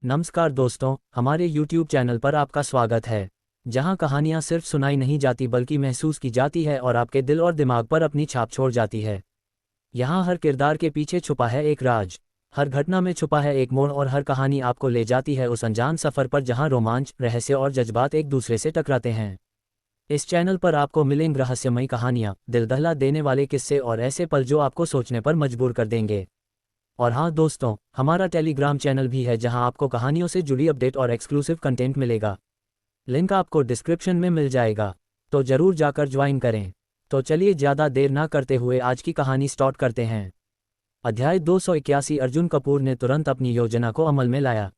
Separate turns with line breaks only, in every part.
नमस्कार दोस्तों, हमारे YouTube चैनल पर आपका स्वागत है, जहां कहानियां सिर्फ सुनाई नहीं जाती बल्कि महसूस की जाती है और आपके दिल और दिमाग पर अपनी छाप छोड़ जाती है। यहां हर किरदार के पीछे छुपा है एक राज, हर घटना में छुपा है एक मोड़ और हर कहानी आपको ले जाती है उस अनजान सफ़र पर जहां रोमांच, रहस्य और जज्बात एक दूसरे से टकराते हैं। इस चैनल पर आपको मिलेंगे रहस्यमयी कहानियां, दिल दहला देने वाले किस्से और ऐसे पल जो आपको सोचने पर मजबूर कर देंगे। और हाँ दोस्तों, हमारा टेलीग्राम चैनल भी है जहां आपको कहानियों से जुड़ी अपडेट और एक्सक्लूसिव कंटेंट मिलेगा। लिंक आपको डिस्क्रिप्शन में मिल जाएगा, तो ज़रूर जाकर ज्वाइन करें। तो चलिए ज़्यादा देर ना करते हुए आज की कहानी स्टार्ट करते हैं। अध्याय 281। अर्जुन कपूर ने तुरंत अपनी योजना को अमल में लाया।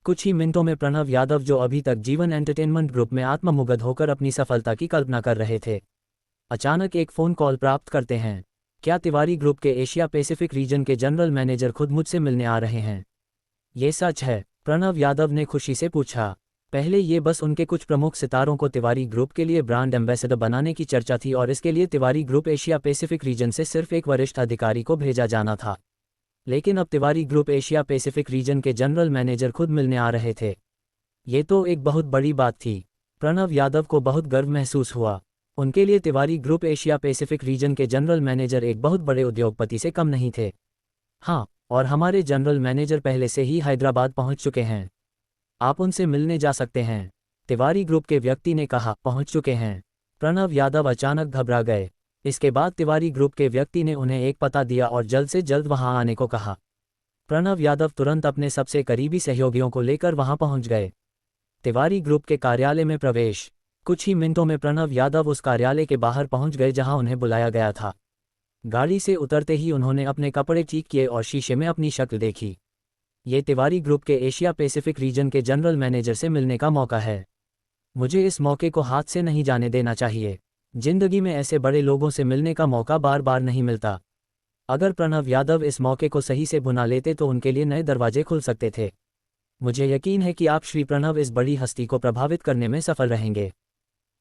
कुछ ही मिनटों में प्रणव यादव, जो अभी तक जीवन एंटरटेनमेंट ग्रुप में आत्ममुग्ध होकर अपनी सफलता की कल्पना कर रहे थे, अचानक एक फ़ोन कॉल प्राप्त करते हैं। क्या तिवारी ग्रुप के एशिया पैसिफिक रीजन के जनरल मैनेजर खुद मुझसे मिलने आ रहे हैं? ये सच है? प्रणव यादव ने खुशी से पूछा। पहले ये बस उनके कुछ प्रमुख सितारों को तिवारी ग्रुप के लिए ब्रांड एम्बेसडर बनाने की चर्चा थी और इसके लिए Tiwari group Asia Pacific region से सिर्फ एक वरिष्ठ अधिकारी को भेजा जाना था। लेकिन अब Tiwari group Asia Pacific region के जनरल मैनेजर खुद मिलने आ रहे थे। ये तो एक बहुत बड़ी बात थी। प्रणव यादव को बहुत गर्व महसूस हुआ। उनके लिए Tiwari group Asia Pacific region के जनरल मैनेजर एक बहुत बड़े उद्योगपति से कम नहीं थे। हाँ, और हमारे जनरल मैनेजर पहले से ही हैदराबाद पहुंच चुके हैं। आप उनसे मिलने जा सकते हैं, तिवारी ग्रुप के व्यक्ति ने कहा। पहुंच चुके हैं? प्रणव यादव अचानक घबरा गए। इसके बाद तिवारी ग्रुप के व्यक्ति ने उन्हें एक पता दिया और जल्द से जल्द वहां आने को कहा। प्रणव यादव तुरंत अपने सबसे करीबी सहयोगियों को लेकर वहां पहुंच गए। तिवारी ग्रुप के कार्यालय में प्रवेश। कुछ ही मिनटों में प्रणव यादव उस कार्यालय के बाहर पहुंच गए जहां उन्हें बुलाया गया था। गाड़ी से उतरते ही उन्होंने अपने कपड़े ठीक किए और शीशे में अपनी शक्ल देखी। ये तिवारी ग्रुप के एशिया पैसिफिक रीजन के जनरल मैनेजर से मिलने का मौका है। मुझे इस मौके को हाथ से नहीं जाने देना चाहिए। जिंदगी में ऐसे बड़े लोगों से मिलने का मौका बार बार नहीं मिलता। अगर प्रणव यादव इस मौके को सही से भुना लेते तो उनके लिए नए दरवाजे खुल सकते थे। मुझे यकीन है कि आप श्री प्रणव इस बड़ी हस्ती को प्रभावित करने में सफल रहेंगे,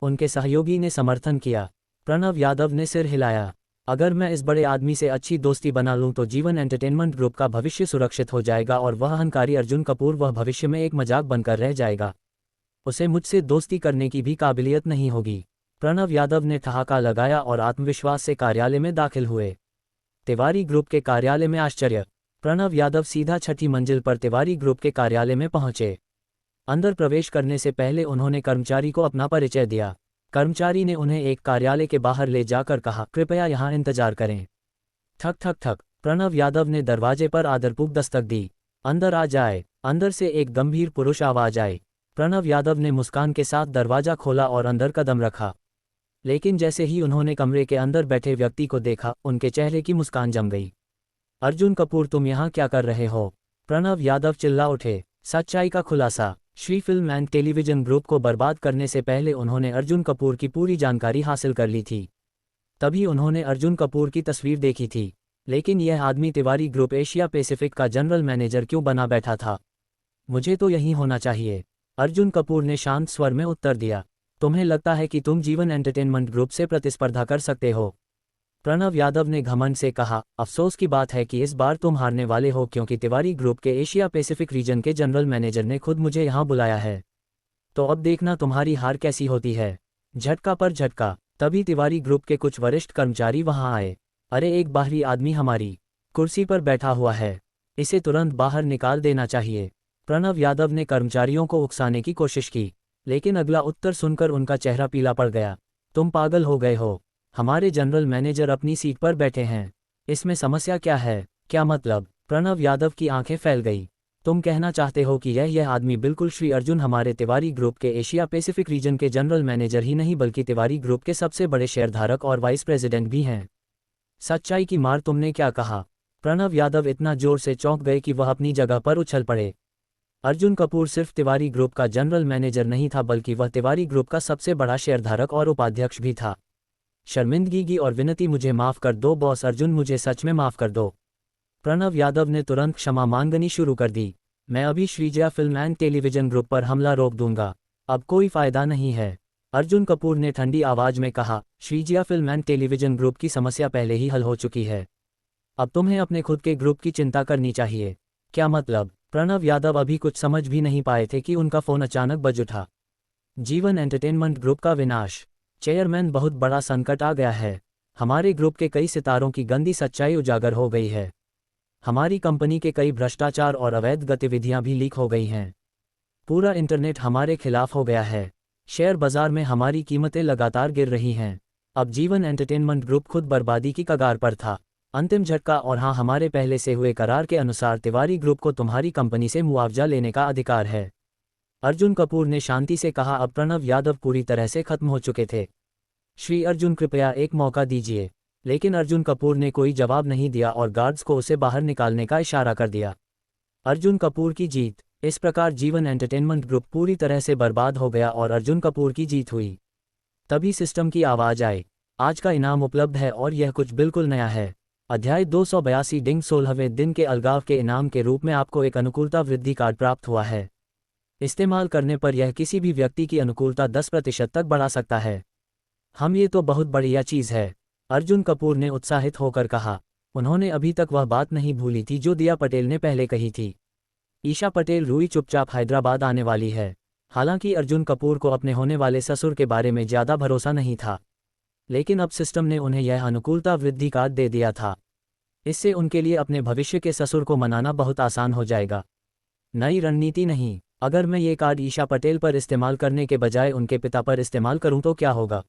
उनके सहयोगी ने समर्थन किया। प्रणव यादव ने सिर हिलाया। अगर मैं इस बड़े आदमी से अच्छी दोस्ती बना लूं तो जीवन एंटरटेनमेंट ग्रुप का भविष्य सुरक्षित हो जाएगा और वह अहंकारी अर्जुन कपूर वह भविष्य में एक मजाक बनकर रह जाएगा। उसे मुझसे दोस्ती करने की भी काबिलियत नहीं होगी। प्रणव यादव ने ठहाका लगाया और आत्मविश्वास से कार्यालय में दाखिल हुए। तिवारी ग्रुप के कार्यालय में आश्चर्य। प्रणव यादव सीधा छठी मंजिल पर तिवारी ग्रुप के कार्यालय में पहुंचे। अंदर प्रवेश करने से पहले उन्होंने कर्मचारी को अपना परिचय दिया। कर्मचारी ने उन्हें एक कार्यालय के बाहर ले जाकर कहा, कृपया यहाँ इंतजार करें। ठक ठक ठक। प्रणव यादव ने दरवाजे पर आदरपूर्वक दस्तक दी। अंदर आ जाए। अंदर से एक गंभीर पुरुष आवाज आई। प्रणव यादव ने मुस्कान के साथ दरवाजा खोला और अंदर कदम रखा। लेकिन जैसे ही उन्होंने कमरे के अंदर बैठे व्यक्ति को देखा, उनके चेहरे की मुस्कान जम गई। अर्जुन कपूर, तुम यहाँ क्या कर रहे हो? प्रणव यादव चिल्ला उठे। सच्चाई का खुलासा। Shri film and television group को बर्बाद करने से पहले उन्होंने अर्जुन कपूर की पूरी जानकारी हासिल कर ली थी। तभी उन्होंने अर्जुन कपूर की तस्वीर देखी थी। लेकिन यह आदमी तिवारी ग्रुप एशिया पैसिफिक का जनरल मैनेजर क्यों बना बैठा था? मुझे तो यही होना चाहिए, अर्जुन कपूर ने शांत स्वर में उत्तर दिया। तुम्हें लगता है कि तुम जीवन एंटरटेनमेंट ग्रुप से प्रतिस्पर्धा कर सकते हो? प्रणव यादव ने घमंड से कहा। अफसोस की बात है कि इस बार तुम हारने वाले हो, क्योंकि तिवारी ग्रुप के एशिया पैसिफिक रीजन के जनरल मैनेजर ने खुद मुझे यहाँ बुलाया है। तो अब देखना तुम्हारी हार कैसी होती है। झटका पर झटका। तभी तिवारी ग्रुप के कुछ वरिष्ठ कर्मचारी वहां आए। अरे, एक बाहरी आदमी हमारी कुर्सी पर बैठा हुआ है, इसे तुरंत बाहर निकाल देना चाहिए। प्रणव यादव ने कर्मचारियों को उकसाने की कोशिश की, लेकिन अगला उत्तर सुनकर उनका चेहरा पीला पड़ गया। तुम पागल हो गए हो? हमारे जनरल मैनेजर अपनी सीट पर बैठे हैं, इसमें समस्या क्या है? क्या मतलब? प्रणव यादव की आंखें फैल गई। तुम कहना चाहते हो कि यह आदमी बिल्कुल श्री अर्जुन हमारे तिवारी ग्रुप के एशिया पैसिफिक रीजन के जनरल मैनेजर ही नहीं बल्कि तिवारी ग्रुप के सबसे बड़े शेयरधारक और वाइस प्रेसिडेंट भी हैं। सच्चाई की मार, तुमने क्या कहा? प्रणव यादव इतना जोर से चौंक गए कि वह अपनी जगह पर उछल पड़े। अर्जुन कपूर सिर्फ तिवारी ग्रुप का जनरल मैनेजर नहीं था बल्कि वह तिवारी ग्रुप का सबसे बड़ा शेयरधारक और उपाध्यक्ष भी था। शर्मिंदगी और विनती, मुझे माफ़ कर दो बॉस अर्जुन, मुझे सच में माफ़ कर दो। प्रणव यादव ने तुरंत क्षमा मांगनी शुरू कर दी। मैं अभी Shreejaya film and television group पर हमला रोक दूंगा, अब कोई फ़ायदा नहीं है, अर्जुन कपूर ने ठंडी आवाज़ में कहा। Shreejaya film and television group की समस्या पहले ही हल हो चुकी है। अब तुम्हें अपने खुद के ग्रुप की चिंता करनी चाहिए। क्या मतलब? प्रणव यादव अभी कुछ समझ भी नहीं पाए थे कि उनका फोन अचानक बज उठा। जीवन एंटरटेनमेंट ग्रुप का विनाश। चेयरमैन, बहुत बड़ा संकट आ गया है। हमारे ग्रुप के कई सितारों की गंदी सच्चाई उजागर हो गई है। हमारी कंपनी के कई भ्रष्टाचार और अवैध गतिविधियां भी लीक हो गई हैं। पूरा इंटरनेट हमारे खिलाफ हो गया है। शेयर बाजार में हमारी कीमतें लगातार गिर रही हैं। अब जीवन एंटरटेनमेंट ग्रुप खुद बर्बादी की कगार पर था। अंतिम झटका। और हाँ, हमारे पहले से हुए करार के अनुसार तिवारी ग्रुप को तुम्हारी कंपनी से मुआवजा लेने का अधिकार है। अर्जुन कपूर ने शांति से कहा। अब प्रणव यादव पूरी तरह से खत्म हो चुके थे। श्री अर्जुन, कृपया एक मौका दीजिए। लेकिन अर्जुन कपूर ने कोई जवाब नहीं दिया और गार्ड्स को उसे बाहर निकालने का इशारा कर दिया। अर्जुन कपूर की जीत। इस प्रकार जीवन एंटरटेनमेंट ग्रुप पूरी तरह से बर्बाद हो गया और अर्जुन कपूर की जीत हुई। तभी सिस्टम की आवाज आई। आज का इनाम उपलब्ध है और यह कुछ बिल्कुल नया है। अध्याय 282 डिंग 16वें दिन के अलगाव के इनाम के रूप में आपको एक अनुकूलता वृद्धि कार्ड प्राप्त हुआ है। इस्तेमाल करने पर यह किसी भी व्यक्ति की अनुकूलता 10% तक बढ़ा सकता है। हम, ये तो बहुत बढ़िया चीज़ है, अर्जुन कपूर ने उत्साहित होकर कहा। उन्होंने अभी तक वह बात नहीं भूली थी जो दिया पटेल ने पहले कही थी। ईशा पटेल रूई चुपचाप हैदराबाद आने वाली है। हालांकि अर्जुन कपूर को अपने होने वाले ससुर के बारे में ज़्यादा भरोसा नहीं था, लेकिन अब सिस्टम ने उन्हें यह अनुकूलता वृद्धि कार्ड दे दिया था। इससे उनके लिए अपने भविष्य के ससुर को मनाना बहुत आसान हो जाएगा। नई रणनीति नहीं। अगर मैं ये कार्ड ईशा पटेल पर इस्तेमाल करने के बजाय उनके पिता पर इस्तेमाल करूं तो क्या होगा?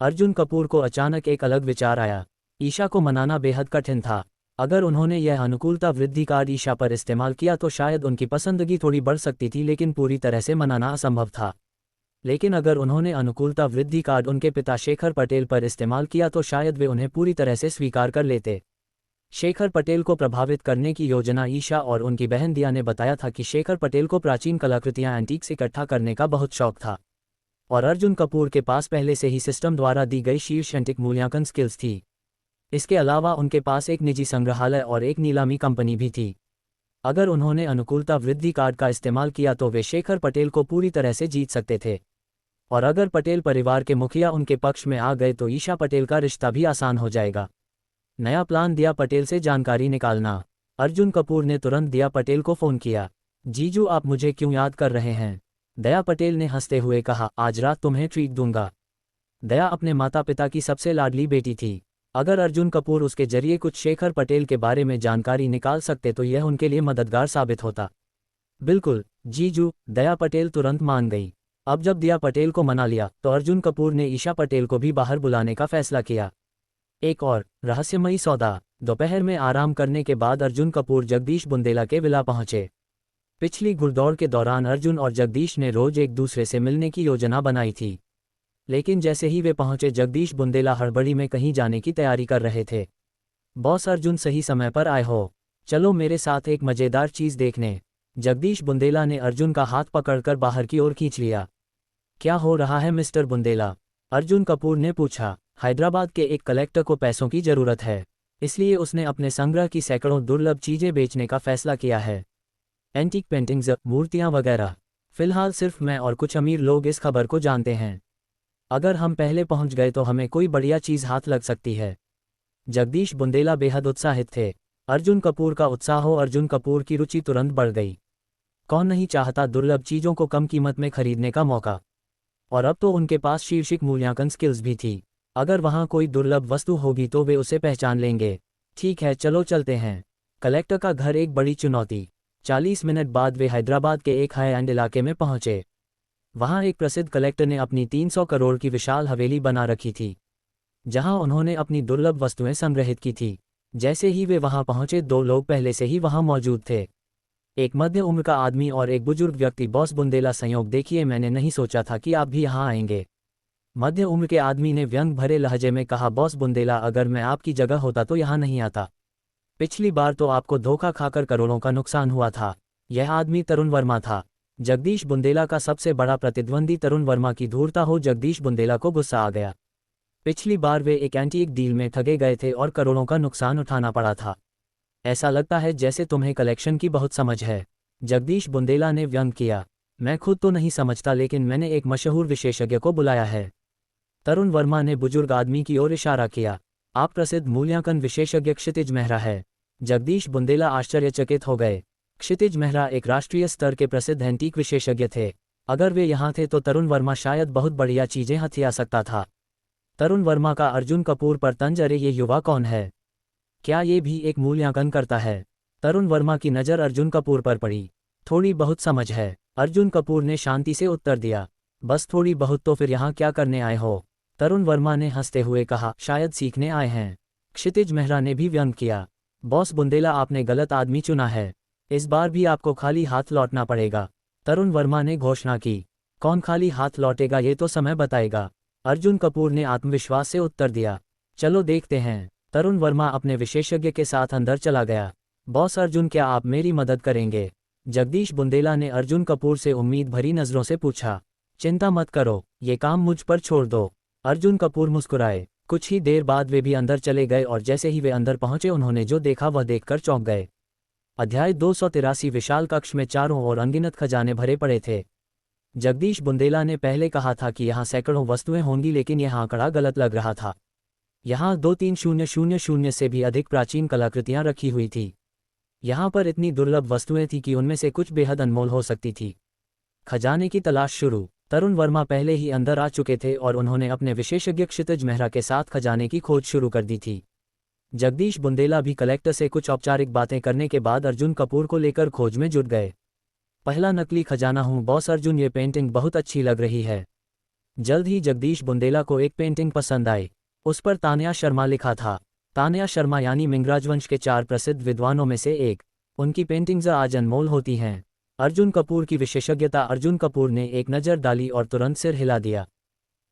अर्जुन कपूर को अचानक एक अलग विचार आया। ईशा को मनाना बेहद कठिन था। अगर उन्होंने यह अनुकूलता वृद्धि कार्ड ईशा पर इस्तेमाल किया तो शायद उनकी पसंदगी थोड़ी बढ़ सकती थी, लेकिन पूरी तरह से मनाना असंभव था। लेकिन अगर उन्होंने अनुकूलता वृद्धि कार्ड उनके पिता शेखर पटेल पर इस्तेमाल किया तो शायद वे उन्हें पूरी तरह से स्वीकार कर लेते। शेखर पटेल को प्रभावित करने की योजना। ईशा और उनकी बहन दिया ने बताया था कि शेखर पटेल को प्राचीन कलाकृतियां एंटीक्स इकट्ठा करने का बहुत शौक था और अर्जुन कपूर के पास पहले से ही सिस्टम द्वारा दी गई शीर्ष एंटीक मूल्यांकन स्किल्स थी। इसके अलावा उनके पास एक निजी संग्रहालय और एक नीलामी कंपनी भी थी। अगर उन्होंने अनुकूलता वृद्धि कार्ड का इस्तेमाल किया तो वे शेखर पटेल को पूरी तरह से जीत सकते थे। और अगर पटेल परिवार के मुखिया उनके पक्ष में आ गए तो ईशा पटेल का रिश्ता भी आसान हो जाएगा। नया प्लान। दिया पटेल से जानकारी निकालना। अर्जुन कपूर ने तुरंत दिया पटेल को फ़ोन किया। जीजू, आप मुझे क्यों याद कर रहे हैं? दया पटेल ने हंसते हुए कहा, आज रात तुम्हें ट्रीट दूंगा। दया अपने माता पिता की सबसे लाडली बेटी थी। अगर अर्जुन कपूर उसके जरिए कुछ शेखर पटेल के बारे में जानकारी निकाल सकते तो यह उनके लिए मददगार साबित होता। बिल्कुल जीजू, दया पटेल तुरंत मान गई। अब जब दिया पटेल को मना लिया तो अर्जुन कपूर ने ईशा पटेल को भी बाहर बुलाने का फैसला किया। एक और रहस्यमयी सौदा। दोपहर में आराम करने के बाद अर्जुन कपूर जगदीश बुंदेला के विला पहुंचे। पिछली घुड़दौड़ के दौरान अर्जुन और जगदीश ने रोज एक दूसरे से मिलने की योजना बनाई थी, लेकिन जैसे ही वे पहुंचे जगदीश बुंदेला हड़बड़ी में कहीं जाने की तैयारी कर रहे थे। बॉस अर्जुन, सही समय पर आए हो, चलो मेरे साथ एक मज़ेदार चीज़ देखने। जगदीश बुंदेला ने अर्जुन का हाथ पकड़कर बाहर की ओर खींच लिया। क्या हो रहा है मिस्टर बुंदेला? अर्जुन कपूर ने पूछा। हैदराबाद के एक कलेक्टर को पैसों की ज़रूरत है, इसलिए उसने अपने संग्रह की सैकड़ों दुर्लभ चीज़ें बेचने का फैसला किया है। एंटीक पेंटिंग्स, मूर्तियाँ वगैरह। फिलहाल सिर्फ मैं और कुछ अमीर लोग इस खबर को जानते हैं। अगर हम पहले पहुंच गए तो हमें कोई बढ़िया चीज़ हाथ लग सकती है। जगदीश बुंदेला बेहद उत्साहित थे। अर्जुन कपूर का उत्साह हो अर्जुन कपूर की रुचि तुरंत बढ़ गई। कौन नहीं चाहता दुर्लभ चीज़ों को कम कीमत में खरीदने का मौका? और अब तो उनके पास शीर्षक मूल्यांकन स्किल्स भी थी। अगर वहाँ कोई दुर्लभ वस्तु होगी तो वे उसे पहचान लेंगे। ठीक है, चलो चलते हैं। कलेक्टर का घर एक बड़ी चुनौती। 40 मिनट बाद वे हैदराबाद के एक हाई एंड इलाके में पहुंचे। वहां एक प्रसिद्ध कलेक्टर ने अपनी 300 करोड़ की विशाल हवेली बना रखी थी, जहां उन्होंने अपनी दुर्लभ वस्तुएं संग्रहित की थी। जैसे ही वे वहां पहुंचे, दो लोग पहले से ही वहां मौजूद थे, एक मध्य उम्र का आदमी और एक बुजुर्ग व्यक्ति। बॉस बुंदेला, संयोग देखिए, मैंने नहीं सोचा था कि आप भी यहाँ आएंगे। मध्य उम्र के आदमी ने व्यंग भरे लहजे में कहा। बॉस बुंदेला, अगर मैं आपकी जगह होता तो यहाँ नहीं आता। पिछली बार तो आपको धोखा खाकर करोड़ों का नुकसान हुआ था। यह आदमी तरुण वर्मा था, जगदीश बुंदेला का सबसे बड़ा प्रतिद्वंदी। तरुण वर्मा की धूर्ता हो जगदीश बुंदेला को गुस्सा आ गया। पिछली बार वे एक एंटीक डील में ठगे गए थे और करोड़ों का नुकसान उठाना पड़ा था। ऐसा लगता है जैसे तुम्हें कलेक्शन की बहुत समझ है, जगदीश बुंदेला ने व्यंग किया। मैं खुद तो नहीं समझता, लेकिन मैंने एक मशहूर विशेषज्ञ को बुलाया है। तरुण वर्मा ने बुजुर्ग आदमी की ओर इशारा किया। आप प्रसिद्ध मूल्यांकन विशेषज्ञ क्षितिज मेहरा है। जगदीश बुंदेला आश्चर्यचकित हो गए। क्षितिज मेहरा एक राष्ट्रीय स्तर के प्रसिद्ध एंटीक विशेषज्ञ थे। अगर वे यहाँ थे तो तरुण वर्मा शायद बहुत बढ़िया चीजें हथिया सकता था। तरुण वर्मा का अर्जुन कपूर पर तंज, अरे ये युवा कौन है, क्या ये भी एक मूल्यांकन करता है? तरुण वर्मा की नज़र अर्जुन कपूर पर पड़ी। थोड़ी बहुत समझ है, अर्जुन कपूर ने शांति से उत्तर दिया। बस थोड़ी बहुत, तो फिर यहाँ क्या करने आए हो? तरुण वर्मा ने हंसते हुए कहा, शायद सीखने आए हैं। क्षितिज मेहरा ने भी व्यंग किया, बॉस बुंदेला आपने गलत आदमी चुना है, इस बार भी आपको खाली हाथ लौटना पड़ेगा। तरुण वर्मा ने घोषणा की। कौन खाली हाथ लौटेगा ये तो समय बताएगा, अर्जुन कपूर ने आत्मविश्वास से उत्तर दिया। चलो देखते हैं। तरुण वर्मा अपने विशेषज्ञ के साथ अंदर चला गया। बॉस अर्जुन, क्या आप मेरी मदद करेंगे? जगदीश बुंदेला ने अर्जुन कपूर से उम्मीद भरी नज़रों से पूछा। चिंता मत करो, ये काम मुझ पर छोड़ दो। अर्जुन कपूर मुस्कुराए। कुछ ही देर बाद वे भी अंदर चले गए और जैसे ही वे अंदर पहुंचे उन्होंने जो देखा वह देखकर चौंक गए। अध्याय 283। विशाल कक्ष में चारों ओर अनगिनत खजाने भरे पड़े थे। जगदीश बुंदेला ने पहले कहा था कि यहाँ सैकड़ों वस्तुएं होंगी, लेकिन यह आंकड़ा गलत लग रहा था। यहाँ 2-3-0-0-0 से भी अधिक प्राचीन कलाकृतियाँ रखी हुई थी। यहाँ पर इतनी दुर्लभ वस्तुएं थीं कि उनमें से कुछ बेहद अनमोल हो सकती थी। खजाने की तलाश शुरू। तरुण वर्मा पहले ही अंदर आ चुके थे और उन्होंने अपने विशेषज्ञ क्षितिज मेहरा के साथ खजाने की खोज शुरू कर दी थी। जगदीश बुंदेला भी कलेक्टर से कुछ औपचारिक बातें करने के बाद अर्जुन कपूर को लेकर खोज में जुट गए। पहला नकली खजाना हूँ बॉस अर्जुन, ये पेंटिंग बहुत अच्छी लग रही है। जल्द ही जगदीश बुंदेला को एक पेंटिंग पसंद आई। उस पर तान्या शर्मा लिखा था। तान्या शर्मा यानी मिंगराजवंश के 4 प्रसिद्ध विद्वानों में से एक। उनकी पेंटिंग्स आज अनमोल होती हैं। अर्जुन कपूर की विशेषज्ञता। अर्जुन कपूर ने एक नज़र डाली और तुरंत सिर हिला दिया।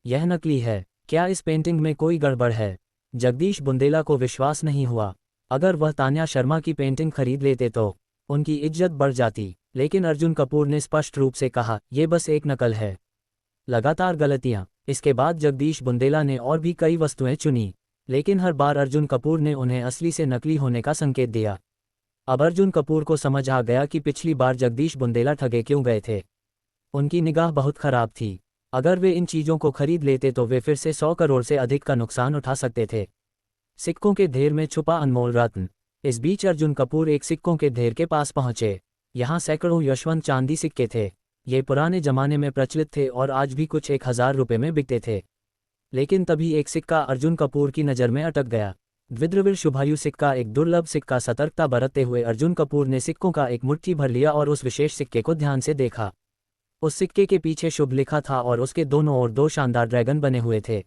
यह नकली है, क्या इस पेंटिंग में कोई गड़बड़ है? जगदीश बुंदेला को विश्वास नहीं हुआ। अगर वह तान्या शर्मा की पेंटिंग खरीद लेते तो उनकी इज्जत बढ़ जाती, लेकिन अर्जुन कपूर ने स्पष्ट रूप से कहा, यह बस एक नकल है। लगातार गलतियां। इसके बाद जगदीश बुंदेला ने और भी कई वस्तुएं चुनी, लेकिन हर बार अर्जुन कपूर ने उन्हें असली से नकली होने का संकेत दिया। अब अर्जुन कपूर को समझ आ गया कि पिछली बार जगदीश बुंदेला ठगे क्यों गए थे। उनकी निगाह बहुत खराब थी। अगर वे इन चीज़ों को खरीद लेते तो वे फिर से 100 करोड़ से अधिक का नुकसान उठा सकते थे। सिक्कों के ढेर में छुपा अनमोल रत्न। इस बीच अर्जुन कपूर एक सिक्कों के ढेर के पास पहुंचे। यहाँ सैकड़ों यशवंत चांदी सिक्के थे। ये पुराने जमाने में प्रचलित थे और आज भी कुछ 1000 रुपये में बिकते थे। लेकिन तभी एक सिक्का अर्जुन कपूर की नज़र में अटक गया। द्विद्रवीर शुभायु सिक्का, एक दुर्लभ सिक्का। सतर्कता बरतते हुए अर्जुन कपूर ने सिक्कों का एक मुट्ठी भर लिया और उस विशेष सिक्के को ध्यान से देखा। उस सिक्के के पीछे शुभ लिखा था और उसके दोनों ओर 2 शानदार ड्रैगन बने हुए थे।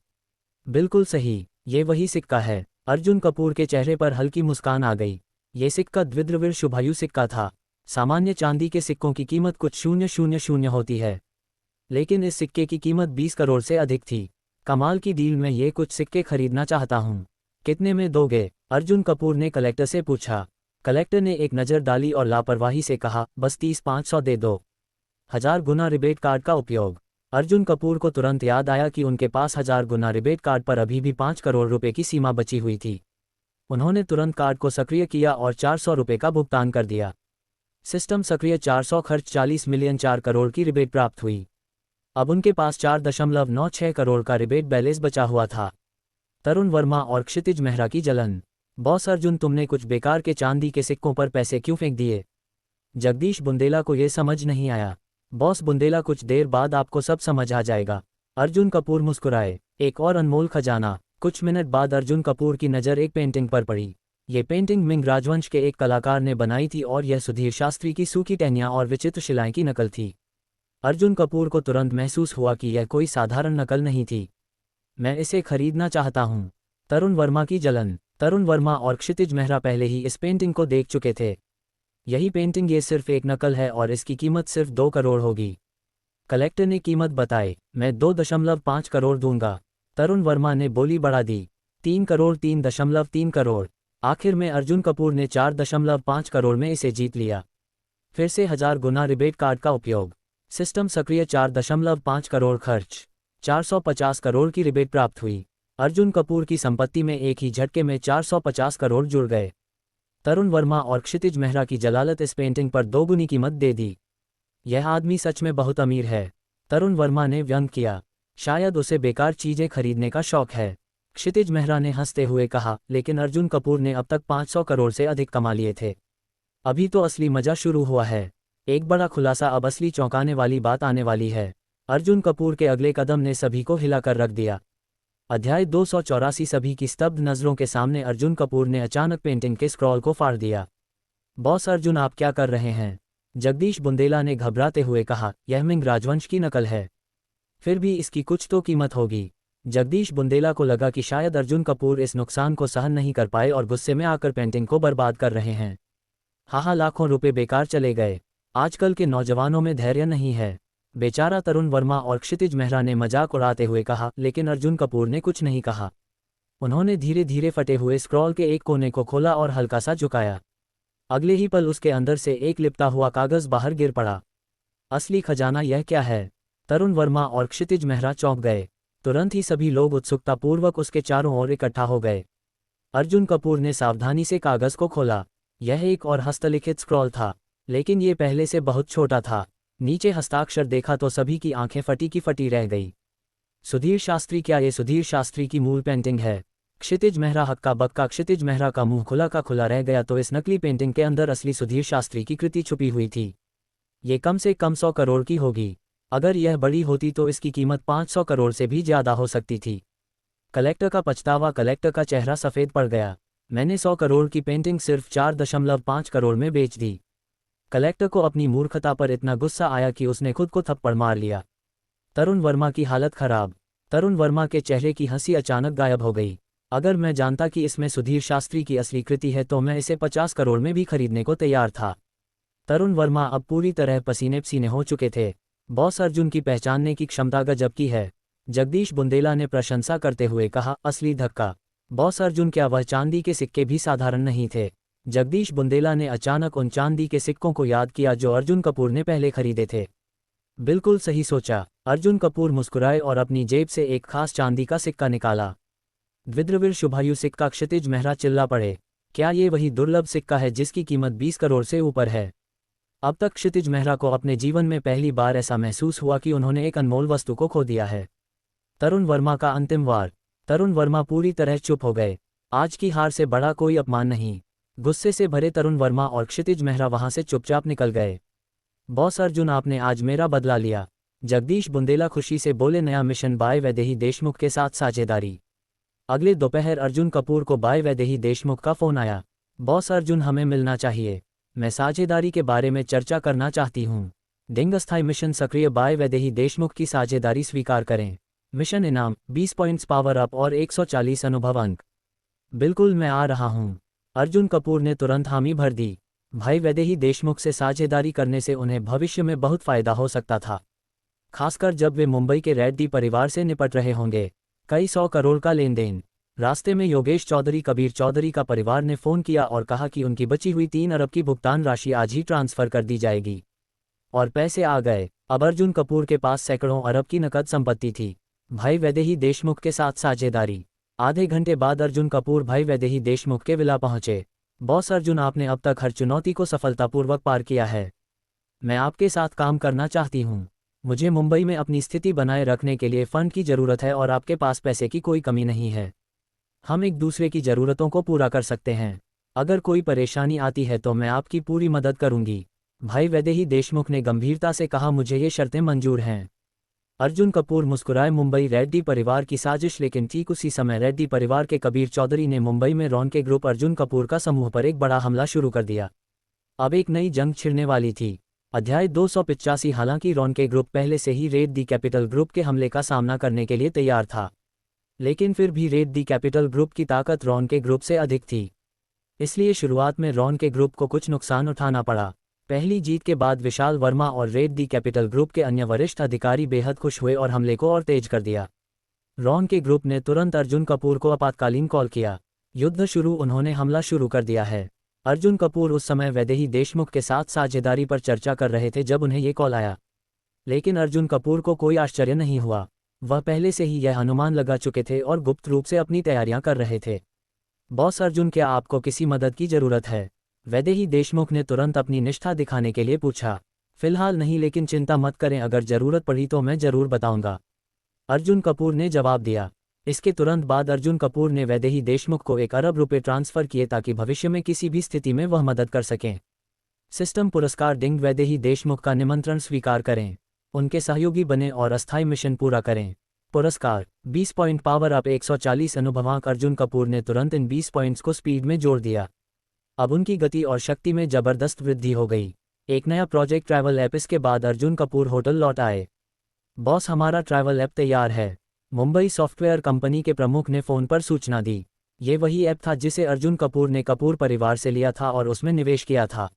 बिल्कुल सही, ये वही सिक्का है। अर्जुन कपूर के चेहरे पर हल्की मुस्कान आ गई। ये सिक्का द्विद्रवीर शुभायु सिक्का था। सामान्य चांदी के सिक्कों की कीमत कुछ 000 होती है, लेकिन इस सिक्के की कीमत 20 करोड़ से अधिक थी। कमाल की डील, में ये कुछ सिक्के खरीदना चाहता हूँ। कितने में दोगे? अर्जुन कपूर ने कलेक्टर से पूछा। कलेक्टर ने एक नज़र डाली और लापरवाही से कहा, बस 30-500 दे दो। 1000 गुना रिबेट कार्ड का उपयोग। अर्जुन कपूर को तुरंत याद आया कि उनके पास 1000 गुना रिबेट कार्ड पर अभी भी 5 करोड़ रुपए की सीमा बची हुई थी। उन्होंने तुरंत कार्ड को सक्रिय किया और 400 रुपये का भुगतान कर दिया। सिस्टम सक्रिय। 400 खर्च 40 मिलियन 4 करोड़ की रिबेट प्राप्त हुई। अब उनके पास 4.96 करोड़ का रिबेट बैलेंस बचा हुआ था। तरुण वर्मा और क्षितिज मेहरा की जलन। बॉस अर्जुन, तुमने कुछ बेकार के चांदी के सिक्कों पर पैसे क्यों फेंक दिए? जगदीश बुंदेला को यह समझ नहीं आया। बॉस बुंदेला, कुछ देर बाद आपको सब समझ आ जाएगा। अर्जुन कपूर मुस्कुराए। एक और अनमोल खजाना। कुछ मिनट बाद अर्जुन कपूर की नज़र एक पेंटिंग पर पड़ी। ये पेंटिंग मिंग राजवंश के एक कलाकार ने बनाई थी और यह सुधीर शास्त्री की सूखी टहनियाँ और विचित्र शिलाएं की नकल थी। अर्जुन कपूर को तुरंत महसूस हुआ कि यह कोई साधारण नकल नहीं थी। मैं इसे खरीदना चाहता हूँ। तरुण वर्मा की जलन। तरुण वर्मा और क्षितिज मेहरा पहले ही इस पेंटिंग को देख चुके थे। यही पेंटिंग, ये सिर्फ एक नकल है और इसकी कीमत सिर्फ 2 करोड़ होगी। कलेक्टर ने कीमत बताई। मैं 2.5 करोड़ दूंगा। तरुण वर्मा ने बोली बढ़ा दी। 3 करोड़, 3.3 करोड़। आखिर में अर्जुन कपूर ने 4.5 करोड़ में इसे जीत लिया। फिर से 1000 गुना रिबेट कार्ड का उपयोग। सिस्टम सक्रिय। 4.5 करोड़ खर्च। 450 करोड़ की रिबेट प्राप्त हुई। अर्जुन कपूर की संपत्ति में एक ही झटके में 450 करोड़ जुड़ गए। तरुण वर्मा और क्षितिज मेहरा की जलालत इस पेंटिंग पर 2 गुनी कीमत दे दी। यह आदमी सच में बहुत अमीर है। तरुण वर्मा ने व्यंग किया। शायद उसे बेकार चीजें खरीदने का शौक है। क्षितिज मेहरा ने हंसते हुए कहा, लेकिन अर्जुन कपूर ने अब तक 500 करोड़ से अधिक कमा लिए थे। अभी तो असली मजा शुरू हुआ है। एक बड़ा खुलासा, अब असली चौंकाने वाली बात आने वाली है। अर्जुन कपूर के अगले कदम ने सभी को हिलाकर रख दिया। अध्याय 284। सभी की स्तब्ध नज़रों के सामने अर्जुन कपूर ने अचानक पेंटिंग के स्क्रॉल को फाड़ दिया। बॉस अर्जुन, आप क्या कर रहे हैं? जगदीश बुंदेला ने घबराते हुए कहा, यह मिंग राजवंश की नकल है। फिर भी इसकी कुछ तो कीमत होगी। जगदीश बुंदेला को लगा कि शायद अर्जुन कपूर इस नुकसान को सहन नहीं कर पाए और गुस्से में आकर पेंटिंग को बर्बाद कर रहे हैं। हाँ, लाखों रुपए बेकार चले गए। आजकल के नौजवानों में धैर्य नहीं है। बेचारा तरुण वर्मा और क्षितिज मेहरा ने मजाक उड़ाते हुए कहा, लेकिन अर्जुन कपूर ने कुछ नहीं कहा। उन्होंने धीरे धीरे फटे हुए स्क्रॉल के एक कोने को खोला और हल्का सा झुकाया। अगले ही पल उसके अंदर से एक लिपटा हुआ कागज बाहर गिर पड़ा। असली खजाना, यह क्या है? तरुण वर्मा और क्षितिज मेहरा चौंक गए। तुरंत ही सभी लोग उत्सुकतापूर्वक उसके चारों ओर इकट्ठा हो गए। अर्जुन कपूर ने सावधानी से कागज को खोला। यह एक और हस्तलिखित स्क्रॉल था, लेकिन ये पहले से बहुत छोटा था। नीचे हस्ताक्षर देखा तो सभी की आंखें फटी की फटी रह गई। सुधीर शास्त्री, क्या ये सुधीर शास्त्री की मूल पेंटिंग है? क्षितिज मेहरा हक्का बक्का। क्षितिज मेहरा का मुंह खुला का खुला रह गया। तो इस नकली पेंटिंग के अंदर असली सुधीर शास्त्री की कृति छुपी हुई थी। ये कम से कम 100 करोड़ की होगी। अगर यह बड़ी होती तो इसकी कीमत 500 करोड़ से भी ज्यादा हो सकती थी। कलेक्टर का पछतावा। कलेक्टर का चेहरा सफ़ेद पड़ गया। मैंने 100 करोड़ की पेंटिंग सिर्फ 4.5 करोड़ में बेच दी। कलेक्टर को अपनी मूर्खता पर इतना गुस्सा आया कि उसने खुद को थप्पड़ मार लिया। तरुण वर्मा की हालत खराब। तरुण वर्मा के चेहरे की हंसी अचानक गायब हो गई। अगर मैं जानता कि इसमें सुधीर शास्त्री की असली कृति है तो मैं इसे 50 करोड़ में भी खरीदने को तैयार था। तरुण वर्मा अब पूरी तरह पसीने पसीने हो चुके थे। बॉस अर्जुन की पहचानने की क्षमता गजब की है। जगदीश बुंदेला ने प्रशंसा करते हुए कहा, असली धक्का। बॉस अर्जुन, क्या वह चांदी के सिक्के भी साधारण नहीं थे? जगदीश बुंदेला ने अचानक उन चांदी के सिक्कों को याद किया जो अर्जुन कपूर ने पहले खरीदे थे। बिल्कुल सही सोचा। अर्जुन कपूर मुस्कुराए और अपनी जेब से एक खास चांदी का सिक्का निकाला। द्विद्रवीर शुभायु सिक्का। क्षितिज मेहरा चिल्ला पड़े, क्या ये वही दुर्लभ सिक्का है जिसकी कीमत 20 करोड़ से ऊपर है? अब तक क्षितिज मेहरा को अपने जीवन में पहली बार ऐसा महसूस हुआ कि उन्होंने एक अनमोल वस्तु को खो दिया है। तरुण वर्मा का अंतिम वार। तरुण वर्मा पूरी तरह चुप हो गए। आज की हार से बड़ा कोई अपमान नहीं। गुस्से से भरे तरुण वर्मा और क्षितिज मेहरा वहां से चुपचाप निकल गए। बॉस अर्जुन, आपने आज मेरा बदला लिया। जगदीश बुंदेला खुशी से बोले, नया मिशन बाय वैदेही देशमुख के साथ साझेदारी। अगले दोपहर अर्जुन कपूर को बाय वैदेही देशमुख का फोन आया। बॉस अर्जुन, हमें मिलना चाहिए। मैं साझेदारी के बारे में चर्चा करना चाहती हूँ। डिंग अस्थायी मिशन सक्रिय। बाय वैदेही देशमुख की साझेदारी स्वीकार करें। मिशन इनाम 20 पॉइंट्स पावर अप और 140 अनुभव अंक। बिल्कुल, मैं आ रहा हूँ। अर्जुन कपूर ने तुरंत हामी भर दी। भाई वैदेही देशमुख से साझेदारी करने से उन्हें भविष्य में बहुत फायदा हो सकता था, खासकर जब वे मुंबई के रेड्डी परिवार से निपट रहे होंगे। कई 100 करोड़ का लेन देन। रास्ते में योगेश चौधरी, कबीर चौधरी का परिवार ने फ़ोन किया और कहा कि उनकी बची हुई 3 अरब की भुगतान राशि आज ही ट्रांसफ़र कर दी जाएगी। और पैसे आ गए। अब अर्जुन कपूर के पास सैकड़ों अरब की नकद संपत्ति थी। भाई वैदेही देशमुख के साथ साझेदारी। आधे घंटे बाद अर्जुन कपूर भाई वैदेही देशमुख के विला पहुंचे। बॉस अर्जुन, आपने अब तक हर चुनौती को सफलतापूर्वक पार किया है। मैं आपके साथ काम करना चाहती हूँ। मुझे मुंबई में अपनी स्थिति बनाए रखने के लिए फंड की ज़रूरत है और आपके पास पैसे की कोई कमी नहीं है। हम एक दूसरे की ज़रूरतों को पूरा कर सकते हैं। अगर कोई परेशानी आती है तो मैं आपकी पूरी मदद करूंगी। भाई वैदेही देशमुख ने गंभीरता से कहा, मुझे ये शर्तें मंजूर हैं। अर्जुन कपूर मुस्कुराए। मुंबई रेड्डी परिवार की साजिश। लेकिन ठीक उसी समय रेड्डी परिवार के कबीर चौधरी ने मुंबई में रॉन के ग्रुप अर्जुन कपूर का समूह पर एक बड़ा हमला शुरू कर दिया। अब एक नई जंग छिड़ने वाली थी। अध्याय 285। हालांकि रॉन के ग्रुप पहले से ही रेड दी कैपिटल ग्रुप के हमले का सामना करने के लिए तैयार था, लेकिन फिर भी रेड दी कैपिटल ग्रुप की ताकत रॉन के ग्रुप से अधिक थी। इसलिए शुरुआत में रॉन के ग्रुप को कुछ नुकसान उठाना पड़ा। पहली जीत के बाद विशाल वर्मा और रेड दी कैपिटल ग्रुप के अन्य वरिष्ठ अधिकारी बेहद खुश हुए और हमले को और तेज कर दिया। रॉन के ग्रुप ने तुरंत अर्जुन कपूर को आपातकालीन कॉल किया। युद्ध शुरू। उन्होंने हमला शुरू कर दिया है। अर्जुन कपूर उस समय वैदेही देशमुख के साथ साझेदारी पर चर्चा कर रहे थे जब उन्हें ये कॉल आया। लेकिन अर्जुन कपूर को कोई आश्चर्य नहीं हुआ। वह पहले से ही यह अनुमान लगा चुके थे और गुप्त रूप से अपनी तैयारियां कर रहे थे। बॉस अर्जुन, क्या आपको किसी मदद की जरूरत है? वैदेही देशमुख ने तुरंत अपनी निष्ठा दिखाने के लिए पूछा। फिलहाल नहीं, लेकिन चिंता मत करें, अगर जरूरत पड़ी तो मैं जरूर बताऊंगा, अर्जुन कपूर ने जवाब दिया। इसके तुरंत बाद अर्जुन कपूर ने वैदेही देशमुख को 1 अरब रुपए ट्रांसफ़र किए ताकि भविष्य में किसी भी स्थिति में वह मदद कर सकें। सिस्टम पुरस्कार डिंग वैदेही देशमुख का निमंत्रण स्वीकार करें, उनके सहयोगी बने और अस्थायी मिशन पूरा करें। पुरस्कार 20 पॉइंट पावर अप 140 अनुभवांक अर्जुन कपूर ने तुरंत इन 20 पॉइंट्स को स्पीड में जोड़ दिया। अब उनकी गति और शक्ति में जबरदस्त वृद्धि हो गई। एक नया प्रोजेक्ट ट्रैवल ऐप। इसके बाद अर्जुन कपूर होटल लौट आए। बॉस, हमारा ट्रैवल ऐप तैयार है, मुंबई सॉफ्टवेयर कंपनी के प्रमुख ने फ़ोन पर सूचना दी। ये वही ऐप था जिसे अर्जुन कपूर ने कपूर परिवार से लिया था और उसमें निवेश किया था।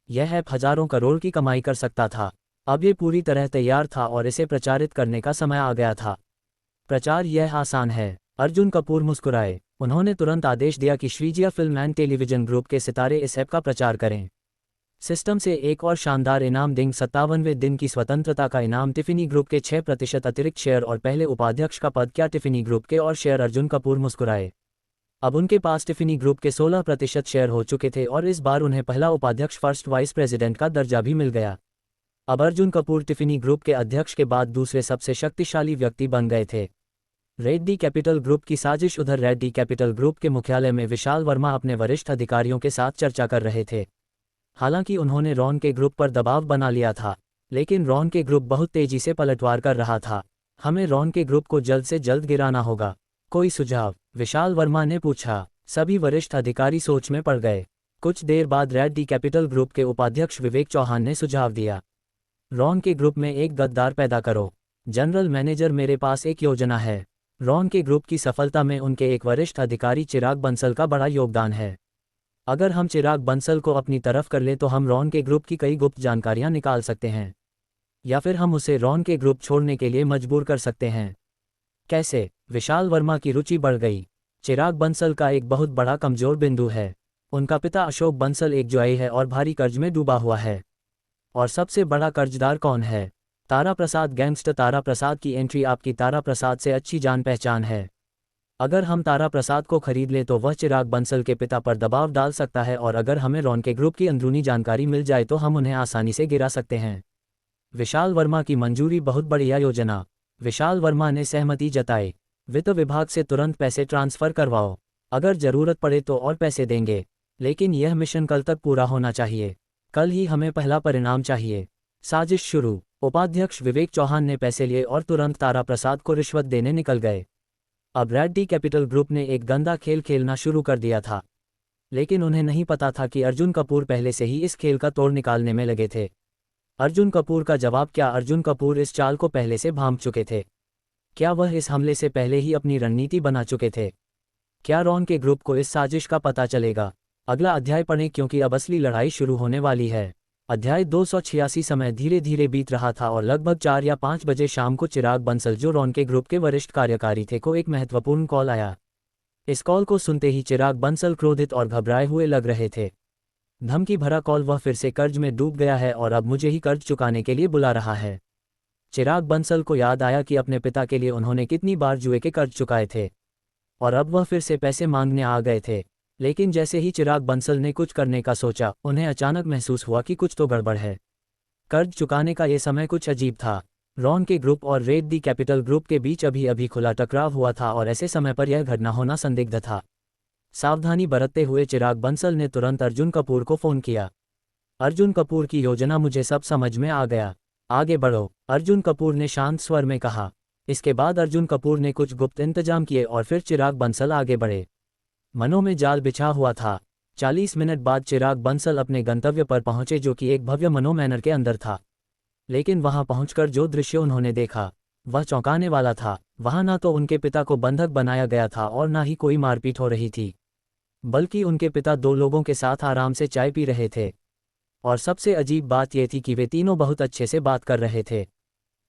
यह ऐप हजारों करोड़ की कमाई कर सकता था। अब ये पूरी तरह तैयार था और इसे प्रचारित करने का समय आ गया था। प्रचार यह आसान है। अर्जुन कपूर मुस्कुराए। उन्होंने तुरंत आदेश दिया कि श्रीजिया फिल्म एंड टेलीविजन ग्रुप के सितारे इस ऐप का प्रचार करें। सिस्टम से एक और शानदार इनाम डिंग 57वें दिन की स्वतंत्रता का इनाम टिफ़नी ग्रुप के 6% अतिरिक्त शेयर और पहले उपाध्यक्ष का पद। क्या टिफ़नी ग्रुप के और शेयर? अर्जुन कपूर मुस्कुराए। अब उनके पास टिफ़नी ग्रुप के 16% शेयर हो चुके थे और इस बार उन्हें पहला उपाध्यक्ष फर्स्ट वाइस प्रेसिडेंट का दर्जा भी मिल गया। अब अर्जुन कपूर टिफ़नी ग्रुप के अध्यक्ष के बाद दूसरे सबसे शक्तिशाली व्यक्ति बन गए थे। रेड्डी कैपिटल ग्रुप की साजिश। उधर रेड्डी कैपिटल ग्रुप के मुख्यालय में विशाल वर्मा अपने वरिष्ठ अधिकारियों के साथ चर्चा कर रहे थे। हालांकि उन्होंने रॉन के ग्रुप पर दबाव बना लिया था, लेकिन रॉन के ग्रुप बहुत तेजी से पलटवार कर रहा था। हमें रॉन के ग्रुप को जल्द से जल्द गिराना होगा। कोई सुझाव? विशाल वर्मा ने पूछा। सभी वरिष्ठ अधिकारी सोच में पड़ गए। कुछ देर बाद रेड्डी कैपिटल ग्रुप के उपाध्यक्ष विवेक चौहान ने सुझाव दिया, रॉन के ग्रुप में एक गद्दार पैदा करो। जनरल मैनेजर, मेरे पास एक योजना है। रॉन के ग्रुप की सफलता में उनके एक वरिष्ठ अधिकारी चिराग बंसल का बड़ा योगदान है। अगर हम चिराग बंसल को अपनी तरफ कर लें तो हम रॉन के ग्रुप की कई गुप्त जानकारियां निकाल सकते हैं, या फिर हम उसे रॉन के ग्रुप छोड़ने के लिए मजबूर कर सकते हैं। कैसे? विशाल वर्मा की रुचि बढ़ गई। चिराग बंसल का एक बहुत बड़ा कमजोर बिंदु है। उनका पिता अशोक बंसल एक जुआरी है और भारी कर्ज में डूबा हुआ है। और सबसे बड़ा कर्जदार कौन है? तारा प्रसाद। गैंगस्टर तारा प्रसाद की एंट्री आपकी तारा प्रसाद से अच्छी जान पहचान है। अगर हम तारा प्रसाद को खरीद लें तो वह चिराग बंसल के पिता पर दबाव डाल सकता है, और अगर हमें रॉन के ग्रुप की अंदरूनी जानकारी मिल जाए तो हम उन्हें आसानी से गिरा सकते हैं। विशाल वर्मा की मंजूरी। बहुत बढ़िया योजना। विशाल वर्मा ने सहमति जताई। वित्त विभाग से तुरंत पैसे ट्रांसफर करवाओ। अगर जरूरत पड़े तो और पैसे देंगे, लेकिन यह मिशन कल तक पूरा होना चाहिए। कल ही हमें पहला परिणाम चाहिए। साजिश शुरू। उपाध्यक्ष विवेक चौहान ने पैसे लिए और तुरंत तारा प्रसाद को रिश्वत देने निकल गए। अब रेड्डी कैपिटल ग्रुप ने एक गंदा खेल खेलना शुरू कर दिया था, लेकिन उन्हें नहीं पता था कि अर्जुन कपूर पहले से ही इस खेल का तोड़ निकालने में लगे थे। अर्जुन कपूर का जवाब क्या? अर्जुन कपूर इस चाल को पहले से भांप चुके थे। क्या वह इस हमले से पहले ही अपनी रणनीति बना चुके थे? क्या रॉन के ग्रुप को इस साजिश का पता चलेगा? अगला अध्याय पढ़ें, क्योंकि अब असली लड़ाई शुरू होने वाली है। अध्याय 286। समय धीरे धीरे बीत रहा था और लगभग 4 या 5 बजे शाम को चिराग बंसल, जो रॉन के ग्रुप के वरिष्ठ कार्यकारी थे, को एक महत्वपूर्ण कॉल आया। इस कॉल को सुनते ही चिराग बंसल क्रोधित और घबराए हुए लग रहे थे। धमकी भरा कॉल। वह फिर से कर्ज में डूब गया है और अब मुझे ही कर्ज चुकाने के लिए बुला रहा है। चिराग बंसल को याद आया कि अपने पिता के लिए उन्होंने कितनी बार जुए के कर्ज चुकाए थे, और अब वह फिर से पैसे मांगने आ गए थे। लेकिन जैसे ही चिराग बंसल ने कुछ करने का सोचा, उन्हें अचानक महसूस हुआ कि कुछ तो गड़बड़ है। कर्ज चुकाने का ये समय कुछ अजीब था। रॉन के ग्रुप और रेड्डी कैपिटल ग्रुप के बीच अभी अभी खुला टकराव हुआ था और ऐसे समय पर यह घटना होना संदिग्ध था। सावधानी बरतते हुए चिराग बंसल ने तुरंत अर्जुन कपूर को फ़ोन किया। अर्जुन कपूर की योजना मुझे सब समझ में आ गया। आगे बढ़ो, अर्जुन कपूर ने शांत स्वर में कहा। इसके बाद अर्जुन कपूर ने कुछ गुप्त इंतजाम किए और फिर चिराग बंसल आगे बढ़े। मनों में जाल बिछा हुआ था। 40 मिनट बाद चिराग बंसल अपने गंतव्य पर पहुंचे, जो कि एक भव्य मनो मैनर के अंदर था। लेकिन वहां पहुंचकर जो दृश्य उन्होंने देखा वह चौंकाने वाला था। वहां ना तो उनके पिता को बंधक बनाया गया था और ना ही कोई मारपीट हो रही थी, बल्कि उनके पिता 2 लोगों के साथ आराम से चाय पी रहे थे। और सबसे अजीब बात यह थी कि वे तीनों बहुत अच्छे से बात कर रहे थे,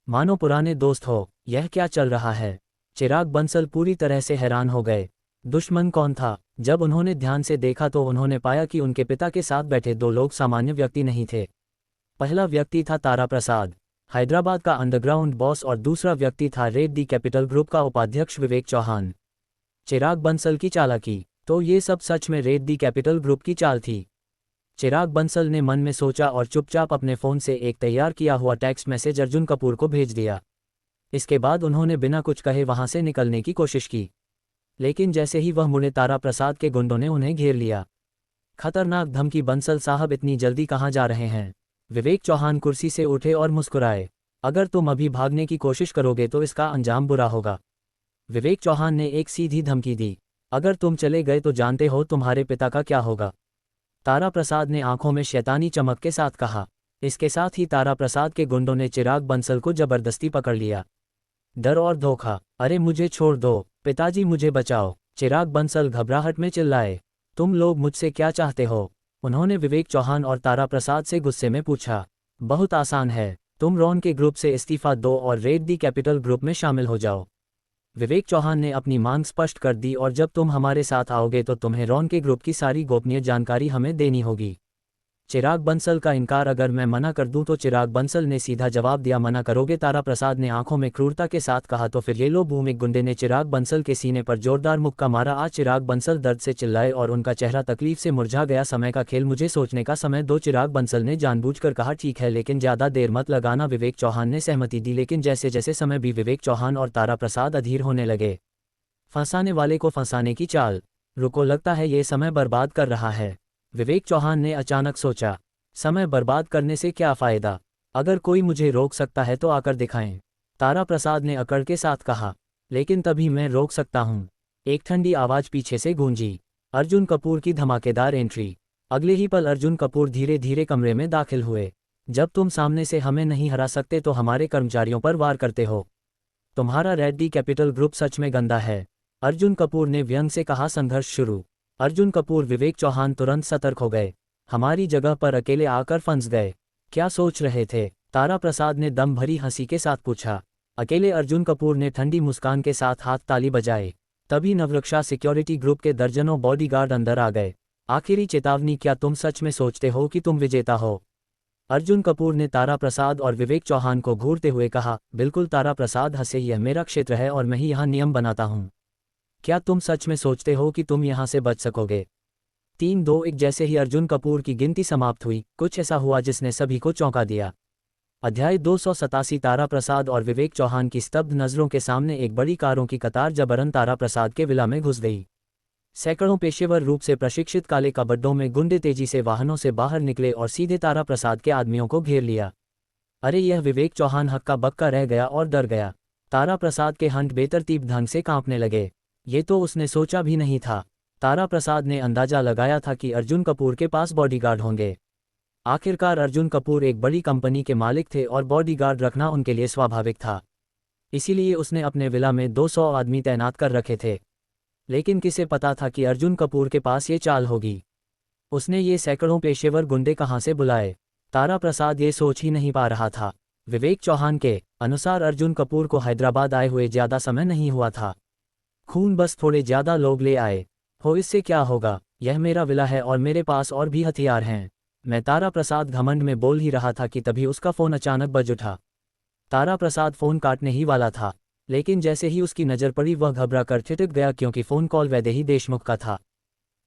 मानो पुराने दोस्त हो। यह क्या चल रहा है? चिराग बंसल पूरी तरह से हैरान हो गए। दुश्मन कौन था? जब उन्होंने ध्यान से देखा तो उन्होंने पाया कि उनके पिता के साथ बैठे 2 लोग सामान्य व्यक्ति नहीं थे। पहला व्यक्ति था तारा प्रसाद, हैदराबाद का अंडरग्राउंड बॉस, और दूसरा व्यक्ति था रेड्डी कैपिटल ग्रुप का उपाध्यक्ष विवेक चौहान। चिराग बंसल की चालाकी। तो ये सब सच में रेड्डी कैपिटल ग्रुप की चाल थी? चिराग बंसल ने मन में सोचा और चुपचाप अपने फ़ोन से एक तैयार किया हुआ टेक्स्ट मैसेज अर्जुन कपूर को भेज दिया। इसके बाद उन्होंने बिना कुछ कहे वहां से निकलने की कोशिश की, लेकिन जैसे ही वह मुड़े तारा प्रसाद के गुंडों ने उन्हें घेर लिया। खतरनाक धमकी। बंसल साहब इतनी जल्दी कहाँ जा रहे हैं? विवेक चौहान कुर्सी से उठे और मुस्कुराए। अगर तुम अभी भागने की कोशिश करोगे तो इसका अंजाम बुरा होगा। विवेक चौहान ने एक सीधी धमकी दी। अगर तुम चले गए तो जानते हो तुम्हारे पिता का क्या होगा? तारा प्रसाद ने आंखों में शैतानी चमक के साथ कहा। इसके साथ ही तारा प्रसाद के गुंडों ने चिराग बंसल को जबरदस्ती पकड़ लिया। डर और धोखा। अरे मुझे छोड़ दो, पिताजी मुझे बचाओ, चिराग बंसल घबराहट में चिल्लाए। तुम लोग मुझसे क्या चाहते हो? उन्होंने विवेक चौहान और तारा प्रसाद से गुस्से में पूछा। बहुत आसान है, तुम रॉन के ग्रुप से इस्तीफा दो और रेड दी कैपिटल ग्रुप में शामिल हो जाओ। विवेक चौहान ने अपनी मांग स्पष्ट कर दी, और जब तुम हमारे साथ आओगे तो तुम्हें रॉन के ग्रुप की सारी गोपनीय जानकारी हमें देनी होगी। चिराग बंसल का इनकार। अगर मैं मना कर दूं तो? चिराग बंसल ने सीधा जवाब दिया। मना करोगे? तारा प्रसाद ने आंखों में क्रूरता के साथ कहा। तो फिर ये लो बूम। एक गुंडे ने चिराग बंसल के सीने पर जोरदार मुक्का मारा। आज चिराग बंसल दर्द से चिल्लाए और उनका चेहरा तकलीफ से मुरझा गया। समय का खेल, मुझे सोचने का समय दो, चिराग बंसल ने जानबूझकर कहा। ठीक है, लेकिन ज्यादा देर मत लगाना। विवेक चौहान ने सहमति दी, लेकिन जैसे जैसे समय भी विवेक चौहान और तारा प्रसाद अधीर होने लगे। फंसाने वाले को फंसाने की चाल। रुको, लगता है ये समय बर्बाद कर रहा है। विवेक चौहान ने अचानक सोचा। समय बर्बाद करने से क्या फ़ायदा? अगर कोई मुझे रोक सकता है तो आकर दिखाएं, तारा प्रसाद ने अकड़ के साथ कहा। लेकिन तभी मैं रोक सकता हूं। एक ठंडी आवाज़ पीछे से गूंजी। अर्जुन कपूर की धमाकेदार एंट्री। अगले ही पल अर्जुन कपूर धीरे धीरे कमरे में दाखिल हुए। जब तुम सामने से हमें नहीं हरा सकते तो हमारे कर्मचारियों पर वार करते हो। तुम्हारा रेड दी कैपिटल ग्रुप सच में गंदा है, अर्जुन कपूर ने व्यंग से कहा। संघर्ष शुरू। अर्जुन कपूर, विवेक चौहान तुरंत सतर्क हो गए। हमारी जगह पर अकेले आकर फंस गए। क्या सोच रहे थे? तारा प्रसाद ने दम भरी हंसी के साथ पूछा। अकेले? अर्जुन कपूर ने ठंडी मुस्कान के साथ हाथ ताली बजाए। तभी नवरक्षा सिक्योरिटी ग्रुप के दर्जनों बॉडीगार्ड अंदर आ गए। आखिरी चेतावनी। क्या तुम सच में सोचते हो कि तुम विजेता हो? अर्जुन कपूर ने तारा प्रसाद और विवेक चौहान को घूरते हुए कहा। बिल्कुल, तारा प्रसाद हंसे। यह मेरा क्षेत्र है और मैं ही यहाँ नियम बनाता हूँ। क्या तुम सच में सोचते हो कि तुम यहाँ से बच सकोगे? 3 2 1। जैसे ही अर्जुन कपूर की गिनती समाप्त हुई, कुछ ऐसा हुआ जिसने सभी को चौंका दिया। अध्याय 287। तारा प्रसाद और विवेक चौहान की स्तब्ध नज़रों के सामने एक बड़ी कारों की कतार जबरन तारा प्रसाद के विला में घुस गई। सैकड़ों पेशेवर रूप से प्रशिक्षित काले कबड्डों में गुंडे तेजी से वाहनों से बाहर निकले और सीधे तारा प्रसाद के आदमियों को घेर लिया। अरे यह विवेक चौहान हक्का बक्का रह गया और डर गया। तारा प्रसाद के हंट बेतरतीब ढंग से कांपने लगे। ये तो उसने सोचा भी नहीं था। तारा प्रसाद ने अंदाजा लगाया था कि अर्जुन कपूर के पास बॉडीगार्ड होंगे। आखिरकार अर्जुन कपूर एक बड़ी कंपनी के मालिक थे और बॉडीगार्ड रखना उनके लिए स्वाभाविक था। इसीलिए उसने अपने विला में 200 आदमी तैनात कर रखे थे। लेकिन किसे पता था कि अर्जुन कपूर के पास ये चाल होगी? उसने ये सैकड़ों पेशेवर गुंडे कहाँ से बुलाए? तारा प्रसाद ये सोच ही नहीं पा रहा था। विवेक चौहान के अनुसार अर्जुन कपूर को हैदराबाद आए हुए ज़्यादा समय नहीं हुआ था। खून, बस थोड़े ज़्यादा लोग ले आए हो, इससे क्या होगा? यह मेरा विला है और मेरे पास और भी हथियार हैं। मैं, तारा प्रसाद घमंड में बोल ही रहा था कि तभी उसका फ़ोन अचानक बज उठा। तारा प्रसाद फ़ोन काटने ही वाला था, लेकिन जैसे ही उसकी नज़र पड़ी वह घबरा कर ठिठक गया, क्योंकि फ़ोन कॉल वैदेही देशमुख का था।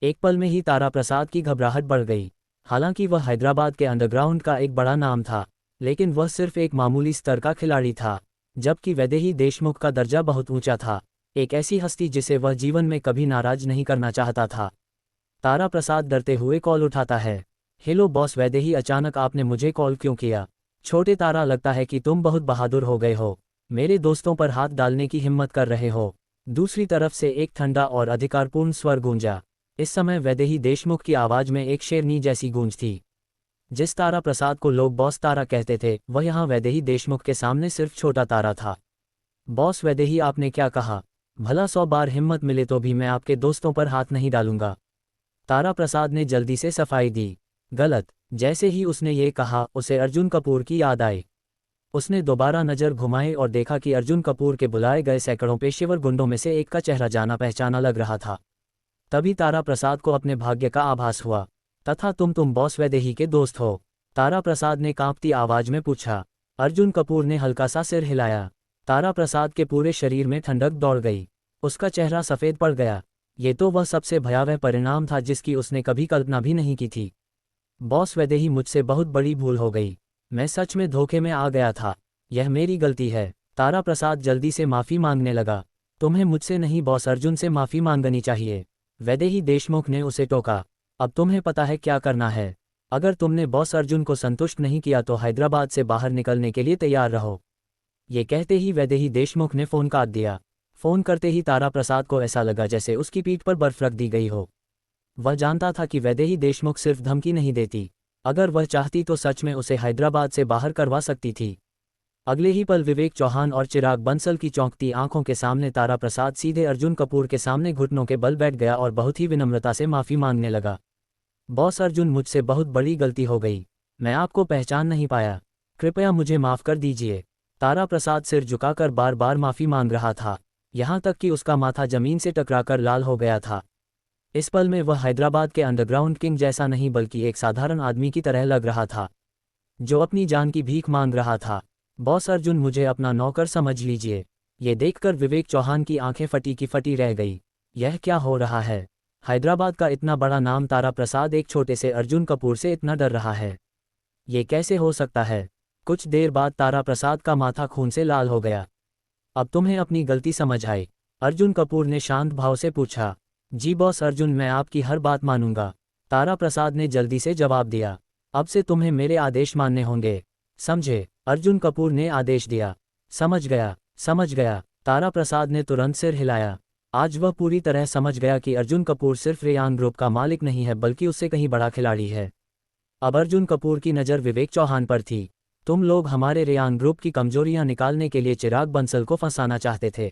एक पल में ही तारा प्रसाद की घबराहट बढ़ गई। हालांकि वह हैदराबाद के अंडरग्राउंड का एक बड़ा नाम था, लेकिन वह सिर्फ एक मामूली स्तर का खिलाड़ी था, जबकि वैदेही देशमुख का दर्जा बहुत ऊंचा था। एक ऐसी हस्ती जिसे वह जीवन में कभी नाराज नहीं करना चाहता था। तारा प्रसाद डरते हुए कॉल उठाता है। हेलो बॉस वैदेही, अचानक आपने मुझे कॉल क्यों किया? छोटे तारा, लगता है कि तुम बहुत बहादुर हो गए हो, मेरे दोस्तों पर हाथ डालने की हिम्मत कर रहे हो। दूसरी तरफ से एक ठंडा और अधिकारपूर्ण स्वर गूंजा। इस समय वैदेही देशमुख की आवाज़ में एक शेरनी जैसी गूंज थी। जिस तारा प्रसाद को लोग बॉस तारा कहते थे, वह यहाँ वैदेही देशमुख के सामने सिर्फ छोटा तारा था। बॉस वैदेही, आपने क्या कहा? भला 100 बार हिम्मत मिले तो भी मैं आपके दोस्तों पर हाथ नहीं डालूंगा। तारा प्रसाद ने जल्दी से सफाई दी। गलत। जैसे ही उसने ये कहा, उसे अर्जुन कपूर की याद आई। उसने दोबारा नज़र घुमाई और देखा कि अर्जुन कपूर के बुलाए गए सैकड़ों पेशेवर गुंडों में से एक का चेहरा जाना पहचाना लग रहा था। तभी तारा प्रसाद को अपने भाग्य का आभास हुआ। तथा तुम बॉस वैदेही के दोस्त हो? तारा प्रसाद ने कांपती आवाज में पूछा। अर्जुन कपूर ने हल्का सा सिर हिलाया। तारा प्रसाद के पूरे शरीर में ठंडक दौड़ गई। उसका चेहरा सफ़ेद पड़ गया। ये तो वह सबसे भयावह परिणाम था जिसकी उसने कभी कल्पना भी नहीं की थी। बॉस वैदेही, मुझसे बहुत बड़ी भूल हो गई। मैं सच में धोखे में आ गया था। यह मेरी गलती है। तारा प्रसाद जल्दी से माफ़ी मांगने लगा। तुम्हें मुझसे नहीं बॉस, अर्जुन से माफ़ी मांगनी चाहिए, वैदेही देशमुख ने उसे टोका। अब तुम्हें पता है क्या करना है। अगर तुमने बॉस अर्जुन को संतुष्ट नहीं किया तो हैदराबाद से बाहर निकलने के लिए तैयार रहो। ये कहते ही वैदेही देशमुख ने फ़ोन काट दिया। फ़ोन करते ही तारा प्रसाद को ऐसा लगा जैसे उसकी पीठ पर बर्फ रख दी गई हो। वह जानता था कि वैदेही देशमुख सिर्फ धमकी नहीं देती, अगर वह चाहती तो सच में उसे हैदराबाद से बाहर करवा सकती थी। अगले ही पल विवेक चौहान और चिराग बंसल की चौंकती आंखों के सामने तारा प्रसाद सीधे अर्जुन कपूर के सामने घुटनों के बल बैठ गया और बहुत ही विनम्रता से माफ़ी मांगने लगा। बॉस अर्जुन, मुझसे बहुत बड़ी गलती हो गई, मैं आपको पहचान नहीं पाया, कृपया मुझे माफ़ कर दीजिए। तारा प्रसाद सिर झुकाकर बार बार माफ़ी मांग रहा था, यहाँ तक कि उसका माथा जमीन से टकराकर लाल हो गया था। इस पल में वह हैदराबाद के अंडरग्राउंड किंग जैसा नहीं बल्कि एक साधारण आदमी की तरह लग रहा था, जो अपनी जान की भीख मांग रहा था। बॉस अर्जुन, मुझे अपना नौकर समझ लीजिए। ये देखकर विवेक चौहान की आंखें फटी की फटी रह गई। यह क्या हो रहा है? हैदराबाद का इतना बड़ा नाम तारा प्रसाद एक छोटे से अर्जुन कपूर से इतना डर रहा है। ये कैसे हो सकता है? कुछ देर बाद तारा प्रसाद का माथा खून से लाल हो गया। अब तुम्हें अपनी गलती समझ आई? अर्जुन कपूर ने शांत भाव से पूछा। जी बॉस अर्जुन, मैं आपकी हर बात मानूंगा, तारा प्रसाद ने जल्दी से जवाब दिया। अब से तुम्हें मेरे आदेश मानने होंगे, समझे? अर्जुन कपूर ने आदेश दिया। समझ गया, समझ गया, तारा प्रसाद ने तुरंत सिर हिलाया। आज वह पूरी तरह समझ गया कि अर्जुन कपूर सिर्फ रेयान ग्रुप का मालिक नहीं है बल्कि उससे कहीं बड़ा खिलाड़ी है। अब अर्जुन कपूर की नज़र विवेक चौहान पर थी। तुम लोग हमारे रेयान ग्रुप की कमजोरियां निकालने के लिए चिराग बंसल को फंसाना चाहते थे।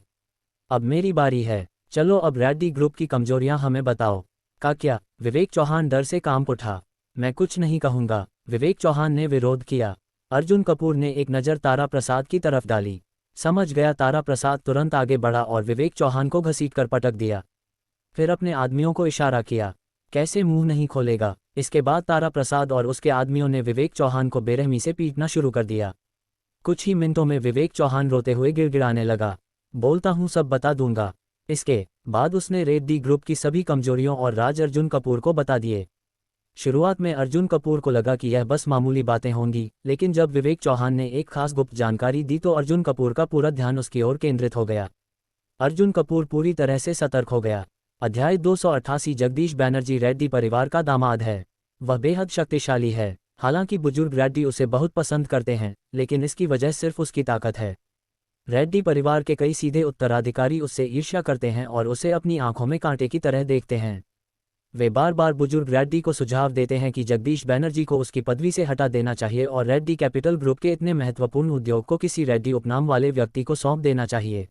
अब मेरी बारी है, चलो अब रेड्डी ग्रुप की कमजोरियां हमें बताओ। का क्या? विवेक चौहान डर से कांप उठा। मैं कुछ नहीं कहूँगा, विवेक चौहान ने विरोध किया। अर्जुन कपूर ने एक नज़र तारा प्रसाद की तरफ डाली। समझ गया। तारा प्रसाद तुरंत आगे बढ़ा और विवेक चौहान को घसीटकर पटक दिया। फिर अपने आदमियों को इशारा किया। कैसे मुंह नहीं खोलेगा? इसके बाद तारा प्रसाद और उसके आदमियों ने विवेक चौहान को बेरहमी से पीटना शुरू कर दिया। कुछ ही मिनटों में विवेक चौहान रोते हुए गिड़गिड़ाने लगा। बोलता हूँ सब बता दूंगा। इसके बाद उसने रेड्डी ग्रुप की सभी कमजोरियों और राज अर्जुन कपूर को बता दिए। शुरुआत में अर्जुन कपूर को लगा कि यह बस मामूली बातें होंगी, लेकिन जब विवेक चौहान ने एक खास गुप्त जानकारी दी तो अर्जुन कपूर का पूरा ध्यान उसकी ओर केंद्रित हो गया। अर्जुन कपूर पूरी तरह से सतर्क हो गया। अध्याय 288। जगदीश बैनर्जी रेड्डी परिवार का दामाद है। वह बेहद शक्तिशाली है। हालांकि बुजुर्ग रेड्डी उसे बहुत पसंद करते हैं, लेकिन इसकी वजह सिर्फ उसकी ताकत है। रेड्डी परिवार के कई सीधे उत्तराधिकारी उससे ईर्ष्या करते हैं और उसे अपनी आंखों में कांटे की तरह देखते हैं। वे बार बार बुजुर्ग रेड्डी को सुझाव देते हैं कि जगदीश बैनर्जी को उसकी पदवी से हटा देना चाहिए और रेड्डी कैपिटल ग्रुप के इतने महत्वपूर्ण उद्योग को किसी रेड्डी उपनाम वाले व्यक्ति को सौंप देना चाहिए।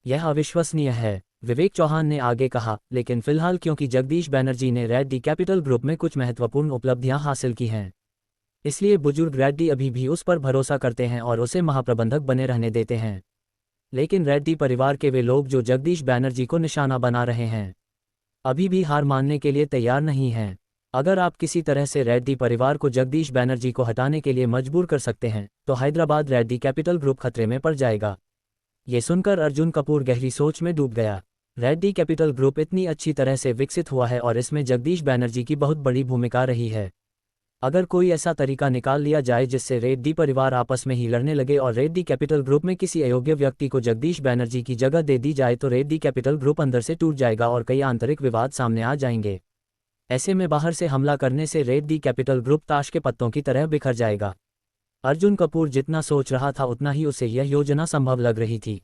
यह अविश्वसनीय है, विवेक चौहान ने आगे कहा। लेकिन फिलहाल क्योंकि जगदीश बैनर्जी ने रेड्डी कैपिटल ग्रुप में कुछ महत्वपूर्ण उपलब्धियां हासिल की हैं, इसलिए बुजुर्ग रेड्डी अभी भी उस पर भरोसा करते हैं और उसे महाप्रबंधक बने रहने देते हैं। लेकिन रेड्डी परिवार के वे लोग जो जगदीश बैनर्जी को निशाना बना रहे हैं, अभी भी हार मानने के लिए तैयार नहीं हैं। अगर आप किसी तरह से रेड्डी परिवार को जगदीश बैनर्जी को हटाने के लिए मजबूर कर सकते हैं तो हैदराबाद रेड्डी कैपिटल ग्रुप खतरे में पड़ जाएगा। ये सुनकर अर्जुन कपूर गहरी सोच में डूब गया। रेड्डी कैपिटल ग्रुप इतनी अच्छी तरह से विकसित हुआ है और इसमें जगदीश बैनर्जी की बहुत बड़ी भूमिका रही है। अगर कोई ऐसा तरीका निकाल लिया जाए जिससे रेड्डी परिवार आपस में ही लड़ने लगे और रेड्डी कैपिटल ग्रुप में किसी अयोग्य व्यक्ति को जगदीश बैनर्जी की जगह दे दी जाए तो रेड्डी कैपिटल ग्रुप अंदर से टूट जाएगा और कई आंतरिक विवाद सामने आ जाएंगे। ऐसे में बाहर से हमला करने से रेड्डी कैपिटल ग्रुप ताश के पत्तों की तरह बिखर जाएगा। अर्जुन कपूर जितना सोच रहा था उतना ही उसे यह योजना संभव लग रही थी।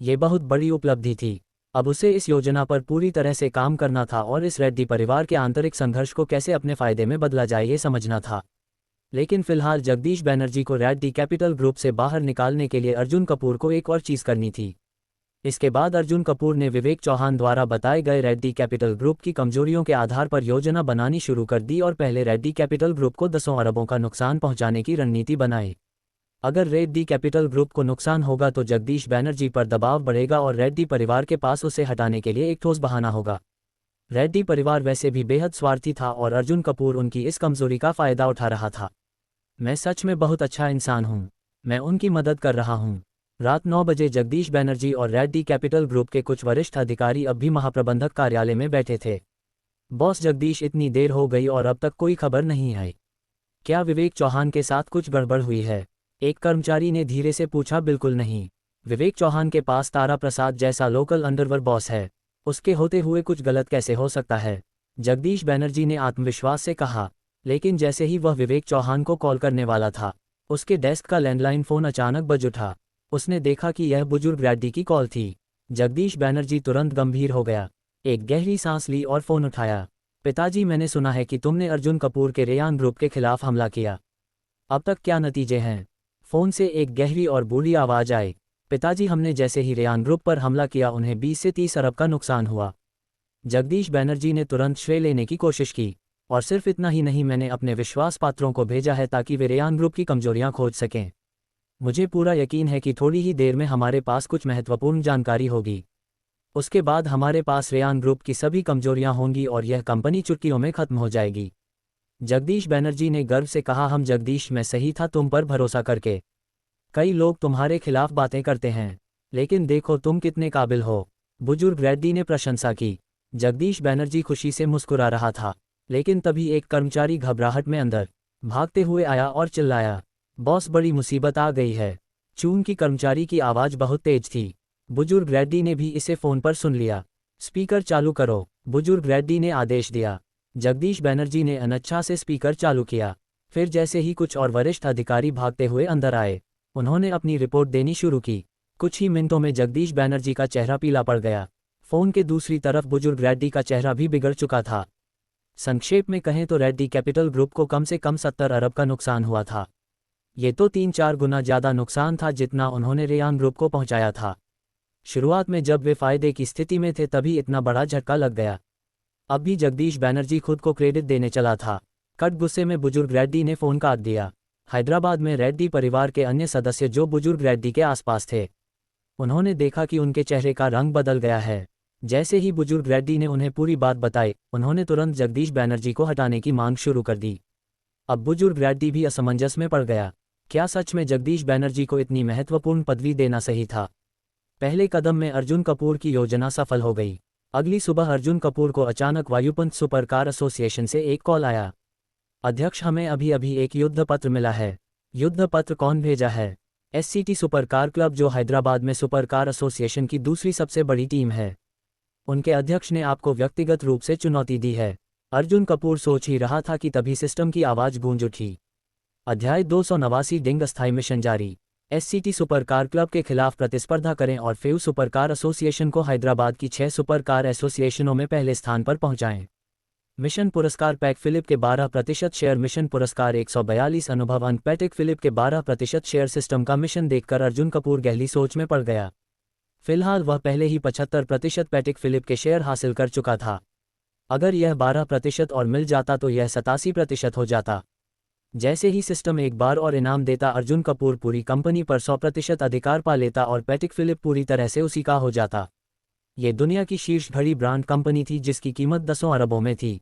ये बहुत बड़ी उपलब्धि थी। अब उसे इस योजना पर पूरी तरह से काम करना था और इस रेड्डी परिवार के आंतरिक संघर्ष को कैसे अपने फायदे में बदला जाए ये समझना था। लेकिन फिलहाल जगदीश बैनर्जी को रेड्डी कैपिटल ग्रुप से बाहर निकालने के लिए अर्जुन कपूर को एक और चीज़ करनी थी। इसके बाद अर्जुन कपूर ने विवेक चौहान द्वारा बताए गए रेड्डी कैपिटल ग्रुप की कमजोरियों के आधार पर योजना बनानी शुरू कर दी और पहले रेड्डी कैपिटल ग्रुप को 10 अरबों का नुकसान पहुंचाने की रणनीति बनाई। अगर रेड्डी कैपिटल ग्रुप को नुकसान होगा तो जगदीश बैनर्जी पर दबाव बढ़ेगा और रेड्डी परिवार के पास उसे हटाने के लिए एक ठोस बहाना होगा। रेड्डी परिवार वैसे भी बेहद स्वार्थी था और अर्जुन कपूर उनकी इस कमजोरी का फायदा उठा रहा था। मैं सच में बहुत अच्छा इंसान हूं, मैं उनकी मदद कर रहा हूं। रात 9 बजे जगदीश बैनर्जी और रेड्डी कैपिटल ग्रुप के कुछ वरिष्ठ अधिकारी अब भी महाप्रबंधक कार्यालय में बैठे थे। बॉस जगदीश, इतनी देर हो गई और अब तक कोई खबर नहीं आई। क्या विवेक चौहान के साथ कुछ गड़बड़ हुई है? एक कर्मचारी ने धीरे से पूछा। बिल्कुल नहीं, विवेक चौहान के पास तारा प्रसाद जैसा लोकल अंडरवर्ल्ड बॉस है, उसके होते हुए कुछ गलत कैसे हो सकता है? जगदीश बैनर्जी ने आत्मविश्वास से कहा। लेकिन जैसे ही वह विवेक चौहान को कॉल करने वाला था, उसके डेस्क का लैंडलाइन फ़ोन अचानक बज उठा। उसने देखा कि यह बुजुर्ग रेड्डी की कॉल थी। जगदीश बैनर्जी तुरंत गंभीर हो गया। एक गहरी सांस ली और फ़ोन उठाया। पिताजी, मैंने सुना है कि तुमने अर्जुन कपूर के रेयान ग्रुप के खिलाफ हमला किया। अब तक क्या नतीजे हैं? फ़ोन से एक गहरी और बूढ़ी आवाज़ आई। पिताजी, हमने जैसे ही रेयान ग्रुप पर हमला किया उन्हें 20 से 30 अरब का नुकसान हुआ। जगदीश बैनर्जी ने तुरंत श्रेय लेने की कोशिश की। और सिर्फ इतना ही नहीं, मैंने अपने विश्वास पात्रों को भेजा है ताकि वे रेयान ग्रुप की कमजोरियां खोज सकें। मुझे पूरा यकीन है कि थोड़ी ही देर में हमारे पास कुछ महत्वपूर्ण जानकारी होगी। उसके बाद हमारे पास रेयान ग्रुप की सभी कमजोरियां होंगी और यह कंपनी चुटकियों में खत्म हो जाएगी। जगदीश बैनर्जी ने गर्व से कहा, हम जगदीश, मैं सही था तुम पर भरोसा करके। कई लोग तुम्हारे खिलाफ बातें करते हैं, लेकिन देखो तुम कितने काबिल हो। बुजुर्ग रेड्डी ने प्रशंसा की। जगदीश बैनर्जी खुशी से मुस्कुरा रहा था, लेकिन तभी एक कर्मचारी घबराहट में अंदर भागते हुए आया और चिल्लाया, बॉस, बड़ी मुसीबत आ गई है। चूंकि कर्मचारी की आवाज़ बहुत तेज थी, बुजुर्ग रेड्डी ने भी इसे फ़ोन पर सुन लिया। स्पीकर चालू करो, बुजुर्ग रेड्डी ने आदेश दिया। जगदीश बैनर्जी ने अनिच्छा से स्पीकर चालू किया। फिर जैसे ही कुछ और वरिष्ठ अधिकारी भागते हुए अंदर आए, उन्होंने अपनी रिपोर्ट देनी शुरू की। कुछ ही मिनटों में जगदीश बैनर्जी का चेहरा पीला पड़ गया। फ़ोन के दूसरी तरफ बुजुर्ग रेड्डी का चेहरा भी बिगड़ चुका था। संक्षेप में कहें तो रेड्डी कैपिटल ग्रुप को कम से कम 70 अरब का नुकसान हुआ था। ये तो 3-4 गुना ज़्यादा नुकसान था जितना उन्होंने रेयान ग्रुप को पहुंचाया था। शुरुआत में जब वे फायदे की स्थिति में थे तभी इतना बड़ा झटका लग गया। अब भी जगदीश बैनर्जी खुद को क्रेडिट देने चला था। कट गुस्से में बुजुर्ग रेड्डी ने फ़ोन काट दिया। हैदराबाद में रेड्डी परिवार के अन्य सदस्य जो बुजुर्ग रेड्डी के आसपास थे, उन्होंने देखा कि उनके चेहरे का रंग बदल गया है। जैसे ही बुजुर्ग रेड्डी ने उन्हें पूरी बात बताई, उन्होंने तुरंत जगदीश बैनर्जी को हटाने की मांग शुरू कर दी। अब बुजुर्ग रेड्डी भी असमंजस में पड़ गया। क्या सच में जगदीश बैनर्जी को इतनी महत्वपूर्ण पदवी देना सही था? पहले कदम में अर्जुन कपूर की योजना सफल हो गई। अगली सुबह अर्जुन कपूर को अचानक वायुपंत सुपरकार एसोसिएशन से एक कॉल आया। अध्यक्ष, हमें अभी अभी एक युद्ध पत्र मिला है। युद्ध पत्र कौन भेजा है? एससीटी सुपरकार क्लब, जो हैदराबाद में सुपरकार एसोसिएशन की दूसरी सबसे बड़ी टीम है। उनके अध्यक्ष ने आपको व्यक्तिगत रूप से चुनौती दी है। अर्जुन कपूर सोच ही रहा था कि तभी सिस्टम की आवाज़ गूंज उठी। अध्याय 289 डिंग अस्थायी मिशन जारी। एससीटी सुपरकार क्लब के खिलाफ प्रतिस्पर्धा करें और फेव सुपरकार एसोसिएशन को हैदराबाद की 6 सुपरकार एसोसिएशनों में पहले स्थान पर पहुंचाएं। मिशन पुरस्कार पैक फिलिप के 12% शेयर। मिशन पुरस्कार 142 अनुभव अंक। पैटिक फिलिप के 12% शेयर। सिस्टम का मिशन देखकर अर्जुन कपूर गहरी सोच में पड़ गया। फिलहाल वह पहले ही 75% पैटिक फिलिप के शेयर हासिल कर चुका था। अगर यह 12% और मिल जाता तो यह 87% हो जाता। जैसे ही सिस्टम एक बार और इनाम देता, अर्जुन कपूर पूरी कंपनी पर 100% अधिकार पा लेता और पैटिक फिलिप पूरी तरह से उसी का हो जाता। ये दुनिया की शीर्ष घड़ी ब्रांड कंपनी थी जिसकी कीमत 10 अरबों में थी।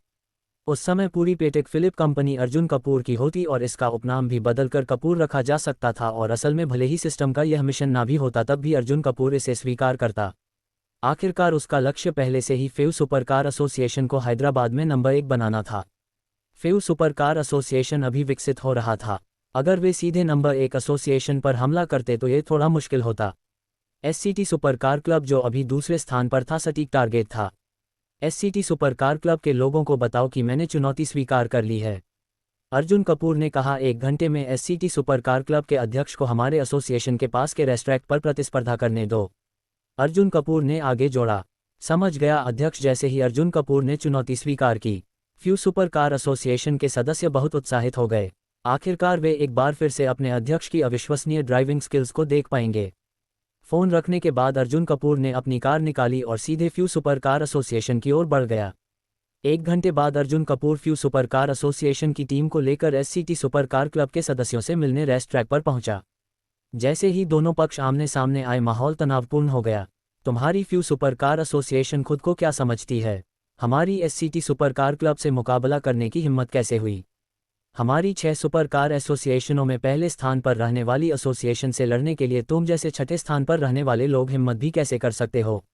उस समय पूरी पैटिक फिलिप कंपनी अर्जुन कपूर की होती और इसका उपनाम भी बदलकर कपूर रखा जा सकता था। और असल में भले ही सिस्टम का यह मिशन ना भी होता तब भी अर्जुन कपूर इसे स्वीकार करता। आखिरकार उसका लक्ष्य पहले से ही फेव सुपरकार एसोसिएशन को हैदराबाद में नंबर 1 बनाना था। फेव सुपरकार एसोसिएशन अभी विकसित हो रहा था। अगर वे सीधे नंबर 1 एसोसिएशन पर हमला करते तो ये थोड़ा मुश्किल होता। एससीटी सुपरकार क्लब, जो अभी दूसरे स्थान पर था, सटीक टारगेट था। एससीटी सुपरकार क्लब के लोगों को बताओ कि मैंने चुनौती स्वीकार कर ली है, अर्जुन कपूर ने कहा। 1 घंटे में एससीटी सुपरकार क्लब के अध्यक्ष को हमारे एसोसिएशन के पास के रेस्ट्रैक्ट पर प्रतिस्पर्धा करने दो, अर्जुन कपूर ने आगे जोड़ा। समझ गया अध्यक्ष। जैसे ही अर्जुन कपूर ने चुनौती स्वीकार की, फ्यू सुपरकार एसोसिएशन के सदस्य बहुत उत्साहित हो गए। आखिरकार वे एक बार फिर से अपने अध्यक्ष की अविश्वसनीय ड्राइविंग स्किल्स को देख पाएंगे। फ़ोन रखने के बाद अर्जुन कपूर ने अपनी कार निकाली और सीधे फ्यू सुपरकार एसोसिएशन की ओर बढ़ गया। 1 घंटे बाद Arjun Kapoor few supercar association की टीम को लेकर एससीटी सुपरकार क्लब के सदस्यों से मिलने रेस ट्रैक पर पहुंचा। जैसे ही दोनों पक्ष आमने सामने आए, माहौल तनावपूर्ण हो गया। तुम्हारी फ्यू सुपरकार एसोसिएशन खुद को क्या समझती है? हमारी एससीटी सुपरकार क्लब से मुकाबला करने की हिम्मत कैसे हुई? हमारी 6 सुपरकार एसोसिएशनों में पहले स्थान पर रहने वाली एसोसिएशन से लड़ने के लिए तुम जैसे 6ठे स्थान पर रहने वाले लोग हिम्मत भी कैसे कर सकते हो?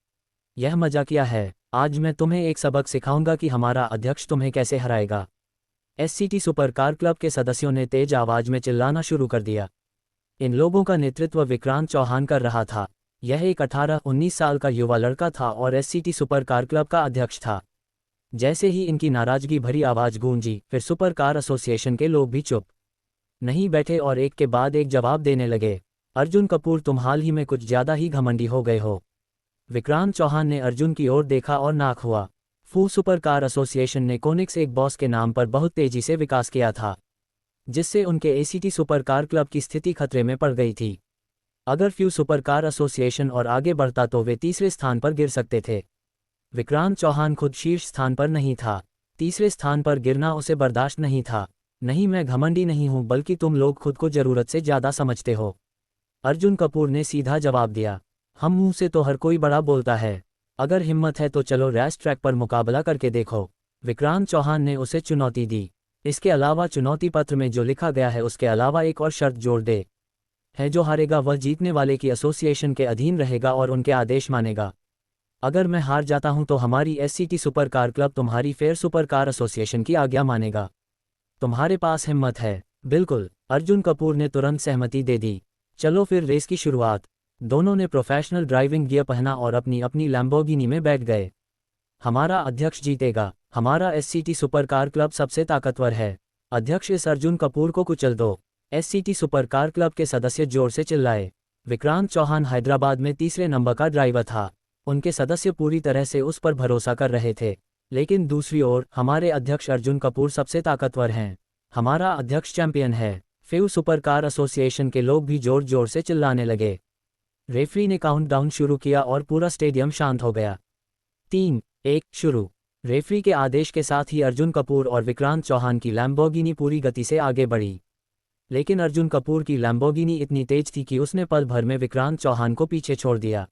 यह मजाकिया है। आज मैं तुम्हें एक सबक सिखाऊंगा कि हमारा अध्यक्ष तुम्हें कैसे हराएगा। एससीटी सुपरकार क्लब के सदस्यों ने तेज आवाज में चिल्लाना शुरू कर दिया। इन लोगों का नेतृत्व विक्रांत चौहान कर रहा था। यह एक 18-19 साल का युवा लड़का था और एससीटी सुपरकार क्लब का अध्यक्ष था। जैसे ही इनकी नाराजगी भरी आवाज गूंजी, फिर सुपर कार एसोसिएशन के लोग भी चुप नहीं बैठे और एक के बाद एक जवाब देने लगे। अर्जुन कपूर, तुम हाल ही में कुछ ज्यादा ही घमंडी हो गए हो। विक्रांत चौहान ने अर्जुन की ओर देखा और नाक हुआ। सुपर कार एसोसिएशन ने कोनिक्स एक बॉस के नाम पर बहुत तेजी से विकास किया था, जिससे उनके एसीटी सुपर कार क्लब की स्थिति खतरे में पड़ गई थी। अगर सुपर कार एसोसिएशन और आगे बढ़ता तो वे तीसरे स्थान पर गिर सकते थे। विक्रांत चौहान खुद शीर्ष स्थान पर नहीं था, तीसरे स्थान पर गिरना उसे बर्दाश्त नहीं था। नहीं, मैं घमंडी नहीं हूं, बल्कि तुम लोग खुद को जरूरत से ज्यादा समझते हो। अर्जुन कपूर ने सीधा जवाब दिया। हम मुंह से तो हर कोई बड़ा बोलता है, अगर हिम्मत है तो चलो रेस ट्रैक पर मुकाबला करके देखो। विक्रांत चौहान ने उसे चुनौती दी। इसके अलावा चुनौती पत्र में जो लिखा गया है उसके अलावा एक और शर्त जोड़ दे है, जो हारेगा वह जीतने वाले की एसोसिएशन के अधीन रहेगा और उनके आदेश मानेगा। अगर मैं हार जाता हूं तो हमारी एससीटी सुपर कार क्लब तुम्हारी फेयर सुपर कार एसोसिएशन की आज्ञा मानेगा। तुम्हारे पास हिम्मत है? बिल्कुल, अर्जुन कपूर ने तुरंत सहमति दे दी। चलो फिर रेस की शुरुआत। दोनों ने प्रोफेशनल ड्राइविंग गियर पहना और अपनी अपनी लैम्बोर्गिनी में बैठ गए। हमारा अध्यक्ष जीतेगा, हमारा एससीटी सुपर कार क्लब सबसे ताकतवर है। अध्यक्ष, इस अर्जुन कपूर को कुचल दो। एससीटी सुपर कार क्लब के सदस्य जोर से चिल्लाए। विक्रांत चौहान हैदराबाद में तीसरे नंबर का ड्राइवर था। उनके सदस्य पूरी तरह से उस पर भरोसा कर रहे थे। लेकिन दूसरी ओर हमारे अध्यक्ष अर्जुन कपूर सबसे ताकतवर हैं। हमारा अध्यक्ष चैंपियन है। सुपर कार एसोसिएशन के लोग भी जोर जोर से चिल्लाने लगे। रेफरी ने काउंटडाउन शुरू किया और पूरा स्टेडियम शांत हो गया। 3, 1, शुरू। रेफरी के आदेश के साथ ही अर्जुन कपूर और विक्रांत चौहान की लैम्बोर्गिनी पूरी गति से आगे बढ़ी। लेकिन अर्जुन कपूर की लैम्बोर्गिनी इतनी तेज थी कि उसने पल भर में विक्रांत चौहान को पीछे छोड़ दिया।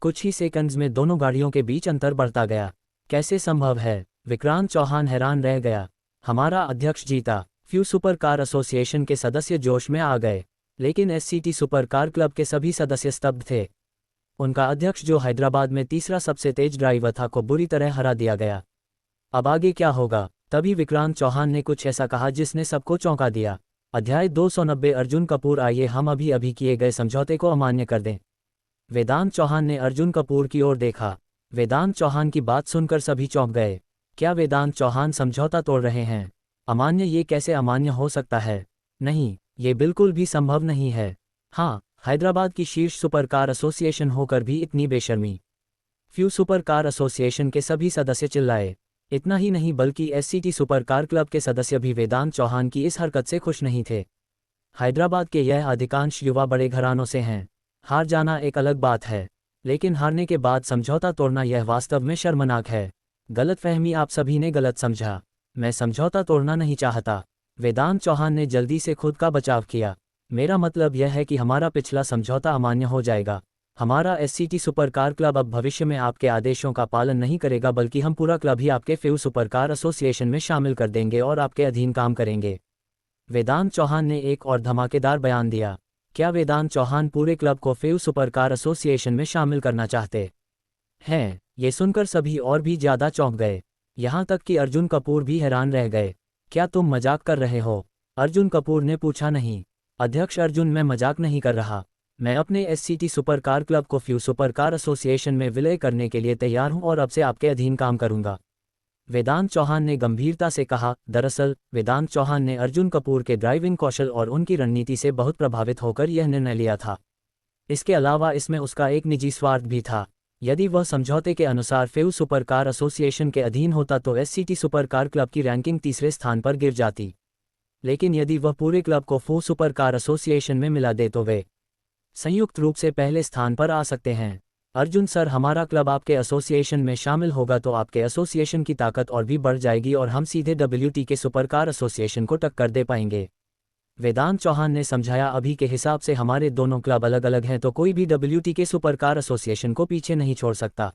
कुछ ही सेकंड्स में दोनों गाड़ियों के बीच अंतर बढ़ता गया। कैसे संभव है? विक्रांत चौहान हैरान रह गया। हमारा अध्यक्ष जीता। सुपर कार एसोसिएशन के सदस्य जोश में आ गए, लेकिन एससीटी सुपर कार क्लब के सभी सदस्य स्तब्ध थे। उनका अध्यक्ष, जो हैदराबाद में तीसरा सबसे तेज ड्राइवर था, को बुरी तरह हरा दिया गया। अब आगे क्या होगा? तभी विक्रांत चौहान ने कुछ ऐसा कहा जिसने सबको चौंका दिया। अध्याय 290। अर्जुन कपूर, आइए हम अभी अभी किए गए समझौते को अमान्य कर दें। वेदांत चौहान ने अर्जुन कपूर की ओर देखा। वेदांत चौहान की बात सुनकर सभी चौंक गए। क्या वेदांत चौहान समझौता तोड़ रहे हैं? अमान्य? ये कैसे अमान्य हो सकता है? नहीं, ये बिल्कुल भी संभव नहीं है। हाँ, हैदराबाद की शीर्ष सुपर कार एसोसिएशन होकर भी इतनी बेशर्मी। सुपर कार एसोसिएशन के सभी सदस्य चिल्लाए। इतना ही नहीं, बल्कि एससीटी सुपर कार क्लब के सदस्य भी वेदांत चौहान की इस हरकत से खुश नहीं थे। हैदराबाद के यह अधिकांश युवा बड़े घरानों से हैं। हार जाना एक अलग बात है, लेकिन हारने के बाद समझौता तोड़ना यह वास्तव में शर्मनाक है। गलतफहमी, आप सभी ने गलत समझा। मैं समझौता तोड़ना नहीं चाहता। वेदांत चौहान ने जल्दी से खुद का बचाव किया। मेरा मतलब यह है कि हमारा पिछला समझौता अमान्य हो जाएगा। हमारा एससीटी सुपर कार क्लब अब भविष्य में आपके आदेशों का पालन नहीं करेगा, बल्कि हम पूरा क्लब ही आपके सुपर कार एसोसिएशन में शामिल कर देंगे और आपके अधीन काम करेंगे। वेदांत चौहान ने एक और धमाकेदार बयान दिया। क्या वेदांत चौहान पूरे क्लब को सुपर कार एसोसिएशन में शामिल करना चाहते हैं? ये सुनकर सभी और भी ज्यादा चौंक गए। यहाँ तक कि अर्जुन कपूर भी हैरान रह गए। क्या तुम मजाक कर रहे हो? अर्जुन कपूर ने पूछा। नहीं अध्यक्ष अर्जुन, मैं मजाक नहीं कर रहा। मैं अपने एससीटी सुपर कार क्लब को सुपर कार एसोसिएशन में विलय करने के लिए तैयार हूं और अब से आपके अधीन काम करूंगा। वेदांत चौहान ने गंभीरता से कहा। दरअसल वेदांत चौहान ने अर्जुन कपूर के ड्राइविंग कौशल और उनकी रणनीति से बहुत प्रभावित होकर यह निर्णय लिया था। इसके अलावा इसमें उसका एक निजी स्वार्थ भी था। यदि वह समझौते के अनुसार सुपर कार एसोसिएशन के अधीन होता तो एससीटी सुपर कार क्लब की रैंकिंग तीसरे स्थान पर गिर जाती। लेकिन यदि वह पूरे क्लब को सुपर कार एसोसिएशन में मिला दे तो वे संयुक्त रूप से पहले स्थान पर आ सकते हैं। अर्जुन सर, हमारा क्लब आपके एसोसिएशन में शामिल होगा तो आपके एसोसिएशन की ताकत और भी बढ़ जाएगी और हम सीधे WT सुपर कार एसोसिएशन को टक्कर दे पाएंगे। वेदांत चौहान ने समझाया। अभी के हिसाब से हमारे दोनों क्लब अलग अलग हैं तो कोई भी WT सुपर कार एसोसिएशन को पीछे नहीं छोड़ सकता।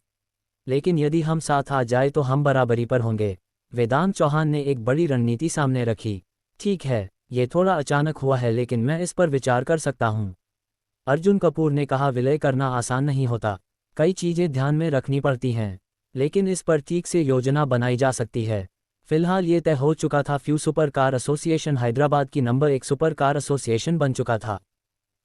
लेकिन यदि हम साथ आ जाए तो हम बराबरी पर होंगे। वेदांत चौहान ने एक बड़ी रणनीति सामने रखी। ठीक है, ये थोड़ा अचानक हुआ है, लेकिन मैं इस पर विचार कर सकता हूँ। अर्जुन कपूर ने कहा। विलय करना आसान नहीं होता, कई चीजें ध्यान में रखनी पड़ती हैं, लेकिन इस पर ठीक से योजना बनाई जा सकती है। फिलहाल ये तय हो चुका था। सुपर कार एसोसिएशन हैदराबाद की नंबर 1 सुपर कार एसोसिएशन बन चुका था।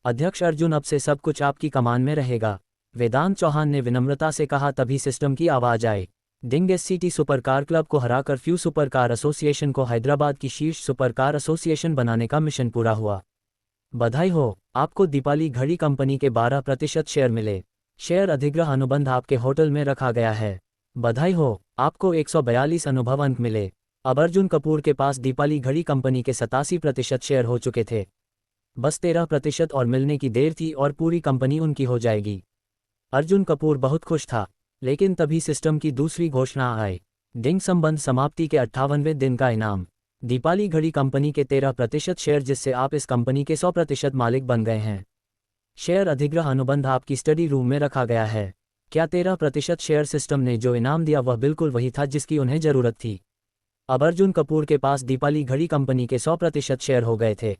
अध्यक्ष अर्जुन, अब से सब कुछ आपकी कमान में रहेगा। वेदांत चौहान ने विनम्रता से कहा। तभी सिस्टम की आवाज आई। डिंग एससीटी सुपरकार क्लब को हराकर फ्यू सुपरकार एसोसिएशन को हैदराबाद की शीर्ष सुपरकार एसोसिएशन बनाने का मिशन पूरा हुआ। बधाई हो, आपको दीपाली घड़ी कंपनी के 12% शेयर मिले। शेयर अधिग्रह अनुबंध आपके होटल में रखा गया है। बधाई हो, आपको 142 अनुभव अंक मिले। अब अर्जुन कपूर के पास दीपाली घड़ी कंपनी के 87% शेयर हो चुके थे। बस 13% और मिलने की देर थी और पूरी कंपनी उनकी हो जाएगी। अर्जुन कपूर बहुत खुश था, लेकिन तभी सिस्टम की दूसरी घोषणा आई। डिंग संबंध समाप्ति के 58वें दिन का इनाम, दीपाली घड़ी कंपनी के 13% शेयर, जिससे आप इस कंपनी के 100% मालिक बन गए हैं। शेयर अधिग्रह अनुबंध आपकी स्टडी रूम में रखा गया है। क्या 13% शेयर सिस्टम ने जो इनाम दिया वह बिल्कुल वही था जिसकी उन्हें जरूरत थी। अब अर्जुन कपूर के पास दीपाली घड़ी कंपनी के 100% शेयर हो गए थे।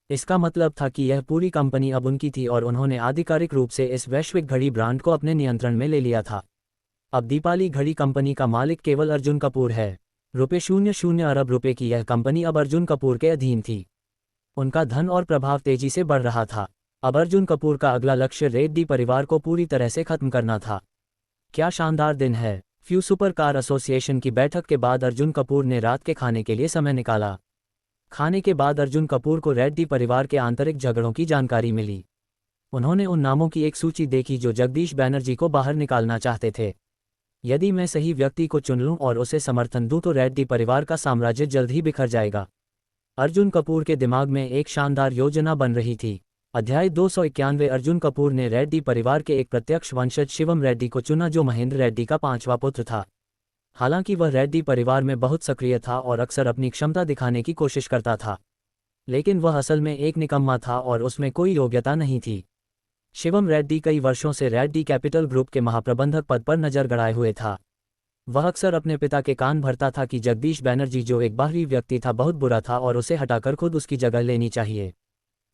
इसका मतलब था कि यह पूरी कंपनी अब उनकी थी और उन्होंने आधिकारिक रूप से इस वैश्विक घड़ी ब्रांड को अपने नियंत्रण में ले लिया था। अब दीपाली घड़ी कंपनी का मालिक केवल अर्जुन कपूर है। ₹00 अरब रुपए की यह कंपनी अब अर्जुन कपूर के अधीन थी। उनका धन और प्रभाव तेजी से बढ़ रहा था। अब अर्जुन कपूर का अगला लक्ष्य रेड्डी परिवार को पूरी तरह से खत्म करना था। क्या शानदार दिन है। फ्यू सुपरकार एसोसिएशन की बैठक के बाद अर्जुन कपूर ने रात के खाने के लिए समय निकाला। खाने के बाद अर्जुन कपूर को रेड्डी परिवार के आंतरिक झगड़ों की जानकारी मिली। उन्होंने उन नामों की एक सूची देखी जो जगदीश बैनर्जी को बाहर निकालना चाहते थे। यदि मैं सही व्यक्ति को चुन लूं और उसे समर्थन दूं तो रेड्डी परिवार का साम्राज्य जल्द ही बिखर जाएगा। अर्जुन कपूर के दिमाग में एक शानदार योजना बन रही थी। अध्याय 291। अर्जुन कपूर ने रेड्डी परिवार के एक प्रत्यक्ष वंशज शिवम रेड्डी को चुना, जो महेंद्र रेड्डी का 5वां पुत्र था। हालांकि वह रेड्डी परिवार में बहुत सक्रिय था और अक्सर अपनी क्षमता दिखाने की कोशिश करता था, लेकिन वह असल में एक निकम्मा था और उसमें कोई योग्यता नहीं थी। शिवम रेड्डी कई वर्षों से रेड्डी कैपिटल ग्रुप के महाप्रबंधक पद पर नजर गड़ाए हुए था। वह अक्सर अपने पिता के कान भरता था कि जगदीश बैनर्जी, जो एक बाहरी व्यक्ति था, बहुत बुरा था और उसे हटाकर खुद उसकी जगह लेनी चाहिए।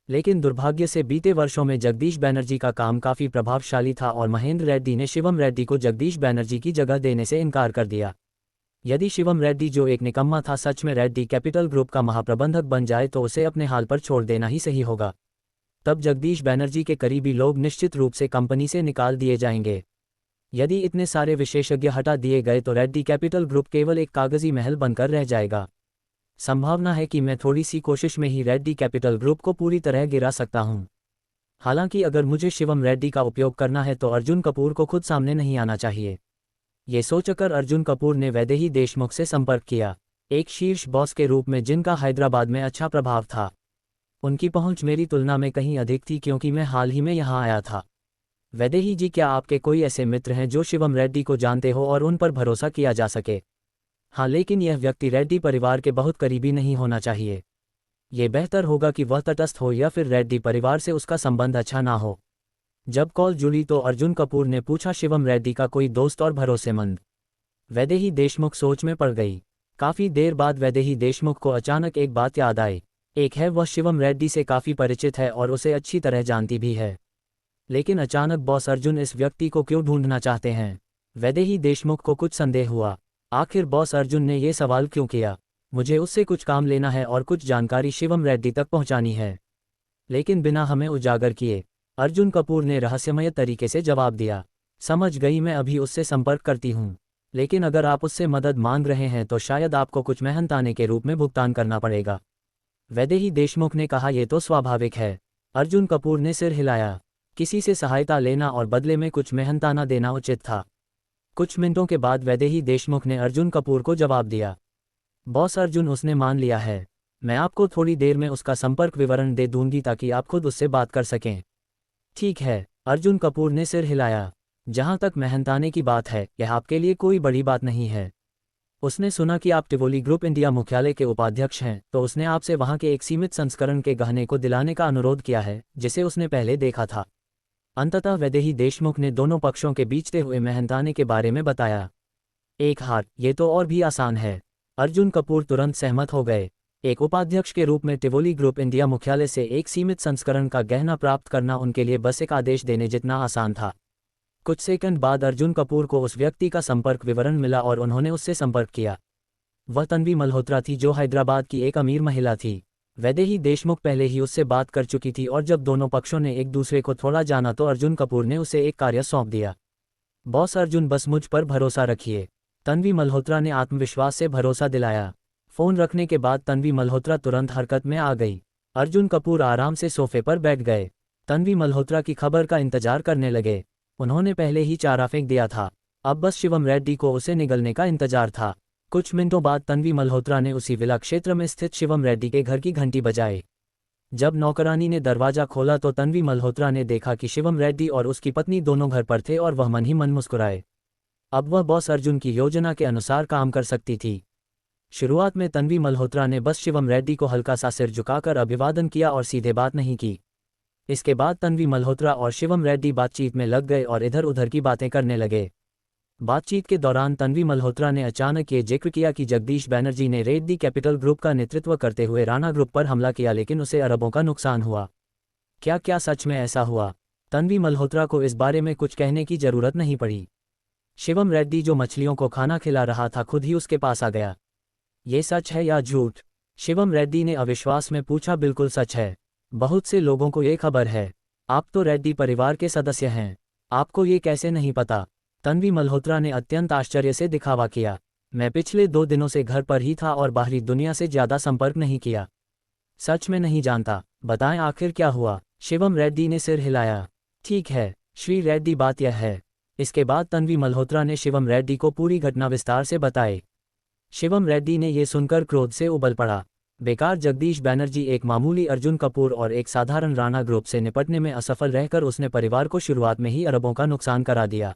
लेकिन दुर्भाग्य से बीते वर्षों में जगदीश बैनर्जी का काम काफ़ी प्रभावशाली था और महेंद्र रेड्डी ने शिवम रेड्डी को जगदीश बैनर्जी की जगह देने से इनकार कर दिया। यदि शिवम रेड्डी, जो एक निकम्मा था, सच में रेड्डी कैपिटल ग्रुप का महाप्रबंधक बन जाए तो उसे अपने हाल पर छोड़ देना ही सही होगा। तब जगदीश बैनर्जी के करीबी लोग निश्चित रूप से कंपनी से निकाल दिए जाएंगे। यदि इतने सारे विशेषज्ञ हटा दिए गए तो रेड्डी कैपिटल ग्रुप केवल एक कागजी महल बनकर रह जाएगा। संभावना है कि मैं थोड़ी सी कोशिश में ही रेड्डी कैपिटल ग्रुप को पूरी तरह गिरा सकता हूं। हालांकि अगर मुझे शिवम रेड्डी का उपयोग करना है तो अर्जुन कपूर को खुद सामने नहीं आना चाहिए। ये सोचकर अर्जुन कपूर ने वैदेही देशमुख से संपर्क किया, एक शीर्ष बॉस के रूप में जिनका हैदराबाद में अच्छा प्रभाव था। उनकी पहुंच मेरी तुलना में कहीं अधिक थी क्योंकि मैं हाल ही में यहां आया था। वैदेही जी, क्या आपके कोई ऐसे मित्र हैं जो शिवम रेड्डी को जानते हो और उन पर भरोसा किया जा सके? हाँ, लेकिन यह व्यक्ति रेड्डी परिवार के बहुत करीबी नहीं होना चाहिए। ये बेहतर होगा कि वह तटस्थ हो या फिर रेड्डी परिवार से उसका संबंध अच्छा ना हो। जब कॉल जुड़ी तो अर्जुन कपूर ने पूछा, शिवम रेड्डी का कोई दोस्त और भरोसेमंद? वैदेही देशमुख सोच में पड़ गई। काफ़ी देर बाद वैदेही देशमुख को अचानक एक बात याद आई। एक है, वह शिवम रेड्डी से काफ़ी परिचित है और उसे अच्छी तरह जानती भी है। लेकिन अचानक बॉस अर्जुन इस व्यक्ति को क्यों ढूंढना चाहते हैं? वैदेही देशमुख को कुछ संदेह हुआ। आखिर बॉस अर्जुन ने ये सवाल क्यों किया? मुझे उससे कुछ काम लेना है और कुछ जानकारी शिवम रेड्डी तक पहुंचानी है, लेकिन बिना हमें उजागर किए। अर्जुन कपूर ने रहस्यमय तरीके से जवाब दिया, समझ गई, मैं अभी उससे संपर्क करती हूँ। लेकिन अगर आप उससे मदद मांग रहे हैं तो शायद आपको कुछ मेहनताने के रूप में भुगतान करना पड़ेगा। वैदेही देशमुख ने कहा, यह तो स्वाभाविक है। अर्जुन कपूर ने सिर हिलाया। किसी से सहायता लेना और बदले में कुछ मेहनताना देना उचित था। कुछ मिनटों के बाद वैदेही देशमुख ने अर्जुन कपूर को जवाब दिया, बॉस अर्जुन, उसने मान लिया है। मैं आपको थोड़ी देर में उसका संपर्क विवरण दे दूंगी ताकि आप खुद उससे बात कर सकें। ठीक है, अर्जुन कपूर ने सिर हिलाया। जहां तक मेहनताने की बात है, यह आपके लिए कोई बड़ी बात नहीं है। उसने सुना कि आप टिवोली ग्रुप इंडिया मुख्यालय के उपाध्यक्ष हैं, तो उसने आपसे वहां के एक सीमित संस्करण के गहने को दिलाने का अनुरोध किया है, जिसे उसने पहले देखा था। अंततः वैदेही देशमुख ने दोनों पक्षों के बीचते हुए मेहनताने के बारे में बताया। एक हार, ये तो और भी आसान है। अर्जुन कपूर तुरंत सहमत हो गए। एक उपाध्यक्ष के रूप में टिवोली ग्रुप इंडिया मुख्यालय से एक सीमित संस्करण का गहना प्राप्त करना उनके लिए बस एक आदेश देने जितना आसान था। कुछ सेकंड बाद अर्जुन कपूर को उस व्यक्ति का संपर्क विवरण मिला और उन्होंने उससे संपर्क किया। वह तन्वी मल्होत्रा थी, जो हैदराबाद की एक अमीर महिला थी। वैदेही देशमुख पहले ही उससे बात कर चुकी थी और जब दोनों पक्षों ने एक दूसरे को थोड़ा जाना तो अर्जुन कपूर ने उसे एक कार्य सौंप दिया। बॉस अर्जुन, बस मुझ पर भरोसा रखिए। तन्वी मल्होत्रा ने आत्मविश्वास से भरोसा दिलाया। फोन रखने के बाद तन्वी मल्होत्रा तुरंत हरकत में आ गई। अर्जुन कपूर आराम से सोफे पर बैठ गए। तन्वी मल्होत्रा की खबर का इंतजार करने लगे। उन्होंने पहले ही चारा फेंक दिया था, अब बस शिवम रेड्डी को उसे निगलने का इंतजार था। कुछ मिनटों बाद तन्वी मल्होत्रा ने उसी विला क्षेत्र में स्थित शिवम रेड्डी के घर की घंटी बजाई। जब नौकरानी ने दरवाजा खोला तो तन्वी मल्होत्रा ने देखा कि शिवम रेड्डी और उसकी पत्नी दोनों घर पर थे और वह मन ही मन मुस्कुराए। अब वह बॉस अर्जुन की योजना के अनुसार काम कर सकती थी। शुरुआत में तन्वी मल्होत्रा ने बस शिवम रेड्डी को हल्का सा सिर झुकाकर अभिवादन किया और सीधे बात नहीं की। इसके बाद तन्वी मल्होत्रा और शिवम रेड्डी बातचीत में लग गए और इधर उधर की बातें करने लगे। बातचीत के दौरान तन्वी मल्होत्रा ने अचानक ये जिक्र किया कि जगदीश बैनर्जी ने रेड्डी कैपिटल ग्रुप का नेतृत्व करते हुए राणा ग्रुप पर हमला किया, लेकिन उसे अरबों का नुकसान हुआ। क्या क्या सच में ऐसा हुआ? तन्वी मल्होत्रा को इस बारे में कुछ कहने की जरूरत नहीं पड़ी। शिवम रेड्डी जो मछलियों को खाना खिला रहा था खुद ही उसके पास आ गया। ये सच है या झूठ? शिवम रेड्डी ने अविश्वास में पूछा। बिल्कुल सच है, बहुत से लोगों को ये खबर है। आप तो रेड्डी परिवार के सदस्य हैं, आपको ये कैसे नहीं पता? तन्वी मल्होत्रा ने अत्यंत आश्चर्य से दिखावा किया। मैं पिछले 2 दिनों से घर पर ही था और बाहरी दुनिया से ज्यादा संपर्क नहीं किया। सच में नहीं जानता, बताएं आखिर क्या हुआ? शिवम रेड्डी ने सिर हिलाया। ठीक है श्री रेड्डी, बात यह है। इसके बाद तन्वी मल्होत्रा ने शिवम रेड्डी को पूरी घटना विस्तार से बताई। शिवम रेड्डी ने यह सुनकर क्रोध से उबल पड़ा। बेकार जगदीश बैनर्जी एक मामूली अर्जुन कपूर और एक साधारण राणा ग्रुप से निपटने में असफल रहकर उसने परिवार को शुरुआत में ही अरबों का नुकसान करा दिया।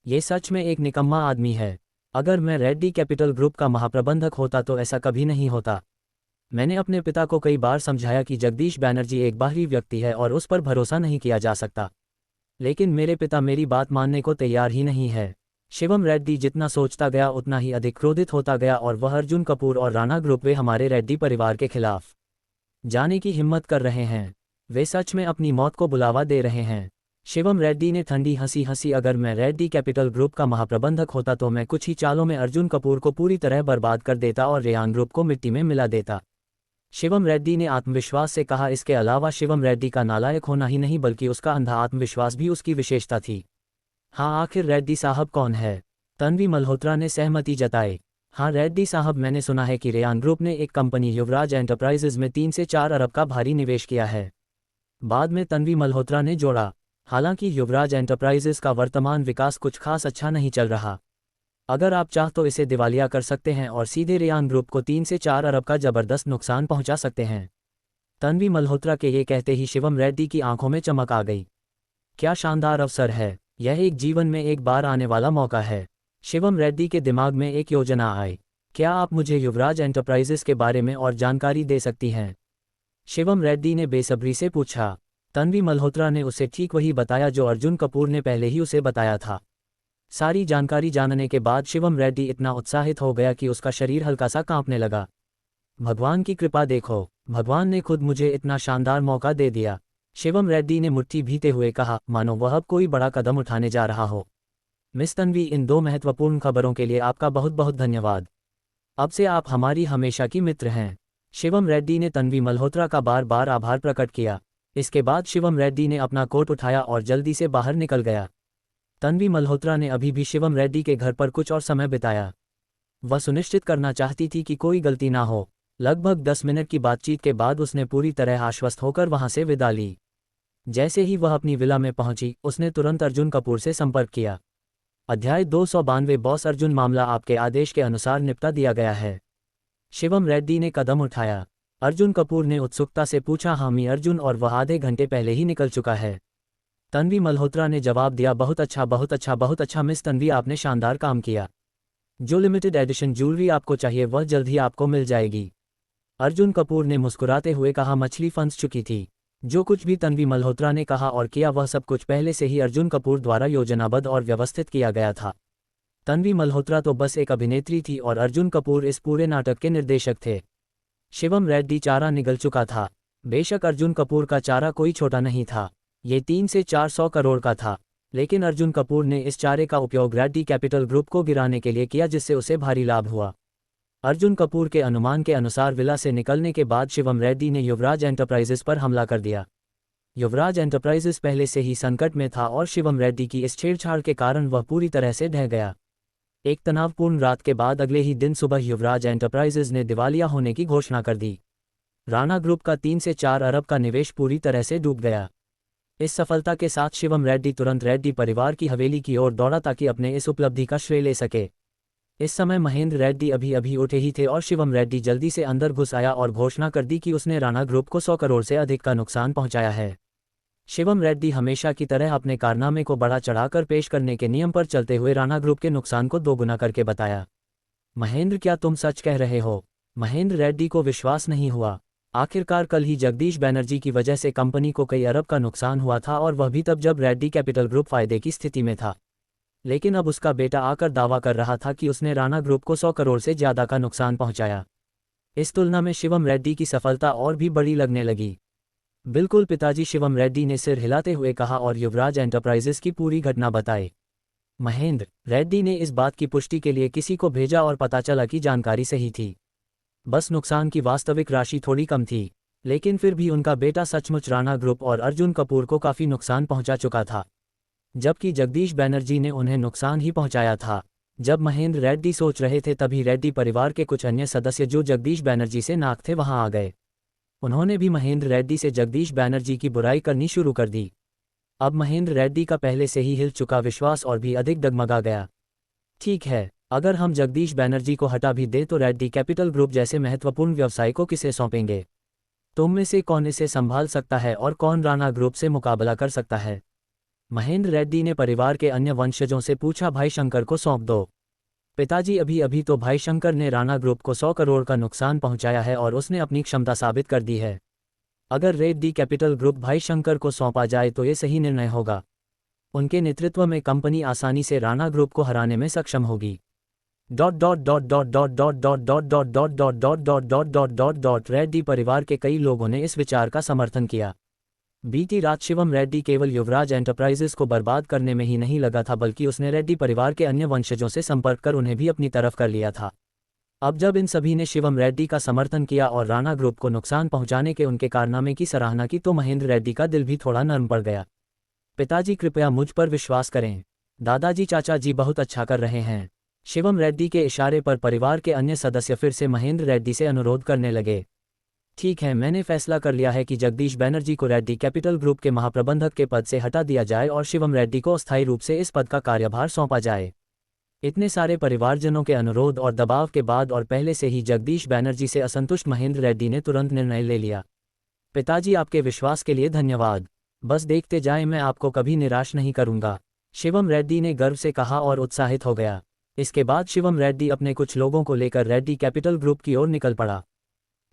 ये सच में एक निकम्मा आदमी है। अगर मैं रेड्डी कैपिटल ग्रुप का महाप्रबंधक होता तो ऐसा कभी नहीं होता। मैंने अपने पिता को कई बार समझाया कि जगदीश बैनर्जी एक बाहरी व्यक्ति है और उस पर भरोसा नहीं किया जा सकता, लेकिन मेरे पिता मेरी बात मानने को तैयार ही नहीं है। शिवम रेड्डी जितना सोचता गया उतना ही अधिक क्रोधित होता गया और वह अर्जुन कपूर और राणा ग्रुप वे हमारे रेड्डी परिवार के खिलाफ जाने की हिम्मत कर रहे हैं। वे सच में अपनी मौत को बुलावा दे रहे हैं। शिवम रेड्डी ने ठंडी हंसी हंसी। अगर मैं रेड्डी कैपिटल ग्रुप का महाप्रबंधक होता तो मैं कुछ ही चालों में अर्जुन कपूर को पूरी तरह बर्बाद कर देता और रेयान ग्रुप को मिट्टी में मिला देता, शिवम रेड्डी ने आत्मविश्वास से कहा। इसके अलावा शिवम रेड्डी का नालायक होना ही नहीं बल्कि उसका अंधा आत्मविश्वास भी उसकी विशेषता थी। हाँ, आखिर रेड्डी साहब कौन है? तन्वी मल्होत्रा ने सहमति जताई। हाँ रेड्डी साहब, मैंने सुना है कि रेयान ग्रुप ने एक कंपनी युवराज एंटरप्राइजेज में 3 से 4 अरब का भारी निवेश किया है। बाद में तन्वी मल्होत्रा ने जोड़ा, हालांकि युवराज एंटरप्राइजेज का वर्तमान विकास कुछ खास अच्छा नहीं चल रहा। अगर आप चाह तो इसे दिवालिया कर सकते हैं और सीधे रेयान ग्रुप को 3 से 4 अरब का जबरदस्त नुकसान पहुंचा सकते हैं। तन्वी मल्होत्रा के ये कहते ही शिवम रेड्डी की आंखों में चमक आ गई। क्या शानदार अवसर है! यह एक जीवन में एक बार आने वाला मौका है। शिवम रेड्डी के दिमाग में एक योजना आई। क्या आप मुझे युवराज एंटरप्राइजेस के बारे में और जानकारी दे सकती हैं? शिवम रेड्डी ने बेसब्री से पूछा। तन्वी मल्होत्रा ने उसे ठीक वही बताया जो अर्जुन कपूर ने पहले ही उसे बताया था। सारी जानकारी जानने के बाद शिवम रेड्डी इतना उत्साहित हो गया कि उसका शरीर हल्का सा कांपने लगा। भगवान की कृपा देखो, भगवान ने खुद मुझे इतना शानदार मौका दे दिया। शिवम रेड्डी ने मुट्ठी भीते हुए कहा, मानो वह अब कोई बड़ा कदम उठाने जा रहा हो। मिस तन्वी, इन 2 महत्वपूर्ण खबरों के लिए आपका बहुत बहुत धन्यवाद। अब से आप हमारी हमेशा की मित्र हैं। शिवम रेड्डी ने तन्वी मल्होत्रा का बार बार आभार प्रकट किया। इसके बाद शिवम रेड्डी ने अपना कोट उठाया और जल्दी से बाहर निकल गया। तन्वी मल्होत्रा ने अभी भी शिवम रेड्डी के घर पर कुछ और समय बिताया। वह सुनिश्चित करना चाहती थी कि कोई गलती ना हो। लगभग 10 मिनट की बातचीत के बाद उसने पूरी तरह आश्वस्त होकर वहां से विदा ली। जैसे ही वह अपनी विला में पहुंची, उसने तुरंत अर्जुन कपूर से संपर्क किया। अध्याय 292 बॉस अर्जुन, मामला आपके आदेश के अनुसार निपटा दिया गया है। शिवम रेड्डी ने कदम उठाया। अर्जुन कपूर ने उत्सुकता से पूछा, हाँ मी अर्जुन, और वह आधे घंटे पहले ही निकल चुका है। तन्वी मल्होत्रा ने जवाब दिया, बहुत अच्छा बहुत अच्छा बहुत अच्छा मिस तन्वी, आपने शानदार काम किया। जो लिमिटेड एडिशन ज्वेलरी आपको चाहिए वह जल्द ही आपको मिल जाएगी। अर्जुन कपूर ने मुस्कुराते हुए कहा। मछली फंस चुकी थी। जो कुछ भी तन्वी मल्होत्रा ने कहा और किया वह सब कुछ पहले से ही अर्जुन कपूर द्वारा योजनाबद्ध और व्यवस्थित किया गया था। तन्वी मल्होत्रा तो बस एक अभिनेत्री थी और अर्जुन कपूर इस पूरे नाटक के निर्देशक थे। शिवम रेड्डी चारा निगल चुका था। बेशक अर्जुन कपूर का चारा कोई छोटा नहीं था, ये 3 से 400 करोड़ का था, लेकिन अर्जुन कपूर ने इस चारे का उपयोग रेड्डी कैपिटल ग्रुप को गिराने के लिए किया, जिससे उसे भारी लाभ हुआ। अर्जुन कपूर के अनुमान के अनुसार विला से निकलने के बाद शिवम रेड्डी ने युवराज एंटरप्राइजेस पर हमला कर दिया। युवराज एंटरप्राइजेस पहले से ही संकट में था और शिवम रेड्डी की इस छेड़छाड़ के कारण वह पूरी तरह से ढह गया। एक तनावपूर्ण रात के बाद अगले ही दिन सुबह युवराज एंटरप्राइजेज ने दिवालिया होने की घोषणा कर दी। राणा ग्रुप का 3 से 4 अरब का निवेश पूरी तरह से डूब गया। इस सफलता के साथ शिवम रेड्डी तुरंत रेड्डी परिवार की हवेली की ओर दौड़ा ताकि अपने इस उपलब्धि का श्रेय ले सके। इस समय महेंद्र रेड्डी अभी अभी उठे ही थे और शिवम रेड्डी जल्दी से अंदर घुस आया और घोषणा कर दी कि उसने राणा ग्रुप को 100 करोड़ से अधिक का नुकसान पहुंचाया है। शिवम रेड्डी हमेशा की तरह अपने कारनामे को बढ़ा चढ़ाकर पेश करने के नियम पर चलते हुए राणा ग्रुप के नुकसान को दोगुना करके बताया। महेंद्र, क्या तुम सच कह रहे हो? महेंद्र रेड्डी को विश्वास नहीं हुआ। आखिरकार कल ही जगदीश बैनर्जी की वजह से कंपनी को कई अरब का नुकसान हुआ था और वह भी तब जब रेड्डी कैपिटल ग्रुप फायदे की स्थिति में था। लेकिन अब उसका बेटा आकर दावा कर रहा था कि उसने राणा ग्रुप को 100 करोड़ से ज़्यादा का नुकसान पहुंचाया। इस तुलना में शिवम रेड्डी की सफलता और भी बड़ी लगने लगी। बिल्कुल पिताजी, शिवम रेड्डी ने सिर हिलाते हुए कहा और युवराज एंटरप्राइजेस की पूरी घटना बताई। महेंद्र रेड्डी ने इस बात की पुष्टि के लिए किसी को भेजा और पता चला कि जानकारी सही थी। बस नुकसान की वास्तविक राशि थोड़ी कम थी, लेकिन फिर भी उनका बेटा सचमुच राणा ग्रुप और अर्जुन कपूर को काफ़ी नुकसान पहुंचा चुका था, जबकि जगदीश बैनर्जी ने उन्हें नुकसान ही पहुंचाया था। जब महेंद्र रेड्डी सोच रहे थे तभी रेड्डी परिवार के कुछ अन्य सदस्य जो जगदीश बैनर्जी से नाक थे वहां आ गए। उन्होंने भी महेंद्र रेड्डी से जगदीश बैनर्जी की बुराई करनी शुरू कर दी। अब महेंद्र रेड्डी का पहले से ही हिल चुका विश्वास और भी अधिक डगमगा गया। ठीक है, अगर हम जगदीश बैनर्जी को हटा भी दें तो रेड्डी कैपिटल ग्रुप जैसे महत्वपूर्ण व्यवसाय को किसे सौंपेंगे? तुम में से कौन इसे संभाल सकता है और कौन राणा ग्रुप से मुकाबला कर सकता है? महेंद्र रेड्डी ने परिवार के अन्य वंशजों से पूछा। भाई शंकर को सौंप दो। पिताजी, अभी अभी तो भाई शंकर ने राणा ग्रुप को 100 करोड़ का नुकसान पहुंचाया है और उसने अपनी क्षमता साबित कर दी है। अगर रेड्डी कैपिटल ग्रुप भाई शंकर को सौंपा जाए तो ये सही निर्णय होगा। उनके नेतृत्व में कंपनी आसानी से राणा ग्रुप को हराने में सक्षम होगी। रेड्डी परिवार के कई लोगों ने इस विचार का समर्थन किया। बीती रात शिवम रेड्डी केवल युवराज एंटरप्राइजेस को बर्बाद करने में ही नहीं लगा था, बल्कि उसने रेड्डी परिवार के अन्य वंशजों से संपर्क कर उन्हें भी अपनी तरफ कर लिया था। अब जब इन सभी ने शिवम रेड्डी का समर्थन किया और राणा ग्रुप को नुकसान पहुंचाने के उनके कारनामे की सराहना की तो महेंद्र रेड्डी का दिल भी थोड़ा नरम पड़ गया। पिताजी, कृपया मुझ पर विश्वास करें। दादाजी, चाचा जी बहुत अच्छा कर रहे हैं। शिवम रेड्डी के इशारे पर परिवार के अन्य सदस्य फिर से महेंद्र रेड्डी से अनुरोध करने लगे। ठीक है, मैंने फैसला कर लिया है कि जगदीश बैनर्जी को रेड्डी कैपिटल ग्रुप के महाप्रबंधक के पद से हटा दिया जाए और शिवम रेड्डी को अस्थायी रूप से इस पद का कार्यभार सौंपा जाए। इतने सारे परिवारजनों के अनुरोध और दबाव के बाद और पहले से ही जगदीश बैनर्जी से असंतुष्ट महेंद्र रेड्डी ने तुरंत निर्णय ले लिया। पिताजी, आपके विश्वास के लिए धन्यवाद। बस देखते जाएं, मैं आपको कभी निराश नहीं करूंगा, शिवम रेड्डी ने गर्व से कहा और उत्साहित हो गया। इसके बाद शिवम रेड्डी अपने कुछ लोगों को लेकर रेड्डी कैपिटल ग्रुप की ओर निकल पड़ा।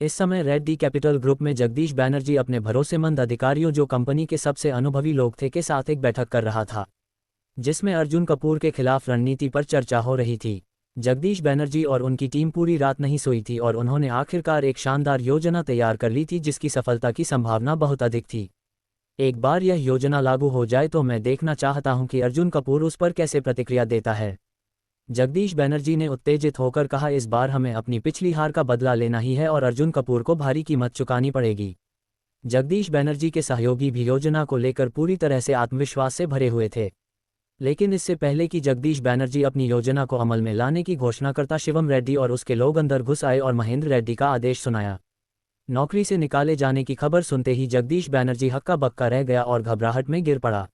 इस समय रेड्डी कैपिटल ग्रुप में जगदीश बैनर्जी अपने भरोसेमंद अधिकारियों जो कंपनी के सबसे अनुभवी लोग थे के साथ एक बैठक कर रहा था, जिसमें अर्जुन कपूर के खिलाफ रणनीति पर चर्चा हो रही थी। जगदीश बैनर्जी और उनकी टीम पूरी रात नहीं सोई थी और उन्होंने आखिरकार एक शानदार योजना तैयार कर ली थी जिसकी सफलता की संभावना बहुत अधिक थी। एक बार यह योजना लागू हो जाए तो मैं देखना चाहता हूं कि अर्जुन कपूर उस पर कैसे प्रतिक्रिया देता है। जगदीश बैनर्जी ने उत्तेजित होकर कहा, इस बार हमें अपनी पिछली हार का बदला लेना ही है और अर्जुन कपूर को भारी कीमत चुकानी पड़ेगी। जगदीश बैनर्जी के सहयोगी भी योजना को लेकर पूरी तरह से आत्मविश्वास से भरे हुए थे, लेकिन इससे पहले कि जगदीश बैनर्जी अपनी योजना को अमल में लाने की घोषणा करता, शिवम रेड्डी और उसके लोग अंदर घुस आए और महेंद्र रेड्डी का आदेश सुनाया। नौकरी से निकाले जाने की खबर सुनते ही जगदीश बैनर्जी हक्का बक्का रह गया और घबराहट में गिर पड़ा।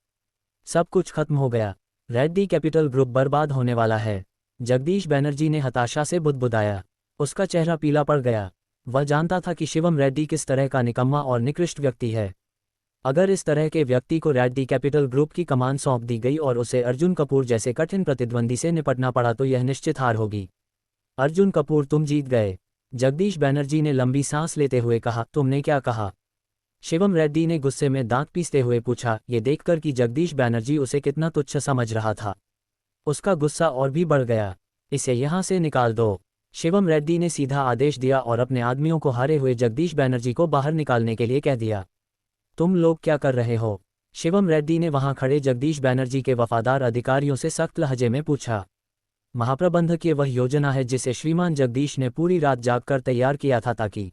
सब कुछ खत्म हो गया, रेड्डी कैपिटल ग्रुप बर्बाद होने वाला है, जगदीश बैनर्जी ने हताशा से बुदबुदाया। उसका चेहरा पीला पड़ गया। वह जानता था कि शिवम रेड्डी किस तरह का निकम्मा और निकृष्ट व्यक्ति है। अगर इस तरह के व्यक्ति को रेड्डी कैपिटल ग्रुप की कमान सौंप दी गई और उसे अर्जुन कपूर जैसे कठिन प्रतिद्वंदी से निपटना पड़ा तो यह निश्चित हार होगी। अर्जुन कपूर, तुम जीत गए, जगदीश बैनर्जी ने लंबी सांस लेते हुए कहा। तुमने क्या कहा? शिवम रेड्डी ने गुस्से में दांत पीसते हुए पूछा, ये देखकर कि जगदीश बैनर्जी उसे कितना तुच्छ समझ रहा था। उसका गुस्सा और भी बढ़ गया। इसे यहां से निकाल दो, शिवम रेड्डी ने सीधा आदेश दिया और अपने आदमियों को हारे हुए जगदीश बैनर्जी को बाहर निकालने के लिए कह दिया। तुम लोग क्या कर रहे हो? शिवम रेड्डी ने वहां खड़े जगदीश बैनर्जी के वफादार अधिकारियों से सख्त लहजे में पूछा। महाप्रबंधक, ये वह योजना है जिसे श्रीमान जगदीश ने पूरी रात जागकर तैयार किया था ताकि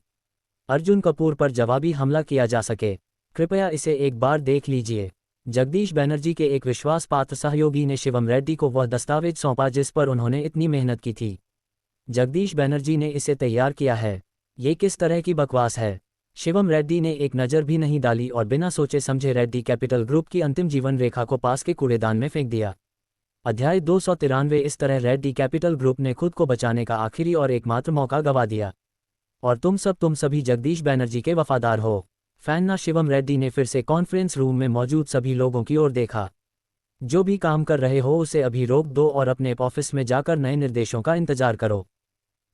अर्जुन कपूर पर जवाबी हमला किया जा सके। कृपया इसे एक बार देख लीजिए। जगदीश बनर्जी के एक विश्वासपात्र सहयोगी ने शिवम रेड्डी को वह दस्तावेज सौंपा जिस पर उन्होंने इतनी मेहनत की थी। जगदीश बनर्जी ने इसे तैयार किया है। ये किस तरह की बकवास है? शिवम रेड्डी ने एक नज़र भी नहीं डाली और बिना सोचे समझे रेड्डी कैपिटल ग्रुप की अंतिम जीवन रेखा को पास के कूड़ेदान में फेंक दिया। अध्याय 293। इस तरह रेड्डी कैपिटल ग्रुप ने खुद को बचाने का आखिरी और एकमात्र मौका गंवा दिया। और तुम सभी जगदीश बनर्जी के वफादार हो। फैन ना शिवम रेड्डी ने फिर से कॉन्फ्रेंस रूम में मौजूद सभी लोगों की ओर देखा। जो भी काम कर रहे हो उसे अभी रोक दो और अपने ऑफिस में जाकर नए निर्देशों का इंतजार करो,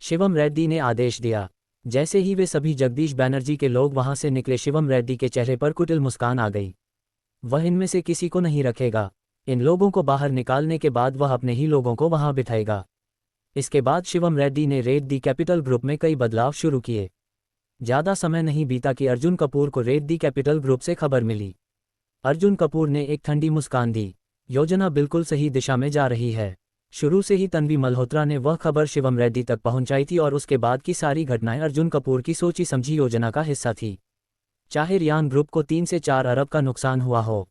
शिवम रेड्डी ने आदेश दिया। जैसे ही वे सभी जगदीश बनर्जी के लोग वहां से निकले, शिवम रेड्डी के चेहरे पर कुटिल मुस्कान आ गई। वह इनमें से किसी को नहीं रखेगा। इन लोगों को बाहर निकालने के बाद वह अपने ही लोगों को वहां बिठाएगा। इसके बाद शिवम रेड्डी ने रेड्डी कैपिटल ग्रुप में कई बदलाव शुरू किए। ज़्यादा समय नहीं बीता कि अर्जुन कपूर को रेड्डी कैपिटल ग्रुप से खबर मिली। अर्जुन कपूर ने एक ठंडी मुस्कान दी। योजना बिल्कुल सही दिशा में जा रही है। शुरू से ही तन्वी मल्होत्रा ने वह खबर शिवम रेड्डी तक पहुंचाई थी और उसके बाद की सारी घटनाएं अर्जुन कपूर की सोची समझी योजना का हिस्सा थी। चाहे रियान ग्रुप को 3 से 4 अरब का नुकसान हुआ हो,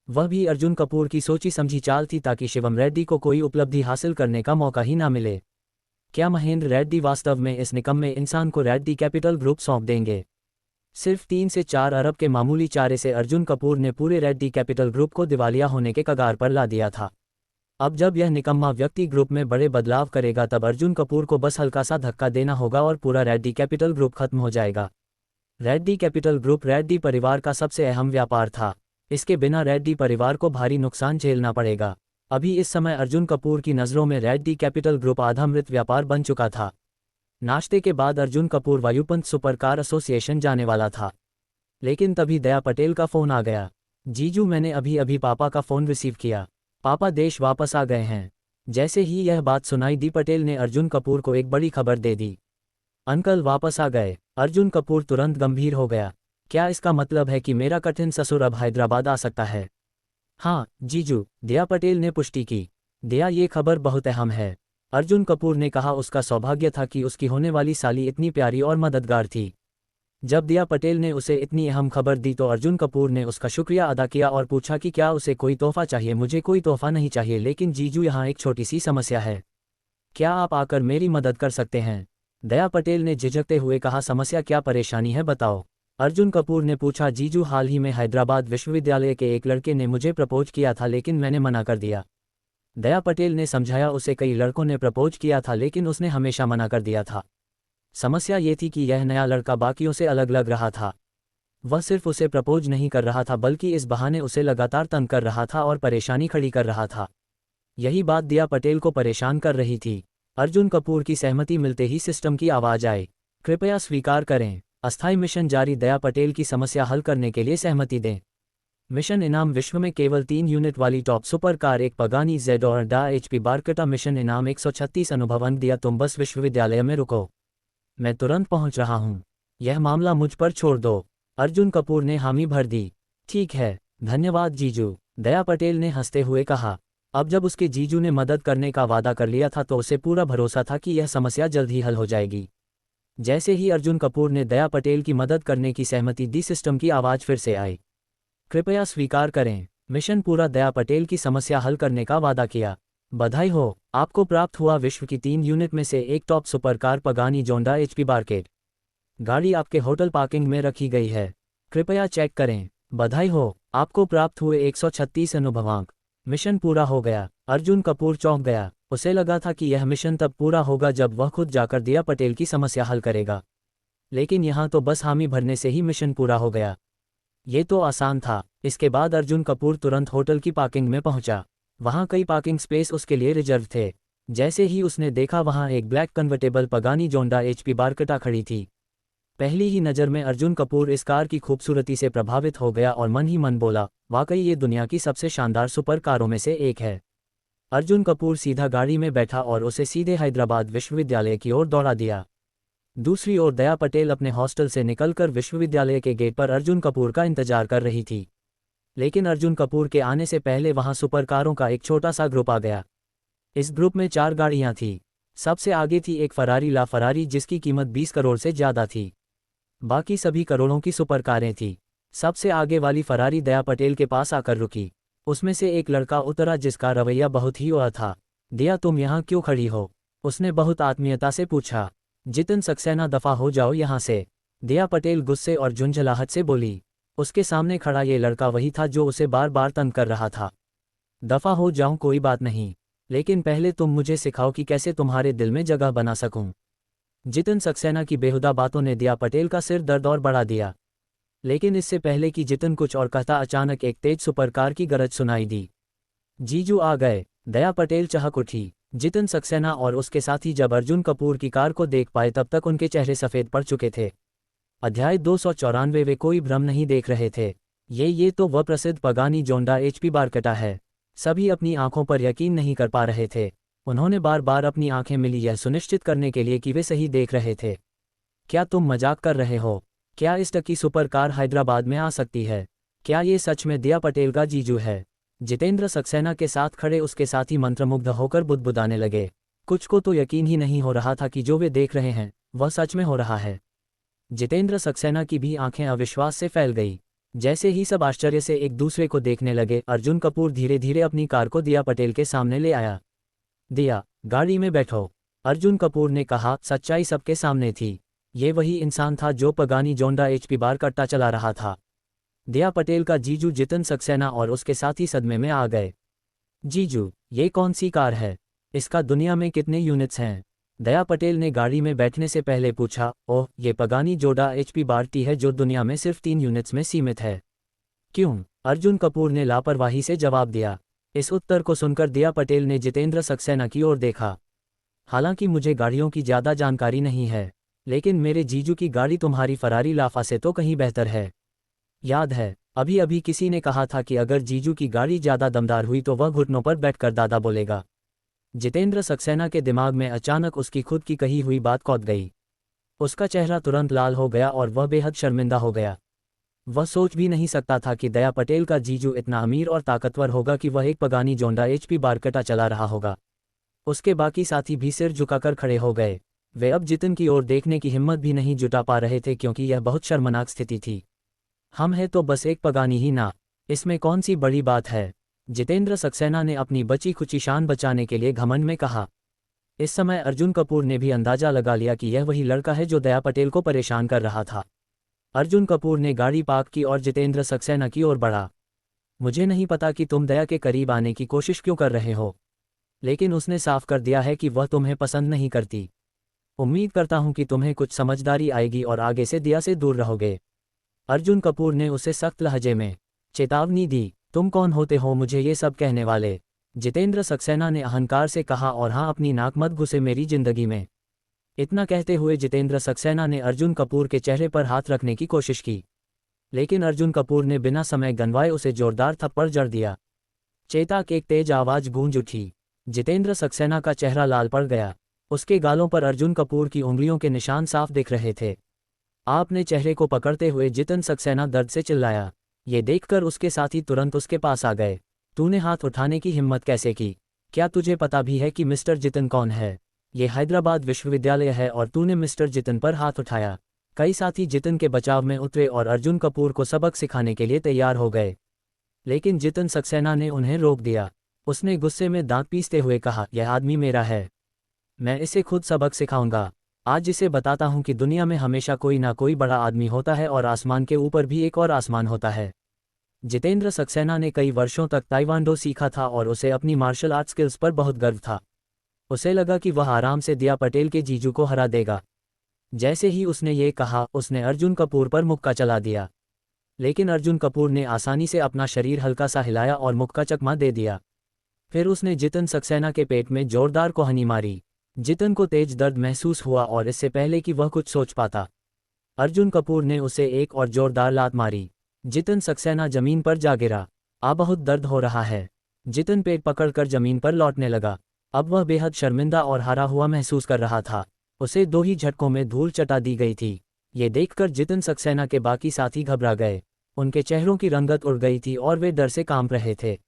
वह भी अर्जुन कपूर की सोची समझी चाल थी ताकि शिवम रेड्डी को कोई उपलब्धि हासिल करने का मौका ही ना मिले। क्या महेंद्र रेड्डी वास्तव में इस निकम्मे इंसान को रेड्डी कैपिटल ग्रुप सौंप देंगे? सिर्फ 3 से 4 अरब के मामूली चारे से अर्जुन कपूर ने पूरे रेड्डी कैपिटल ग्रुप को दिवालिया होने के कगार पर ला दिया था। अब जब यह निकम्मा व्यक्ति ग्रुप में बड़े बदलाव करेगा तब अर्जुन कपूर को बस हल्का सा धक्का देना होगा और पूरा रेड्डी कैपिटल ग्रुप खत्म हो जाएगा। रेड्डी कैपिटल ग्रुप रेड्डी परिवार का सबसे अहम व्यापार था। इसके बिना रेड्डी परिवार को भारी नुकसान झेलना पड़ेगा। अभी इस समय अर्जुन कपूर की नज़रों में रेड्डी कैपिटल ग्रुप आधा मृत व्यापार बन चुका था। नाश्ते के बाद अर्जुन कपूर वायुपंत सुपरकार एसोसिएशन जाने वाला था, लेकिन तभी दया पटेल का फ़ोन आ गया। जीजू, मैंने अभी पापा का फ़ोन रिसीव किया। पापा देश वापस आ गए हैं। जैसे ही यह बात सुनाई दी, पटेल ने अर्जुन कपूर को एक बड़ी खबर दे दी। अंकल वापस आ गए। अर्जुन कपूर तुरंत गंभीर हो गया। क्या इसका मतलब है कि मेरा कठिन ससुर अब हैदराबाद आ सकता है? हाँ जीजू, दया पटेल ने पुष्टि की। दया, ये खबर बहुत अहम है। अर्जुन कपूर ने कहा। उसका सौभाग्य था कि उसकी होने वाली साली इतनी प्यारी और मददगार थी। जब दया पटेल ने उसे इतनी अहम खबर दी तो अर्जुन कपूर ने उसका शुक्रिया अदा किया और पूछा कि क्या उसे कोई तोहफा चाहिए। मुझे कोई तोहफा नहीं चाहिए, लेकिन जीजू यहाँ एक छोटी सी समस्या है। क्या आप आकर मेरी मदद कर सकते हैं? दया पटेल ने झिझकते हुए कहा। समस्या क्या, परेशानी है, बताओ। अर्जुन कपूर ने पूछा। जीजू, हाल ही में हैदराबाद विश्वविद्यालय के एक लड़के ने मुझे प्रपोज किया था, लेकिन मैंने मना कर दिया। दया पटेल ने समझाया। उसे कई लड़कों ने प्रपोज किया था, लेकिन उसने हमेशा मना कर दिया था। समस्या ये थी कि यह नया लड़का बाकियों से अलग लग रहा था। वह सिर्फ उसे प्रपोज नहीं कर रहा था, बल्कि इस बहाने उसे लगातार तंग कर रहा था और परेशानी खड़ी कर रहा था। यही बात दया पटेल को परेशान कर रही थी। अर्जुन कपूर की सहमति मिलते ही सिस्टम की आवाज़ आई। कृपया स्वीकार करें। अस्थायी मिशन जारी। दया पटेल की समस्या हल करने के लिए सहमति दें। मिशन इनाम। विश्व में केवल 3 यूनिट वाली टॉप सुपर कार, एक पगानी जेड और डा HP बारकटा। मिशन इनाम 136 अनुभव अंक दिया। तुम बस विश्वविद्यालय में रुको, मैं तुरंत पहुंच रहा हूं। यह मामला मुझ पर छोड़ दो। अर्जुन कपूर ने हामी भर दी। ठीक है, धन्यवाद जीजू, दया पटेल ने हंसते हुए कहा। अब जब उसके जीजू ने मदद करने का वादा कर लिया था तो उसे पूरा भरोसा था कि यह समस्या जल्द ही हल हो जाएगी। जैसे ही अर्जुन कपूर ने दया पटेल की मदद करने की सहमति दी, सिस्टम की आवाज़ फिर से आई। कृपया स्वीकार करें। मिशन पूरा। दया पटेल की समस्या हल करने का वादा किया। बधाई हो, आपको प्राप्त हुआ विश्व की 3 यूनिट में से एक top super car Pagani Zonda HP Barchetta. गाड़ी आपके होटल पार्किंग में रखी गई है, कृपया चेक करें। बधाई हो, आपको प्राप्त हुए 136 अनुभवांक। मिशन पूरा हो गया। अर्जुन कपूर चौंक गया। उसे लगा था कि यह मिशन तब पूरा होगा जब वह खुद जाकर दया पटेल की समस्या हल करेगा, लेकिन यहाँ तो बस हामी भरने से ही मिशन पूरा हो गया। ये तो आसान था। इसके बाद अर्जुन कपूर तुरंत होटल की पार्किंग में पहुंचा। वहां कई पार्किंग स्पेस उसके लिए रिजर्व थे। जैसे ही उसने देखा, वहां एक black convertible Pagani Zonda HP बारकटा खड़ी थी। पहली ही नज़र में अर्जुन कपूर इस कार की खूबसूरती से प्रभावित हो गया और मन ही मन बोला, वाकई ये दुनिया की सबसे शानदार सुपर कारों में से एक है। अर्जुन कपूर सीधा गाड़ी में बैठा और उसे सीधे हैदराबाद विश्वविद्यालय की ओर दौड़ा दिया। दूसरी ओर दया पटेल अपने हॉस्टल से निकलकर विश्वविद्यालय के गेट पर अर्जुन कपूर का इंतजार कर रही थी। लेकिन अर्जुन कपूर के आने से पहले वहां सुपर कारों का एक छोटा सा ग्रुप आ गया। इस ग्रुप में 4 गाड़ियां थीं। सबसे आगे थी एक फरारी ला फरारी, जिसकी कीमत 20 करोड़ से ज़्यादा थी। बाकी सभी करोड़ों की सुपर कारें थीं। सबसे आगे वाली फरारी दया पटेल के पास आकर रुकी। उसमें से एक लड़का उतरा जिसका रवैया बहुत ही उड़ा था। दया, तुम यहाँ क्यों खड़ी हो? उसने बहुत आत्मीयता से पूछा। जितिन सक्सेना, दफा हो जाओ यहाँ से। दया पटेल गुस्से और झुंझलाहट से बोली। उसके सामने खड़ा ये लड़का वही था जो उसे बार बार तंग कर रहा था। दफा हो जाऊं कोई बात नहीं, लेकिन पहले तुम मुझे सिखाओ कि कैसे तुम्हारे दिल में जगह बना सकूं। जितिन सक्सेना की बेहुदा बातों ने दया पटेल का सिर दर्द और बढ़ा दिया। लेकिन इससे पहले कि जितिन कुछ और कहता, अचानक एक तेज सुपरकार की गरज सुनाई दी। जीजू आ गए। दया पटेल चहक उठी। जितिन सक्सेना और उसके साथी जब अर्जुन कपूर की कार को देख पाए तब तक उनके चेहरे सफ़ेद पड़ चुके थे। अध्याय 294। वे कोई भ्रम नहीं देख रहे थे। ये तो वह प्रसिद्ध पगानी जोंडा HP बारकटा है। सभी अपनी आंखों पर यकीन नहीं कर पा रहे थे। उन्होंने बार बार अपनी आंखें मिली यह सुनिश्चित करने के लिए कि वे सही देख रहे थे। क्या तुम मजाक कर रहे हो? क्या इस टकी सुपर कार हैदराबाद में आ सकती है? क्या ये सच में दया पटेल का जीजू है? जितेंद्र सक्सेना के साथ खड़े उसके साथी मंत्रमुग्ध होकर बुदबुदाने लगे। कुछ को तो यकीन ही नहीं हो रहा था कि जो वे देख रहे हैं वह सच में हो रहा है। जितेंद्र सक्सेना की भी आंखें अविश्वास से फैल गई। जैसे ही सब आश्चर्य से एक दूसरे को देखने लगे, अर्जुन कपूर धीरे धीरे अपनी कार को दया पटेल के सामने ले आया। दया, गाड़ी में बैठो, अर्जुन कपूर ने कहा। सच्चाई सबके सामने थी। ये वही इंसान था जो पगानी जोंडा HP बारकट्टा चला रहा था। दया पटेल का जीजू जितिन सक्सेना और उसके साथी सदमे में आ गए। जीजू, ये कौन सी कार है? इसका दुनिया में कितने यूनिट्स हैं? दया पटेल ने गाड़ी में बैठने से पहले पूछा। ओह, ये पगानी जोडा HP बारटी है जो दुनिया में सिर्फ 3 यूनिट्स में सीमित है। क्यों? अर्जुन कपूर ने लापरवाही से जवाब दिया। इस उत्तर को सुनकर दया पटेल ने जितेंद्र सक्सेना की ओर देखा। हालांकि मुझे गाड़ियों की ज़्यादा जानकारी नहीं है, लेकिन मेरे जीजू की गाड़ी तुम्हारी फरारी लाफा से तो कहीं बेहतर है। याद है, अभी अभी किसी ने कहा था कि अगर जीजू की गाड़ी ज़्यादा दमदार हुई तो वह घुटनों पर बैठकर दादा बोलेगा। जितेंद्र सक्सेना के दिमाग में अचानक उसकी खुद की कही हुई बात कौंध गई। उसका चेहरा तुरंत लाल हो गया और वह बेहद शर्मिंदा हो गया। वह सोच भी नहीं सकता था कि दया पटेल का जीजू इतना अमीर और ताकतवर होगा कि वह एक पगानी जोंडा HP बारकटा चला रहा होगा। उसके बाकी साथी भी सिर झुकाकर खड़े हो गए। वे अब जितिन की ओर देखने की हिम्मत भी नहीं जुटा पा रहे थे क्योंकि यह बहुत शर्मनाक स्थिति थी। हम हैं तो बस एक पगानी ही ना, इसमें कौन सी बड़ी बात है? जितेंद्र सक्सेना ने अपनी बची खुची शान बचाने के लिए घमंड में कहा। इस समय अर्जुन कपूर ने भी अंदाजा लगा लिया कि यह वही लड़का है जो दया पटेल को परेशान कर रहा था। अर्जुन कपूर ने गाड़ी पार्क की और जितेंद्र सक्सेना की ओर बढ़ा। मुझे नहीं पता कि तुम दया के करीब आने की कोशिश क्यों कर रहे हो, लेकिन उसने साफ कर दिया है कि वह तुम्हें पसंद नहीं करती। उम्मीद करता हूं कि तुम्हें कुछ समझदारी आएगी और आगे से दया से दूर रहोगे। अर्जुन कपूर ने उसे सख्त लहजे में चेतावनी दी। तुम कौन होते हो मुझे ये सब कहने वाले? जितेंद्र सक्सेना ने अहंकार से कहा। और हाँ, अपनी नाक मत घुसे मेरी जिंदगी में। इतना कहते हुए जितेंद्र सक्सेना ने अर्जुन कपूर के चेहरे पर हाथ रखने की कोशिश की, लेकिन अर्जुन कपूर ने बिना समय गंवाए उसे जोरदार थप्पड़ जड़ दिया। चेताक एक तेज आवाज गूंज उठी। जितेंद्र सक्सेना का चेहरा लाल पड़ गया। उसके गालों पर अर्जुन कपूर की उंगलियों के निशान साफ दिख रहे थे। आपने चेहरे को पकड़ते हुए जितिन सक्सेना दर्द से चिल्लाया। ये देखकर उसके साथी तुरंत उसके पास आ गए। तूने हाथ उठाने की हिम्मत कैसे की? क्या तुझे पता भी है कि मिस्टर जितिन कौन है? ये हैदराबाद विश्वविद्यालय है और तूने मिस्टर जितिन पर हाथ उठाया। कई साथी जितिन के बचाव में उतरे और अर्जुन कपूर को सबक सिखाने के लिए तैयार हो गए, लेकिन जितिन सक्सेना ने उन्हें रोक दिया। उसने गुस्से में दांत पीसते हुए कहा, यह आदमी मेरा है, मैं इसे खुद सबक सिखाऊंगा। आज इसे बताता हूं कि दुनिया में हमेशा कोई ना कोई बड़ा आदमी होता है और आसमान के ऊपर भी एक और आसमान होता है। जितेंद्र सक्सेना ने कई वर्षों तक ताइक्वांडो सीखा था और उसे अपनी मार्शल आर्ट स्किल्स पर बहुत गर्व था। उसे लगा कि वह आराम से दया पटेल के जीजू को हरा देगा। जैसे ही उसने ये कहा, उसने अर्जुन कपूर पर मुक्का चला दिया, लेकिन अर्जुन कपूर ने आसानी से अपना शरीर हल्का सा हिलाया और मुक्का चकमा दे दिया। फिर उसने जितिन सक्सेना के पेट में जोरदार कोहनी मारी। जितिन को तेज दर्द महसूस हुआ और इससे पहले कि वह कुछ सोच पाता, अर्जुन कपूर ने उसे एक और जोरदार लात मारी। जितिन सक्सेना जमीन पर जा गिरा। बहुत दर्द हो रहा है। जितिन पेट पकड़कर जमीन पर लौटने लगा। अब वह बेहद शर्मिंदा और हारा हुआ महसूस कर रहा था। उसे 2 ही झटकों में धूल चटा दी गई थी। ये देखकर जितिन सक्सेना के बाकी साथी घबरा गए। उनके चेहरों की रंगत उड़ गई थी और वे डर से कांप रहे थे।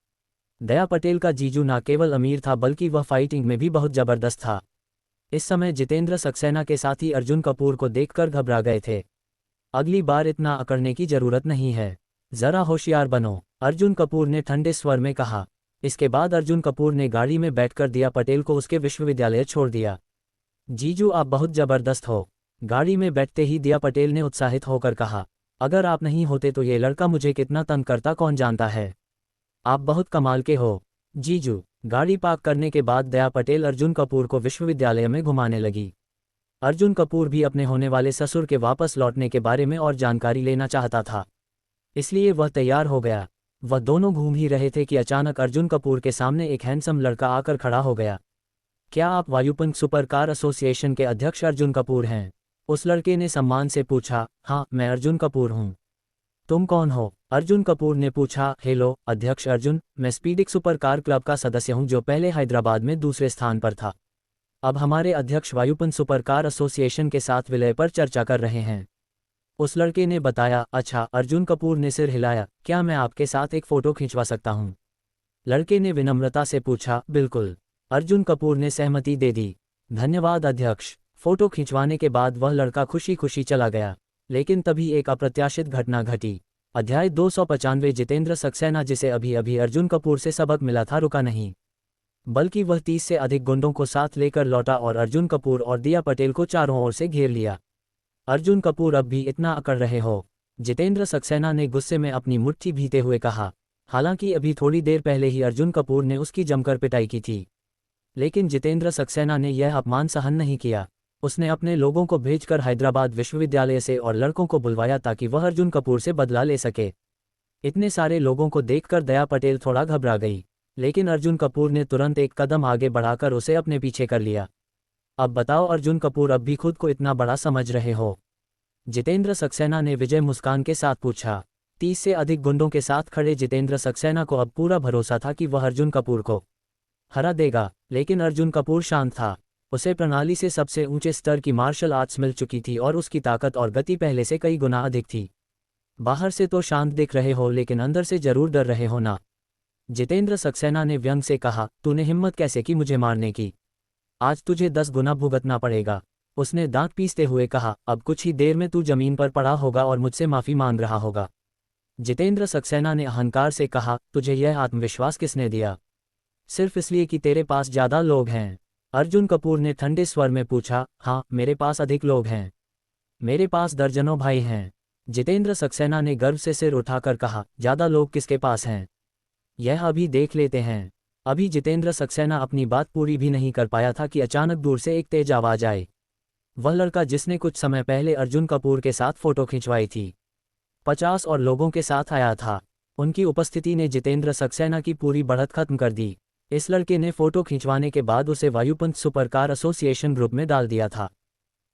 दया पटेल का जीजू न केवल अमीर था बल्कि वह फाइटिंग में भी बहुत जबरदस्त था। इस समय जितेंद्र सक्सेना के साथी अर्जुन कपूर को देखकर घबरा गए थे। अगली बार इतना अकड़ने की जरूरत नहीं है, जरा होशियार बनो, अर्जुन कपूर ने ठंडे स्वर में कहा। इसके बाद अर्जुन कपूर ने गाड़ी में बैठकर दिया पटेल को उसके विश्वविद्यालय छोड़ दिया। जीजू आप बहुत जबरदस्त हो, गाड़ी में बैठते ही दिया पटेल ने उत्साहित होकर कहा। अगर आप नहीं होते तो ये लड़का मुझे कितना तंग करता कौन जानता है। आप बहुत कमाल के हो जीजू। गाड़ी पार्क करने के बाद दया पटेल अर्जुन कपूर को विश्वविद्यालय में घुमाने लगी। अर्जुन कपूर भी अपने होने वाले ससुर के वापस लौटने के बारे में और जानकारी लेना चाहता था, इसलिए वह तैयार हो गया। वह दोनों घूम ही रहे थे कि अचानक अर्जुन कपूर के सामने एक हैंडसम लड़का आकर खड़ा हो गया। क्या आप वायुपुंज सुपरकार एसोसिएशन के अध्यक्ष अर्जुन कपूर हैं? उस लड़के ने सम्मान से पूछा। हाँ, मैं अर्जुन कपूर हूँ। तुम कौन हो? अर्जुन कपूर ने पूछा। हेलो अध्यक्ष अर्जुन, मैं स्पीडिक सुपरकार क्लब का सदस्य हूँ जो पहले हैदराबाद में दूसरे स्थान पर था। अब हमारे अध्यक्ष वायुपुंज सुपरकार एसोसिएशन के साथ विलय पर चर्चा कर रहे हैं, उस लड़के ने बताया। अच्छा, अर्जुन कपूर ने सिर हिलाया। क्या मैं आपके साथ एक फ़ोटो खिंचवा सकता हूँ? लड़के ने विनम्रता से पूछा। बिल्कुल, अर्जुन कपूर ने सहमति दे दी। धन्यवाद अध्यक्ष। फ़ोटो खिंचवाने के बाद वह लड़का खुशी खुशी चला गया, लेकिन तभी एक अप्रत्याशित घटना घटी। अध्याय 295 जितेंद्र सक्सेना, जिसे अभी अभी अर्जुन कपूर से सबक मिला था, रुका नहीं, बल्कि वह 30 से अधिक गुंडों को साथ लेकर लौटा और अर्जुन कपूर और दिया पटेल को चारों ओर से घेर लिया। अर्जुन कपूर अब भी इतना अकड़ रहे हो? जितेंद्र सक्सेना ने गुस्से में अपनी मुट्ठी भीते हुए कहा। हालांकि अभी थोड़ी देर पहले ही अर्जुन कपूर ने उसकी जमकर पिटाई की थी, लेकिन जितेंद्र सक्सेना ने यह अपमान सहन नहीं किया। उसने अपने लोगों को भेजकर हैदराबाद विश्वविद्यालय से और लड़कों को बुलवाया ताकि वह अर्जुन कपूर से बदला ले सके। इतने सारे लोगों को देखकर दया पटेल थोड़ा घबरा गई, लेकिन अर्जुन कपूर ने तुरंत एक कदम आगे बढ़ाकर उसे अपने पीछे कर लिया। अब बताओ अर्जुन कपूर, अब भी खुद को इतना बड़ा समझ रहे हो? जितेंद्र सक्सेना ने विजय मुस्कान के साथ पूछा। 30 से अधिक गुंडों के साथ खड़े जितेंद्र सक्सेना को अब पूरा भरोसा था कि वह अर्जुन कपूर को हरा देगा, लेकिन अर्जुन कपूर शांत था। उसे प्रणाली से सबसे ऊंचे स्तर की मार्शल आर्ट्स मिल चुकी थी और उसकी ताकत और गति पहले से कई गुना अधिक थी। बाहर से तो शांत दिख रहे हो, लेकिन अंदर से जरूर डर रहे हो ना? जितेंद्र सक्सेना ने व्यंग से कहा। तूने हिम्मत कैसे की मुझे मारने की? आज तुझे 10 गुना भुगतना पड़ेगा, उसने दांत पीसते हुए कहा। अब कुछ ही देर में तू जमीन पर पड़ा होगा और मुझसे माफी मांग रहा होगा। जितेंद्र सक्सेना ने अहंकार से कहा। तुझे यह आत्मविश्वास किसने दिया? सिर्फ इसलिए कि तेरे पास ज्यादा लोग हैं? अर्जुन कपूर ने ठंडे स्वर में पूछा। हाँ, मेरे पास अधिक लोग हैं, मेरे पास दर्जनों भाई हैं। जितेंद्र सक्सेना ने गर्व से सिर उठाकर कहा। ज्यादा लोग किसके पास हैं? यह अभी देख लेते हैं। अभी जितेंद्र सक्सेना अपनी बात पूरी भी नहीं कर पाया था कि अचानक दूर से एक तेज आवाज आई। वह लड़का जिसने कुछ समय पहले अर्जुन कपूर के साथ फोटो खिंचवाई थी, 50 और लोगों के साथ आया था। उनकी उपस्थिति ने जितेंद्र सक्सेना की पूरी बढ़त खत्म कर दी। इस लड़के ने फोटो खिंचवाने के बाद उसे वायुपुंज सुपरकार एसोसिएशन ग्रुप में डाल दिया था।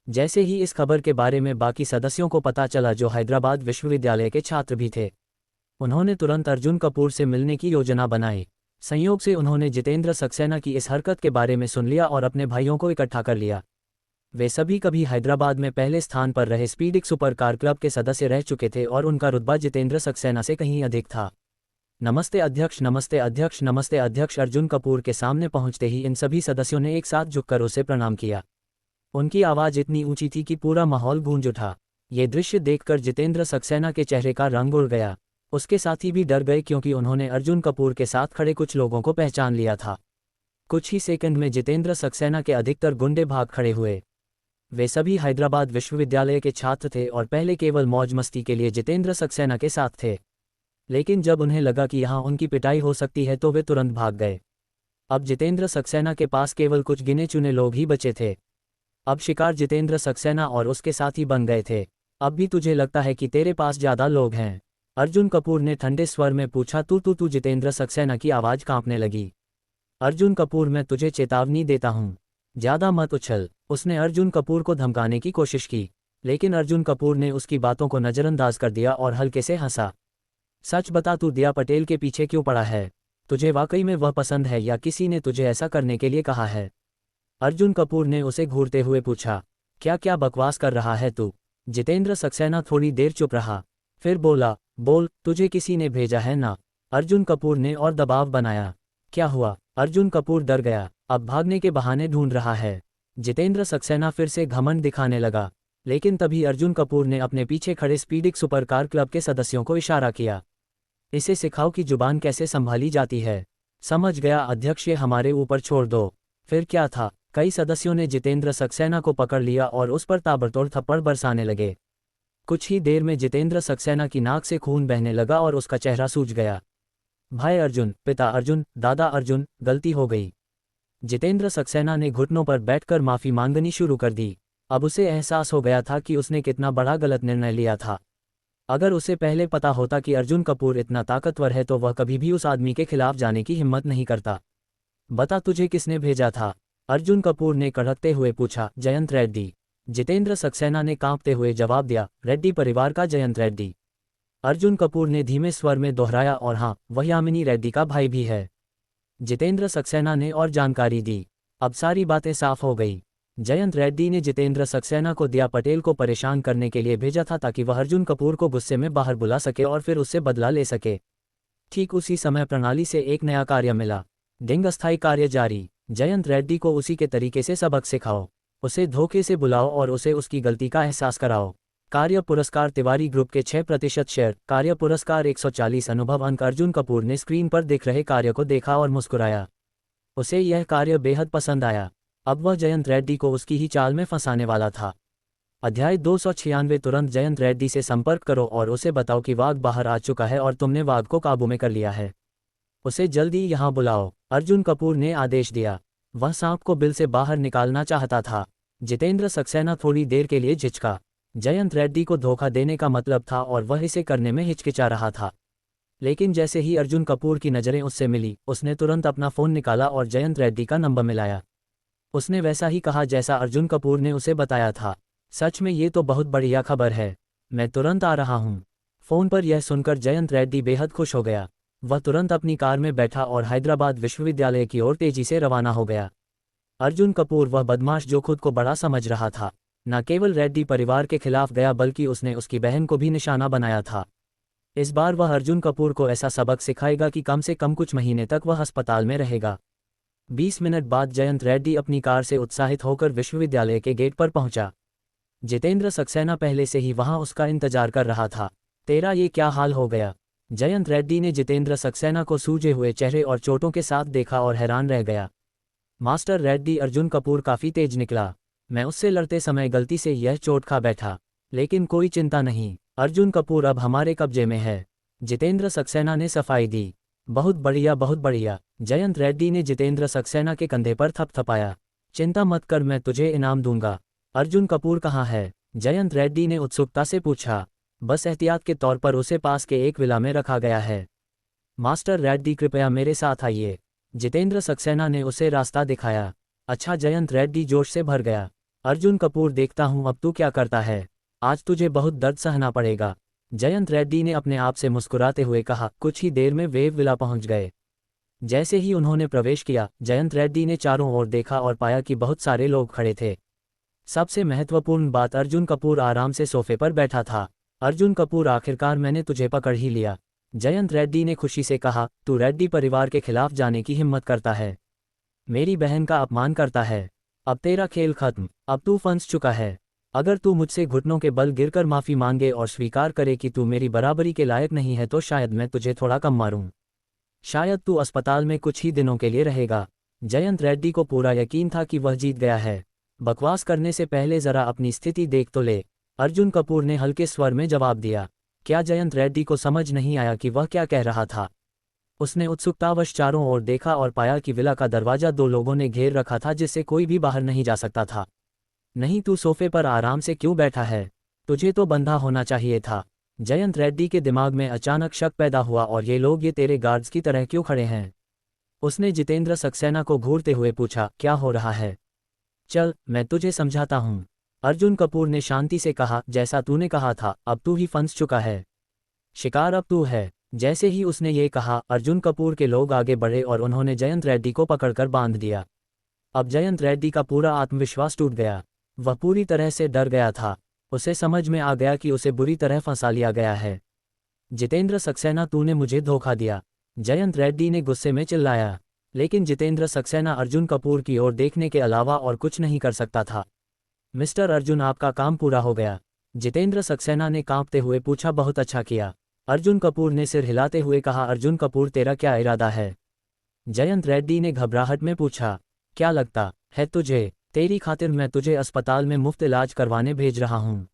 जैसे ही इस खबर के बारे में बाकी सदस्यों को पता चला, जो हैदराबाद विश्वविद्यालय के छात्र भी थे, उन्होंने तुरंत अर्जुन कपूर से मिलने की योजना बनाई। संयोग से उन्होंने जितेंद्र सक्सेना की इस हरकत के बारे में सुन लिया और अपने भाइयों को इकट्ठा कर लिया। वे सभी कभी हैदराबाद में पहले स्थान पर रहे स्पीडिक सुपरकार क्लब के सदस्य रह चुके थे और उनका रुतबा जितेंद्र सक्सेना से कहीं अधिक था। नमस्ते अध्यक्ष, नमस्ते अध्यक्ष, नमस्ते अध्यक्ष। अर्जुन कपूर के सामने पहुंचते ही इन सभी सदस्यों ने एक साथ झुककर उसे प्रणाम किया। उनकी आवाज़ इतनी ऊंची थी कि पूरा माहौल गूंज उठा। ये दृश्य देखकर जितेंद्र सक्सेना के चेहरे का रंग उड़ गया। उसके साथी भी डर गए, क्योंकि उन्होंने अर्जुन कपूर के साथ खड़े कुछ लोगों को पहचान लिया था। कुछ ही सेकंड में जितेंद्र सक्सेना के अधिकतर गुंडे भाग खड़े हुए। वे सभी हैदराबाद विश्वविद्यालय के छात्र थे और पहले केवल मौज मस्ती के लिए जितेंद्र सक्सेना के साथ थे, लेकिन जब उन्हें लगा कि यहाँ उनकी पिटाई हो सकती है तो वे तुरंत भाग गए। अब जितेंद्र सक्सेना के पास केवल कुछ गिने चुने लोग ही बचे थे। अब शिकार जितेंद्र सक्सेना और उसके साथी बन गए थे। अब भी तुझे लगता है कि तेरे पास ज्यादा लोग हैं? अर्जुन कपूर ने ठंडे स्वर में पूछा। तू जितेंद्र सक्सेना की आवाज़ कांपने लगी। अर्जुन कपूर, मैं तुझे चेतावनी देता हूँ, ज्यादा मत उछल। उसने अर्जुन कपूर को धमकाने की कोशिश की, लेकिन अर्जुन कपूर ने उसकी बातों को नज़रअंदाज कर दिया और हल्के से हंसा। सच बता, तू दिया पटेल के पीछे क्यों पड़ा है? तुझे वाकई में वह पसंद है या किसी ने तुझे ऐसा करने के लिए कहा है? अर्जुन कपूर ने उसे घूरते हुए पूछा। क्या क्या बकवास कर रहा है तू? जितेंद्र सक्सेना थोड़ी देर चुप रहा, फिर बोला। बोल, तुझे किसी ने भेजा है ना? अर्जुन कपूर ने और दबाव बनाया। क्या हुआ? अर्जुन कपूर डर गया। अब भागने के बहाने ढूंढ रहा है। जितेंद्र सक्सेना फिर से घमंड दिखाने लगा। लेकिन तभी अर्जुन कपूर ने अपने पीछे खड़े स्पीडिक सुपर कार क्लब के सदस्यों को इशारा किया। इसे सिखाओ कि जुबान कैसे संभाली जाती है। समझ गया अध्यक्ष, ये हमारे ऊपर छोड़ दो। फिर क्या था, कई सदस्यों ने जितेंद्र सक्सेना को पकड़ लिया और उस पर ताबड़तोड़ थप्पड़ बरसाने लगे। कुछ ही देर में जितेंद्र सक्सेना की नाक से खून बहने लगा और उसका चेहरा सूज गया। भाई अर्जुन, पिता अर्जुन, दादा अर्जुन, गलती हो गई। जितेंद्र सक्सेना ने घुटनों पर बैठकर माफी मांगनी शुरू कर दी। अब उसे एहसास हो गया था कि उसने कितना बड़ा गलत निर्णय लिया था। अगर उसे पहले पता होता कि अर्जुन कपूर इतना ताकतवर है तो वह कभी भी उस आदमी के खिलाफ जाने की हिम्मत नहीं करता। बता, तुझे किसने भेजा था? अर्जुन कपूर ने कड़कते हुए पूछा। जयंत रेड्डी। जितेंद्र सक्सेना ने कांपते हुए जवाब दिया। रेड्डी परिवार का जयंत रेड्डी। अर्जुन कपूर ने धीमे स्वर में दोहराया। और हाँ, वह यामिनी रेड्डी का भाई भी है। जितेंद्र सक्सेना ने और जानकारी दी। अब सारी बातें साफ हो गई। जयंत रेड्डी ने जितेंद्र सक्सेना को दिया पटेल को परेशान करने के लिए भेजा था ताकि वह अर्जुन कपूर को गुस्से में बाहर बुला सके और फिर उससे बदला ले सके। ठीक उसी समय प्रणाली से एक नया कार्य मिला। डिंग अस्थायी कार्य जारी। जयंत रेड्डी को उसी के तरीके से सबक सिखाओ। उसे धोखे से बुलाओ और उसे उसकी गलती का एहसास कराओ। कार्य पुरस्कार तिवारी ग्रुप के 6% शेयर। कार्य पुरस्कार 140 अनुभव अंक। अर्जुन कपूर ने स्क्रीन पर दिख रहे कार्य को देखा और मुस्कुराया। उसे यह कार्य बेहद पसंद आया। अब वह जयंत रेड्डी को उसकी ही चाल में फंसाने वाला था। अध्याय 296। तुरंत जयंत रेड्डी से संपर्क करो और उसे बताओ कि वाघ बाहर आ चुका है और तुमने वाघ को काबू में कर लिया है। उसे जल्दी यहाँ बुलाओ। अर्जुन कपूर ने आदेश दिया। वह सांप को बिल से बाहर निकालना चाहता था। जितेंद्र सक्सेना थोड़ी देर के लिए झिझका। जयंत रेड्डी को धोखा देने का मतलब था और वह इसे करने में हिचकिचा रहा था। लेकिन जैसे ही अर्जुन कपूर की नज़रें उससे मिली, उसने तुरंत अपना फ़ोन निकाला और जयंत रेड्डी का नंबर मिलाया। उसने वैसा ही कहा जैसा अर्जुन कपूर ने उसे बताया था। सच में ये तो बहुत बढ़िया खबर है। मैं तुरंत आ रहा हूँ। फ़ोन पर यह सुनकर जयंत रेड्डी बेहद खुश हो गया। वह तुरंत अपनी कार में बैठा और हैदराबाद विश्वविद्यालय की ओर तेजी से रवाना हो गया। अर्जुन कपूर, वह बदमाश जो खुद को बड़ा समझ रहा था, न केवल रेड्डी परिवार के खिलाफ गया बल्कि उसने उसकी बहन को भी निशाना बनाया था। इस बार वह अर्जुन कपूर को ऐसा सबक सिखाएगा कि कम से कम कुछ महीने तक वह अस्पताल में रहेगा। 20 मिनट बाद जयंत रेड्डी अपनी कार से उत्साहित होकर विश्वविद्यालय के गेट पर पहुंचा। जितेंद्र सक्सेना पहले से ही वहां उसका इंतजार कर रहा था। तेरा ये क्या हाल हो गया? जयंत रेड्डी ने जितेंद्र सक्सेना को सूजे हुए चेहरे और चोटों के साथ देखा और हैरान रह गया। मास्टर रेड्डी, अर्जुन कपूर काफ़ी तेज निकला। मैं उससे लड़ते समय गलती से यह चोट खा बैठा, लेकिन कोई चिंता नहीं, अर्जुन कपूर अब हमारे कब्जे में है। जितेंद्र सक्सेना ने सफाई दी। बहुत बढ़िया, बहुत बढ़िया। जयंत रेड्डी ने जितेंद्र सक्सेना के कंधे पर थपथपाया। चिंता मत कर, मैं तुझे इनाम दूंगा। अर्जुन कपूर कहाँ है? जयंत रेड्डी ने उत्सुकता से पूछा। बस एहतियात के तौर पर उसे पास के एक विला में रखा गया है। मास्टर रेड्डी, कृपया मेरे साथ आइए। जितेंद्र सक्सेना ने उसे रास्ता दिखाया। अच्छा। जयंत रेड्डी जोश से भर गया। अर्जुन कपूर, देखता हूँ अब तू क्या करता है। आज तुझे बहुत दर्द सहना पड़ेगा। जयंत रेड्डी ने अपने आप से मुस्कुराते हुए कहा। कुछ ही देर में वेव विला पहुंच गए। जैसे ही उन्होंने प्रवेश किया, जयंत रेड्डी ने चारों ओर देखा और पाया कि बहुत सारे लोग खड़े थे। सबसे महत्वपूर्ण बात, अर्जुन कपूर आराम से सोफे पर बैठा था। अर्जुन कपूर, आखिरकार मैंने तुझे पकड़ ही लिया। जयंत रेड्डी ने खुशी से कहा। तू रेड्डी परिवार के खिलाफ जाने की हिम्मत करता है, मेरी बहन का अपमान करता है। अब तेरा खेल खत्म, अब तू फंस चुका है। अगर तू मुझसे घुटनों के बल गिरकर माफ़ी मांगे और स्वीकार करे कि तू मेरी बराबरी के लायक नहीं है तो शायद मैं तुझे थोड़ा कम मारूं। शायद तू अस्पताल में कुछ ही दिनों के लिए रहेगा। जयंत रेड्डी को पूरा यकीन था कि वह जीत गया है। बकवास करने से पहले ज़रा अपनी स्थिति देख तो ले, अर्जुन कपूर ने हल्के स्वर में जवाब दिया। क्या जयंत रेड्डी को समझ नहीं आया कि वह क्या कह रहा था? उसने उत्सुकतावश चारों ओर देखा और पाया कि विला का दरवाज़ा 2 लोगों ने घेर रखा था जिससे कोई भी बाहर नहीं जा सकता था। नहीं, तू सोफे पर आराम से क्यों बैठा है? तुझे तो बंधा होना चाहिए था। जयंत रेड्डी के दिमाग में अचानक शक पैदा हुआ। और ये लोग, ये तेरे गार्ड्स की तरह क्यों खड़े हैं? उसने जितेंद्र सक्सेना को घूरते हुए पूछा। क्या हो रहा है? चल, मैं तुझे समझाता हूँ, अर्जुन कपूर ने शांति से कहा। जैसा तूने कहा था, अब तू ही फंस चुका है। शिकार अब तू है। जैसे ही उसने ये कहा, अर्जुन कपूर के लोग आगे बढ़े और उन्होंने जयंत रेड्डी को पकड़कर बांध दिया। अब जयंत रेड्डी का पूरा आत्मविश्वास टूट गया। वह पूरी तरह से डर गया था। उसे समझ में आ गया कि उसे बुरी तरह फंसा लिया गया है। जितेंद्र सक्सेना, तूने मुझे धोखा दिया, जयंत रेड्डी ने गुस्से में चिल्लाया। लेकिन जितेंद्र सक्सेना अर्जुन कपूर की ओर देखने के अलावा और कुछ नहीं कर सकता था। मिस्टर अर्जुन, आपका काम पूरा हो गया। जितेंद्र सक्सेना ने कांपते हुए पूछा। बहुत अच्छा किया, अर्जुन कपूर ने सिर हिलाते हुए कहा। अर्जुन कपूर, तेरा क्या इरादा है? जयंत रेड्डी ने घबराहट में पूछा। क्या लगता है तुझे? तेरी खातिर मैं तुझे अस्पताल में मुफ्त इलाज करवाने भेज रहा हूं,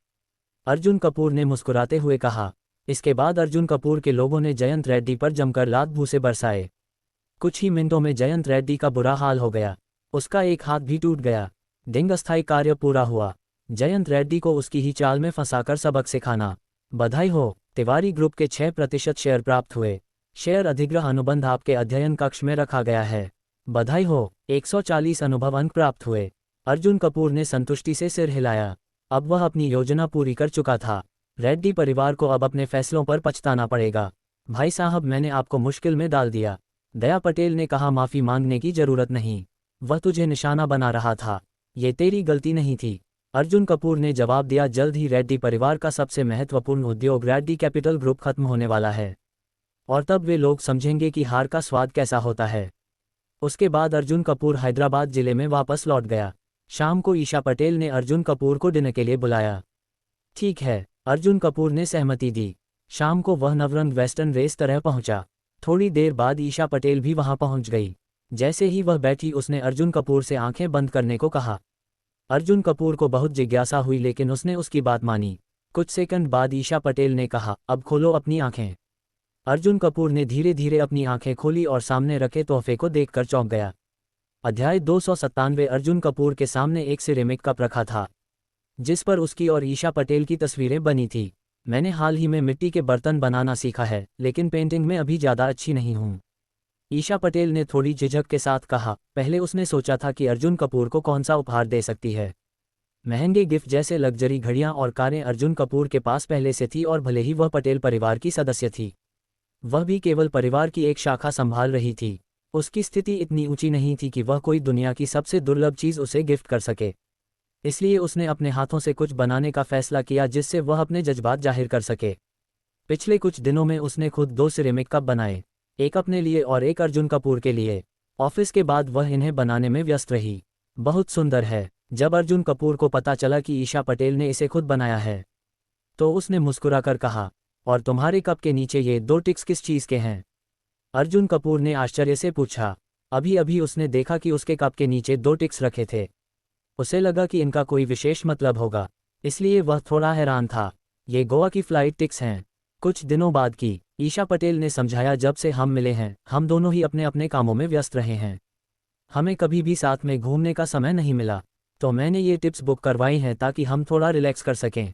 अर्जुन कपूर ने मुस्कुराते हुए कहा। इसके बाद अर्जुन कपूर के लोगों ने जयंत रेड्डी पर जमकर लात भूसे बरसाए। कुछ ही मिनटों में जयंत रेड्डी का बुरा हाल हो गया। उसका एक हाथ भी टूट गया। डिंग अस्थायी कार्य पूरा हुआ। जयंत रेड्डी को उसकी ही चाल में फंसाकर सबक सिखाना। बधाई हो, तिवारी ग्रुप के 6% शेयर प्राप्त हुए। शेयर अधिग्रह अनुबंध आपके अध्ययन कक्ष में रखा गया है। बधाई हो, 140 अनुभव अंक प्राप्त हुए। अर्जुन कपूर ने संतुष्टि से सिर हिलाया। अब वह अपनी योजना पूरी कर चुका था। रेड्डी परिवार को अब अपने फैसलों पर पछताना पड़ेगा। भाई साहब, मैंने आपको मुश्किल में डाल दिया, दया पटेल ने कहा। माफ़ी मांगने की जरूरत नहीं, वह तुझे निशाना बना रहा था, ये तेरी गलती नहीं थी, अर्जुन कपूर ने जवाब दिया। जल्द ही रेड्डी परिवार का सबसे महत्वपूर्ण उद्योग रेड्डी कैपिटल ग्रुप खत्म होने वाला है, और तब वे लोग समझेंगे कि हार का स्वाद कैसा होता है। उसके बाद अर्जुन कपूर हैदराबाद जिले में वापस लौट गया। शाम को ईशा पटेल ने अर्जुन कपूर को डिनर के लिए बुलाया। ठीक है, अर्जुन कपूर ने सहमति दी। शाम को वह नवरंग वेस्टर्न रेस तरह पहुंचा। थोड़ी देर बाद ईशा पटेल भी वहां पहुंच गई। जैसे ही वह बैठी, उसने अर्जुन कपूर से आंखें बंद करने को कहा। अर्जुन कपूर को बहुत जिज्ञासा हुई, लेकिन उसने उसकी बात मानी। कुछ सेकंड बाद ईशा पटेल ने कहा, अब खोलो अपनी आंखें। अर्जुन कपूर ने धीरे धीरे अपनी आंखें खोली और सामने रखे तोहफे को देखकर चौंक गया। अध्याय 297। अर्जुन कपूर के सामने एक सिरेमिक कप रखा था, जिस पर उसकी और ईशा पटेल की तस्वीरें बनी थी। मैंने हाल ही में मिट्टी के बर्तन बनाना सीखा है, लेकिन पेंटिंग में अभी ज़्यादा अच्छी नहीं हूँ, ईशा पटेल ने थोड़ी झिझक के साथ कहा। पहले उसने सोचा था कि अर्जुन कपूर को कौन सा उपहार दे सकती है। महंगे गिफ्ट जैसे लग्जरी घड़ियां और कारें अर्जुन कपूर के पास पहले से थी, और भले ही वह पटेल परिवार की सदस्य थी, वह भी केवल परिवार की एक शाखा संभाल रही थी। उसकी स्थिति इतनी ऊंची नहीं थी कि वह कोई दुनिया की सबसे दुर्लभ चीज़ उसे गिफ्ट कर सके। इसलिए उसने अपने हाथों से कुछ बनाने का फैसला किया, जिससे वह अपने जज्बात जाहिर कर सके। पिछले कुछ दिनों में उसने खुद 2 सिरेमिक कप बनाए, एक अपने लिए और एक अर्जुन कपूर के लिए। ऑफिस के बाद वह इन्हें बनाने में व्यस्त रही। बहुत सुंदर है। जब अर्जुन कपूर को पता चला कि ईशा पटेल ने इसे खुद बनाया है, तो उसने मुस्कुराकर कहा, और तुम्हारे कप के नीचे ये 2 टिक्स किस चीज़ के हैं? अर्जुन कपूर ने आश्चर्य से पूछा। अभी अभी उसने देखा कि उसके कप के नीचे 2 टिक्स रखे थे। उसे लगा कि इनका कोई विशेष मतलब होगा, इसलिए वह थोड़ा हैरान था। ये गोवा की फ्लाइट टिक्स हैं। कुछ दिनों बाद की, ईशा पटेल ने समझाया। जब से हम मिले हैं, हम दोनों ही अपने अपने कामों में व्यस्त रहे हैं। हमें कभी भी साथ में घूमने का समय नहीं मिला, तो मैंने ये टिप्स बुक करवाई हैं ताकि हम थोड़ा रिलैक्स कर सकें।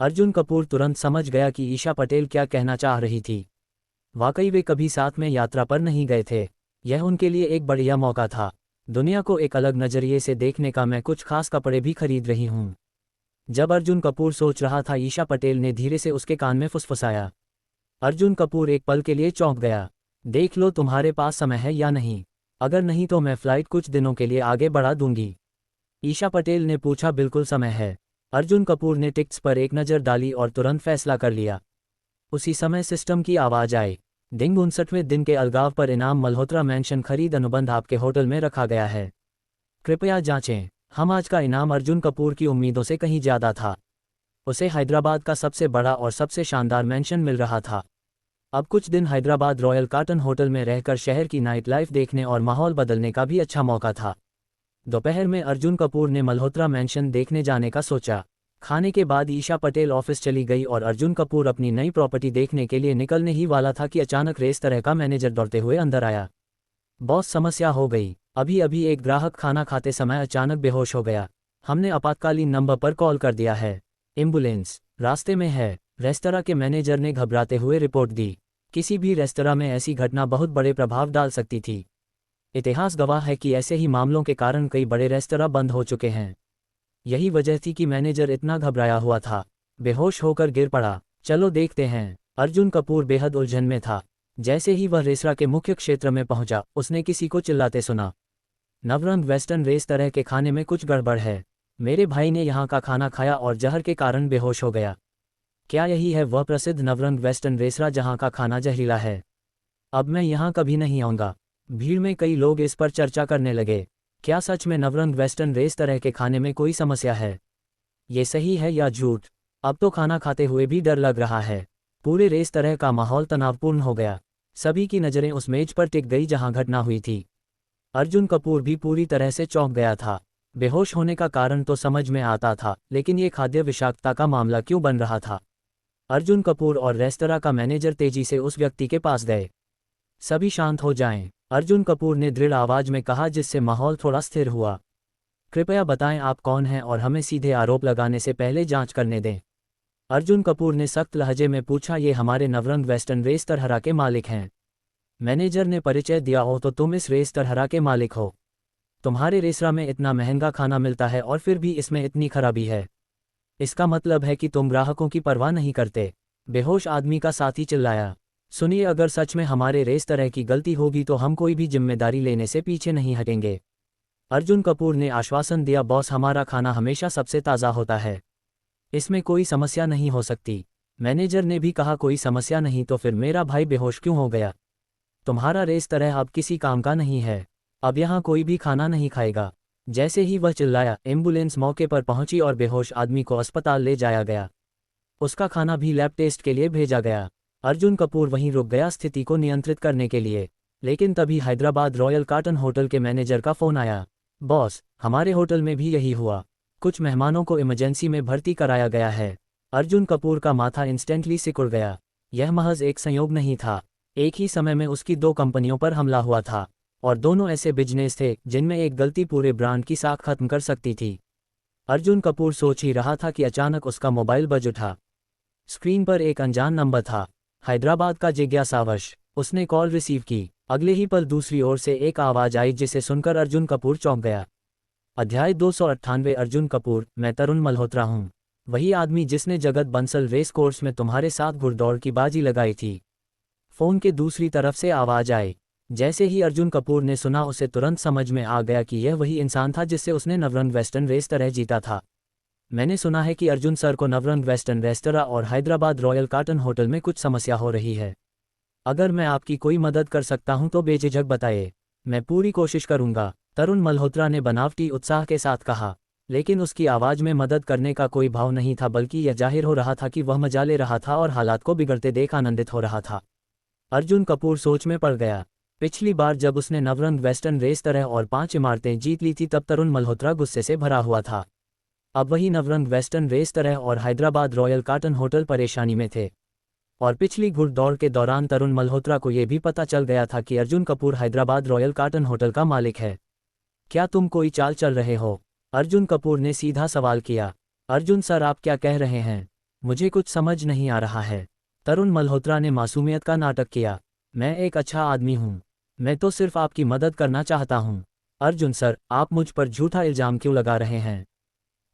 अर्जुन कपूर तुरंत समझ गया कि ईशा पटेल क्या कहना चाह रही थी। वाकई वे कभी साथ में यात्रा पर नहीं गए थे। यह उनके लिए एक बढ़िया मौका था। दुनिया को एक अलग नज़रिए से देखने का। मैं कुछ खास कपड़े भी खरीद रही हूँ। जब अर्जुन कपूर सोच रहा था, ईशा पटेल ने धीरे से उसके कान में फुसफुसाया। अर्जुन कपूर एक पल के लिए चौंक गया। देख लो तुम्हारे पास समय है या नहीं, अगर नहीं तो मैं फ़्लाइट कुछ दिनों के लिए आगे बढ़ा दूंगी, ईशा पटेल ने पूछा। बिल्कुल समय है। अर्जुन कपूर ने टिकट्स पर एक नज़र डाली और तुरंत फैसला कर लिया। उसी समय सिस्टम की आवाज़ आई। डिंग 59वें दिन के अलगाव पर इनाम मल्होत्रा मैंशन खरीद अनुबंध आपके होटल में रखा गया है। कृपया जांचें। हम आज का इनाम अर्जुन कपूर की उम्मीदों से कहीं ज़्यादा था। उसे हैदराबाद का सबसे बड़ा और सबसे शानदार मैंशन मिल रहा था। अब कुछ दिन हैदराबाद रॉयल कार्टन होटल में रहकर शहर की नाइट लाइफ देखने और माहौल बदलने का भी अच्छा मौका था। दोपहर में अर्जुन कपूर ने मल्होत्रा मैंशन देखने जाने का सोचा। खाने के बाद ईशा पटेल ऑफिस चली गई और अर्जुन कपूर अपनी नई प्रॉपर्टी देखने के लिए निकलने ही वाला था कि अचानक रेस तरह का मैनेजर दौड़ते हुए अंदर आया। बॉस, समस्या हो गई। अभी अभी एक ग्राहक खाना खाते समय अचानक बेहोश हो गया। हमने आपातकालीन नंबर पर कॉल कर दिया है। एम्बुलेंस रास्ते में है, रेस्तरां के मैनेजर ने घबराते हुए रिपोर्ट दी। किसी भी रेस्तरां में ऐसी घटना बहुत बड़े प्रभाव डाल सकती थी। इतिहास गवाह है कि ऐसे ही मामलों के कारण कई बड़े रेस्तरां बंद हो चुके हैं। यही वजह थी कि मैनेजर इतना घबराया हुआ था। बेहोश होकर गिर पड़ा। चलो देखते हैं। अर्जुन कपूर बेहद उलझन में था। जैसे ही वह रेस्तरां के मुख्य क्षेत्र में पहुंचा, उसने किसी को चिल्लाते सुना, नवरंग वेस्टर्न रेस तरह के खाने में कुछ गड़बड़ है। मेरे भाई ने यहाँ का खाना खाया और जहर के कारण बेहोश हो गया। क्या यही है वह प्रसिद्ध नवरंग वेस्टर्न रेस्तरां जहाँ का खाना जहरीला है? अब मैं यहाँ कभी नहीं आऊँगा। भीड़ में कई लोग इस पर चर्चा करने लगे। क्या सच में नवरंग वेस्टर्न रेस तरह के खाने में कोई समस्या है? ये सही है या झूठ? अब तो खाना खाते हुए भी डर लग रहा है। पूरे रेस तरह का माहौल तनावपूर्ण हो गया। सभी की नज़रें उस मेज पर टिक गई जहां घटना हुई थी। अर्जुन कपूर भी पूरी तरह से चौंक गया था। बेहोश होने का कारण तो समझ में आता था, लेकिन ये खाद्य विषाक्तता का मामला क्यों बन रहा था? अर्जुन कपूर और रेस्तरां का मैनेजर तेजी से उस व्यक्ति के पास गए। सभी शांत हो जाएं, अर्जुन कपूर ने दृढ़ आवाज में कहा, जिससे माहौल थोड़ा स्थिर हुआ। कृपया बताएं आप कौन हैं और हमें सीधे आरोप लगाने से पहले जांच करने दें। अर्जुन कपूर ने सख्त लहजे में पूछा, ये हमारे नवरंग वेस्टर्न रेस्तरां के मालिक हैं। मैनेजर ने परिचय दिया। हो तो तुम इस रेस्तरां के मालिक हो। तुम्हारे रेस्तरां में इतना महंगा खाना मिलता है और फिर भी इसमें इतनी खराबी है। इसका मतलब है कि तुम ग्राहकों की परवाह नहीं करते। बेहोश आदमी का साथी चिल्लाया। सुनिए, अगर सच में हमारे रेस्तरां की गलती होगी तो हम कोई भी जिम्मेदारी लेने से पीछे नहीं हटेंगे। अर्जुन कपूर ने आश्वासन दिया, बॉस, हमारा खाना हमेशा सबसे ताज़ा होता है। इसमें कोई समस्या नहीं हो सकती। मैनेजर ने भी कहा, कोई समस्या नहीं तो फिर मेरा भाई बेहोश क्यों हो गया? तुम्हारा रेस्तरां अब किसी काम का नहीं है। अब यहाँ कोई भी खाना नहीं खाएगा। जैसे ही वह चिल्लाया, एम्बुलेंस मौके पर पहुंची और बेहोश आदमी को अस्पताल ले जाया गया। उसका खाना भी लैब टेस्ट के लिए भेजा गया। अर्जुन कपूर वहीं रुक गया स्थिति को नियंत्रित करने के लिए। लेकिन तभी हैदराबाद रॉयल कार्टन होटल के मैनेजर का फ़ोन आया। बॉस, हमारे होटल में भी यही हुआ। कुछ मेहमानों को इमरजेंसी में भर्ती कराया गया है। अर्जुन कपूर का माथा इंस्टेंटली सिकुड़ गया। यह महज एक संयोग नहीं था। एक ही समय में उसकी 2 कंपनियों पर हमला हुआ था, और दोनों ऐसे बिजनेस थे जिनमें एक गलती पूरे ब्रांड की साख खत्म कर सकती थी। अर्जुन कपूर सोच ही रहा था कि अचानक उसका मोबाइल बज उठा। स्क्रीन पर एक अनजान नंबर था, हैदराबाद का जिज्ञासावश। उसने कॉल रिसीव की। अगले ही पल दूसरी ओर से एक आवाज़ आई, जिसे सुनकर अर्जुन कपूर चौंक गया। अध्याय 298। अर्जुन कपूर, मैं तरुण मल्होत्रा हूँ, वही आदमी जिसने जगत बंसल रेस कोर्स में तुम्हारे साथ घुड़दौड़ की बाजी लगाई थी। फ़ोन के दूसरी तरफ से आवाज़ आई। जैसे ही अर्जुन कपूर ने सुना, उसे तुरंत समझ में आ गया कि यह वही इंसान था जिससे उसने नवरंग वेस्टर्न रेस्तरां जीता था। मैंने सुना है कि अर्जुन सर को नवरंग वेस्टर्न रेस्तरां और हैदराबाद रॉयल कार्टन होटल में कुछ समस्या हो रही है। अगर मैं आपकी कोई मदद कर सकता हूं तो बेझिझक बताइए। मैं पूरी कोशिश करूंगा, तरुण मल्होत्रा ने बनावटी उत्साह के साथ कहा। लेकिन उसकी आवाज़ में मदद करने का कोई भाव नहीं था, बल्कि यह जाहिर हो रहा था कि वह मजा ले रहा था और हालात को बिगड़ते देख आनंदित हो रहा था। अर्जुन कपूर सोच में पड़ गया। पिछली बार जब उसने नवरंग वेस्टर्न रेस्तरां और 5 इमारतें जीत ली थी, तब तरुण मल्होत्रा गुस्से से भरा हुआ था। अब वही नवरंग वेस्टर्न रेस्तरां और हैदराबाद रॉयल कार्टन होटल परेशानी में थे। और पिछली घुड़दौड़ के दौरान तरुण मल्होत्रा को यह भी पता चल गया था कि Arjun Kapoor Hyderabad royal carton hotel का मालिक है। क्या तुम कोई चाल चल रहे हो? अर्जुन कपूर ने सीधा सवाल किया। अर्जुन सर, आप क्या कह रहे हैं? मुझे कुछ समझ नहीं आ रहा है। तरुण मल्होत्रा ने मासूमियत का नाटक किया। मैं एक अच्छा आदमी हूँ। मैं तो सिर्फ आपकी मदद करना चाहता हूँ। अर्जुन सर, आप मुझ पर झूठा इल्जाम क्यों लगा रहे हैं?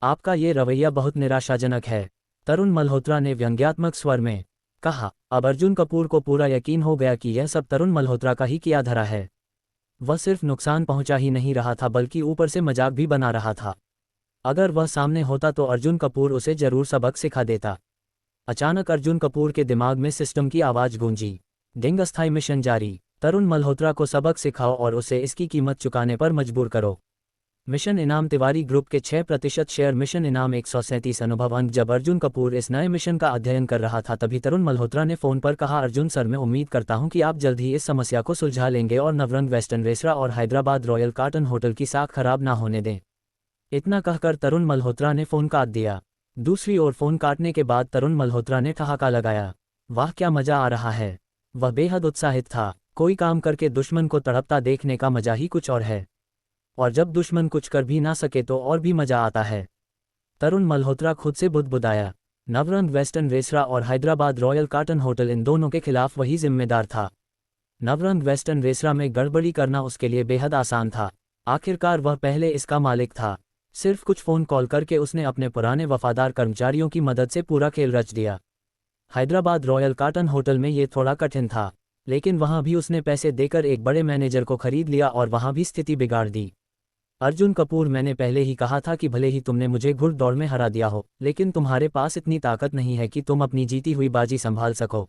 आपका ये रवैया बहुत निराशाजनक है, तरुण मल्होत्रा ने व्यंग्यात्मक स्वर में कहा। अब अर्जुन कपूर को पूरा यकीन हो गया कि यह सब तरुण मल्होत्रा का ही किया धरा है। वह सिर्फ नुकसान पहुंचा ही नहीं रहा था, बल्कि ऊपर से मजाक भी बना रहा था। अगर वह सामने होता तो अर्जुन कपूर उसे जरूर सबक सिखा देता। अचानक अर्जुन कपूर के दिमाग में सिस्टम की आवाज़ गूंजी। डिंग, अस्थायी मिशन जारी। तरुण मल्होत्रा को सबक सिखाओ और उसे इसकी कीमत चुकाने पर मजबूर करो। मिशन इनाम, तिवारी ग्रुप के 6% शेयर। मिशन इनाम 137 अनुभव अंक। जब अर्जुन कपूर इस नए मिशन का अध्ययन कर रहा था, तभी तरुण मल्होत्रा ने फ़ोन पर कहा, अर्जुन सर, मैं उम्मीद करता हूं कि आप जल्द ही इस समस्या को सुलझा लेंगे और नवरंग वेस्टर्न रेस्तरां और हैदराबाद रॉयल कार्टन होटल की साख खराब ना होने दें। इतना कहकर तरुण मल्होत्रा ने फ़ोन काट दिया। दूसरी ओर फ़ोन काटने के बाद तरुण मल्होत्रा ने ठहाका लगाया। वाह, क्या मज़ा आ रहा है। वह बेहद उत्साहित था। कोई काम करके दुश्मन को तड़पता देखने का मजा ही कुछ और है, और जब दुश्मन कुछ कर भी ना सके तो और भी मजा आता है। तरुण मल्होत्रा खुद से बुदबुदाया। नवरंग वेस्टर्न रेस्तरां और हैदराबाद रॉयल कार्टन होटल, इन दोनों के खिलाफ वही जिम्मेदार था। नवरंग वेस्टर्न रेस्तरां में गड़बड़ी करना उसके लिए बेहद आसान था। आखिरकार वह पहले इसका मालिक था। सिर्फ कुछ फ़ोन कॉल करके उसने अपने पुराने वफादार कर्मचारियों की मदद से पूरा खेल रच दिया। हैदराबाद रॉयल कार्टन होटल में ये थोड़ा कठिन था, लेकिन वहाँ भी उसने पैसे देकर एक बड़े मैनेजर को खरीद लिया और वहाँ भी स्थिति बिगाड़ दी। अर्जुन कपूर, मैंने पहले ही कहा था कि भले ही तुमने मुझे घुड़दौड़ में हरा दिया हो, लेकिन तुम्हारे पास इतनी ताकत नहीं है कि तुम अपनी जीती हुई बाजी संभाल सको।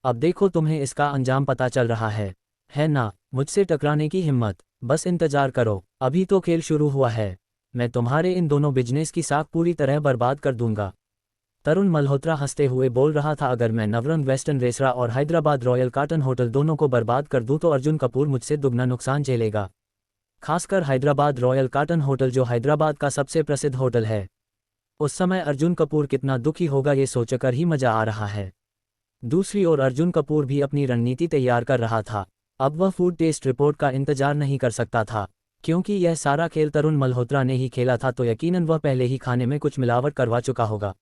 अब देखो, तुम्हें इसका अंजाम पता चल रहा है ना? मुझसे टकराने की हिम्मत? बस इंतजार करो, अभी तो खेल शुरू हुआ है। मैं तुम्हारे इन दोनों बिजनेस की साख पूरी तरह बर्बाद कर दूंगा। तरुण मल्होत्रा हंसते हुए बोल रहा था, अगर मैं नवरंग वेस्टर्न रेस्तरां और हैदराबाद रॉयल कॉटन होटल दोनों को बर्बाद कर दूं तो अर्जुन कपूर मुझसे दुगना नुकसान झेलेगा। खासकर हैदराबाद रॉयल कॉटन होटल, जो हैदराबाद का सबसे प्रसिद्ध होटल है। उस समय अर्जुन कपूर कितना दुखी होगा ये सोचकर ही मजा आ रहा है। दूसरी ओर अर्जुन कपूर भी अपनी रणनीति तैयार कर रहा था। अब वह फूड टेस्ट रिपोर्ट का इंतजार नहीं कर सकता था, क्योंकि यह सारा खेल तरुण मल्होत्रा ने ही खेला था, तो यकीनन वह पहले ही खाने में कुछ मिलावट करवा चुका होगा।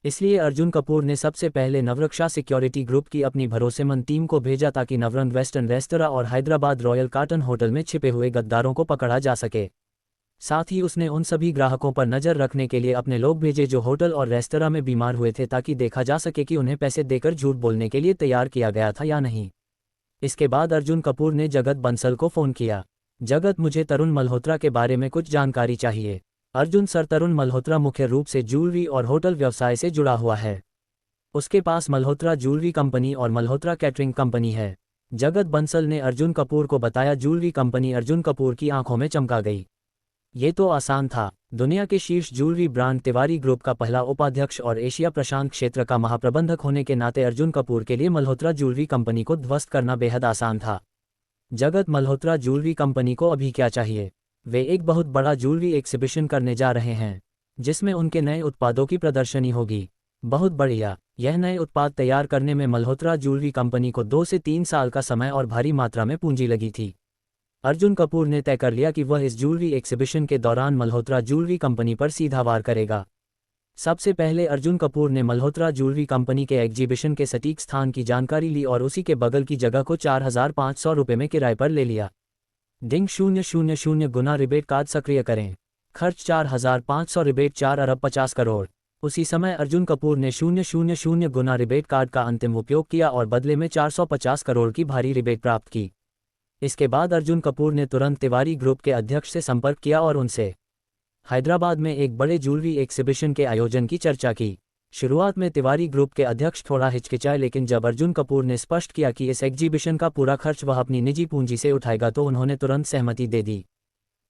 इसलिए अर्जुन कपूर ने सबसे पहले नवरक्षा सिक्योरिटी ग्रुप की अपनी भरोसेमंद टीम को भेजा ताकि नवरंग वेस्टर्न रेस्तरां और हैदराबाद रॉयल कॉटन होटल में छिपे हुए गद्दारों को पकड़ा जा सके। साथ ही उसने उन सभी ग्राहकों पर नज़र रखने के लिए अपने लोग भेजे जो होटल और रेस्तरां में बीमार हुए थे, ताकि देखा जा सके कि उन्हें पैसे देकर झूठ बोलने के लिए तैयार किया गया था या नहीं। इसके बाद अर्जुन कपूर ने जगत बंसल को फ़ोन किया। जगत, मुझे तरुण मल्होत्रा के बारे में कुछ जानकारी चाहिए। अर्जुन सर, तरुण मल्होत्रा मुख्य रूप से ज्वेलरी और होटल व्यवसाय से जुड़ा हुआ है। उसके पास मल्होत्रा ज्वेलरी कंपनी और मल्होत्रा कैटरिंग कंपनी है। जगत बंसल ने अर्जुन कपूर को बताया। ज्वेलरी कंपनी अर्जुन कपूर की आंखों में चमका गई। ये तो आसान था। दुनिया के शीर्ष ज्वेलरी ब्रांड तिवारी ग्रुप का पहला उपाध्यक्ष और एशिया प्रशांत क्षेत्र का महाप्रबंधक होने के नाते अर्जुन कपूर के लिए मल्होत्रा ज्वेलरी कंपनी को ध्वस्त करना बेहद आसान था। जगत, मल्होत्रा ज्वेलरी कंपनी को अभी क्या चाहिए? वे एक बहुत बड़ा ज्वेलरी एग्जीबिशन करने जा रहे हैं, जिसमें उनके नए उत्पादों की प्रदर्शनी होगी। बहुत बढ़िया। यह नए उत्पाद तैयार करने में मल्होत्रा ज्वेलरी कंपनी को 2 से 3 साल का समय और भारी मात्रा में पूंजी लगी थी। अर्जुन कपूर ने तय कर लिया कि वह इस ज्वेलरी एग्जीबिशन के दौरान मल्होत्रा ज्वेलरी कंपनी पर सीधा वार करेगा। सबसे पहले अर्जुन कपूर ने मल्होत्रा ज्वेलरी कंपनी के एग्जीबिशन के सटीक स्थान की जानकारी ली और उसी के बगल की जगह को 4,500 रुपये में किराए पर ले लिया। डिंग 000 गुना रिबेट कार्ड सक्रिय करें। खर्च 4,500 रिबेट 4 अरब 50 करोड़। उसी समय अर्जुन कपूर ने 000 गुना रिबेट कार्ड का अंतिम उपयोग किया और बदले में 450 करोड़ की भारी रिबेट प्राप्त की। इसके बाद अर्जुन कपूर ने तुरंत तिवारी ग्रुप के अध्यक्ष से संपर्क किया और उनसे हैदराबाद में एक बड़े ज्वेलरी एग्जीबिशन के आयोजन की चर्चा की। शुरुआत में तिवारी ग्रुप के अध्यक्ष थोड़ा हिचकिचाए, लेकिन जब अर्जुन कपूर ने स्पष्ट किया कि इस एग्जीबिशन का पूरा खर्च वह अपनी निजी पूंजी से उठाएगा तो उन्होंने तुरंत सहमति दे दी।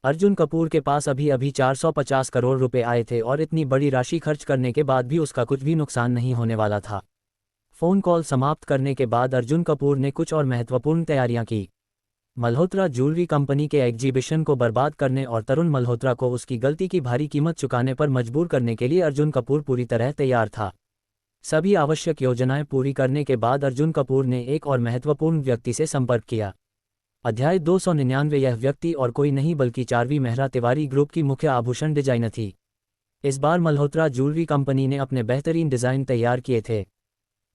अर्जुन कपूर के पास अभी 450 करोड़ रुपए आए थे और इतनी बड़ी राशि खर्च करने के बाद भी उसका कुछ भी नुकसान नहीं होने वाला था। फ़ोन कॉल समाप्त करने के बाद अर्जुन कपूर ने कुछ और महत्वपूर्ण तैयारियां की। मल्होत्रा ज्वेलरी कंपनी के एग्जीबिशन को बर्बाद करने और तरुण मल्होत्रा को उसकी गलती की भारी कीमत चुकाने पर मजबूर करने के लिए अर्जुन कपूर पूरी तरह तैयार था। सभी आवश्यक योजनाएं पूरी करने के बाद अर्जुन कपूर ने एक और महत्वपूर्ण व्यक्ति से संपर्क किया। अध्याय 299। यह व्यक्ति और कोई नहीं बल्कि चारवी मेहरा तिवारी ग्रुप की मुख्य आभूषण डिजाइनर थी। इस बार मल्होत्रा ज्वेलरी कंपनी ने अपने बेहतरीन डिज़ाइन तैयार किए थे,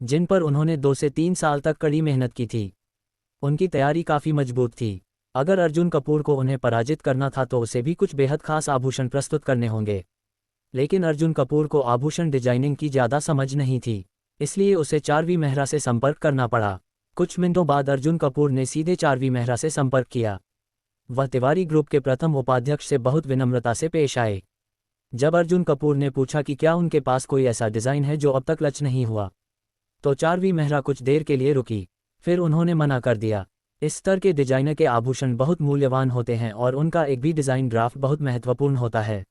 जिन पर उन्होंने 2 से 3 साल तक कड़ी मेहनत की थी। उनकी तैयारी काफ़ी मजबूत थी। अगर अर्जुन कपूर को उन्हें पराजित करना था तो उसे भी कुछ बेहद खास आभूषण प्रस्तुत करने होंगे। लेकिन अर्जुन कपूर को आभूषण डिजाइनिंग की ज़्यादा समझ नहीं थी, इसलिए उसे चारवी मेहरा से संपर्क करना पड़ा। कुछ मिनटों बाद अर्जुन कपूर ने सीधे चारवी मेहरा से संपर्क किया। वह तिवारी ग्रुप के प्रथम उपाध्यक्ष से बहुत विनम्रता से पेश आए। जब अर्जुन कपूर ने पूछा कि क्या उनके पास कोई ऐसा डिज़ाइन है जो अब तक लच नहीं हुआ, तो चारवी मेहरा कुछ देर के लिए रुकी, फिर उन्होंने मना कर दिया। इस स्तर के डिजाइनर के आभूषण बहुत मूल्यवान होते हैं और उनका एक भी डिज़ाइन ड्राफ्ट बहुत महत्वपूर्ण होता है।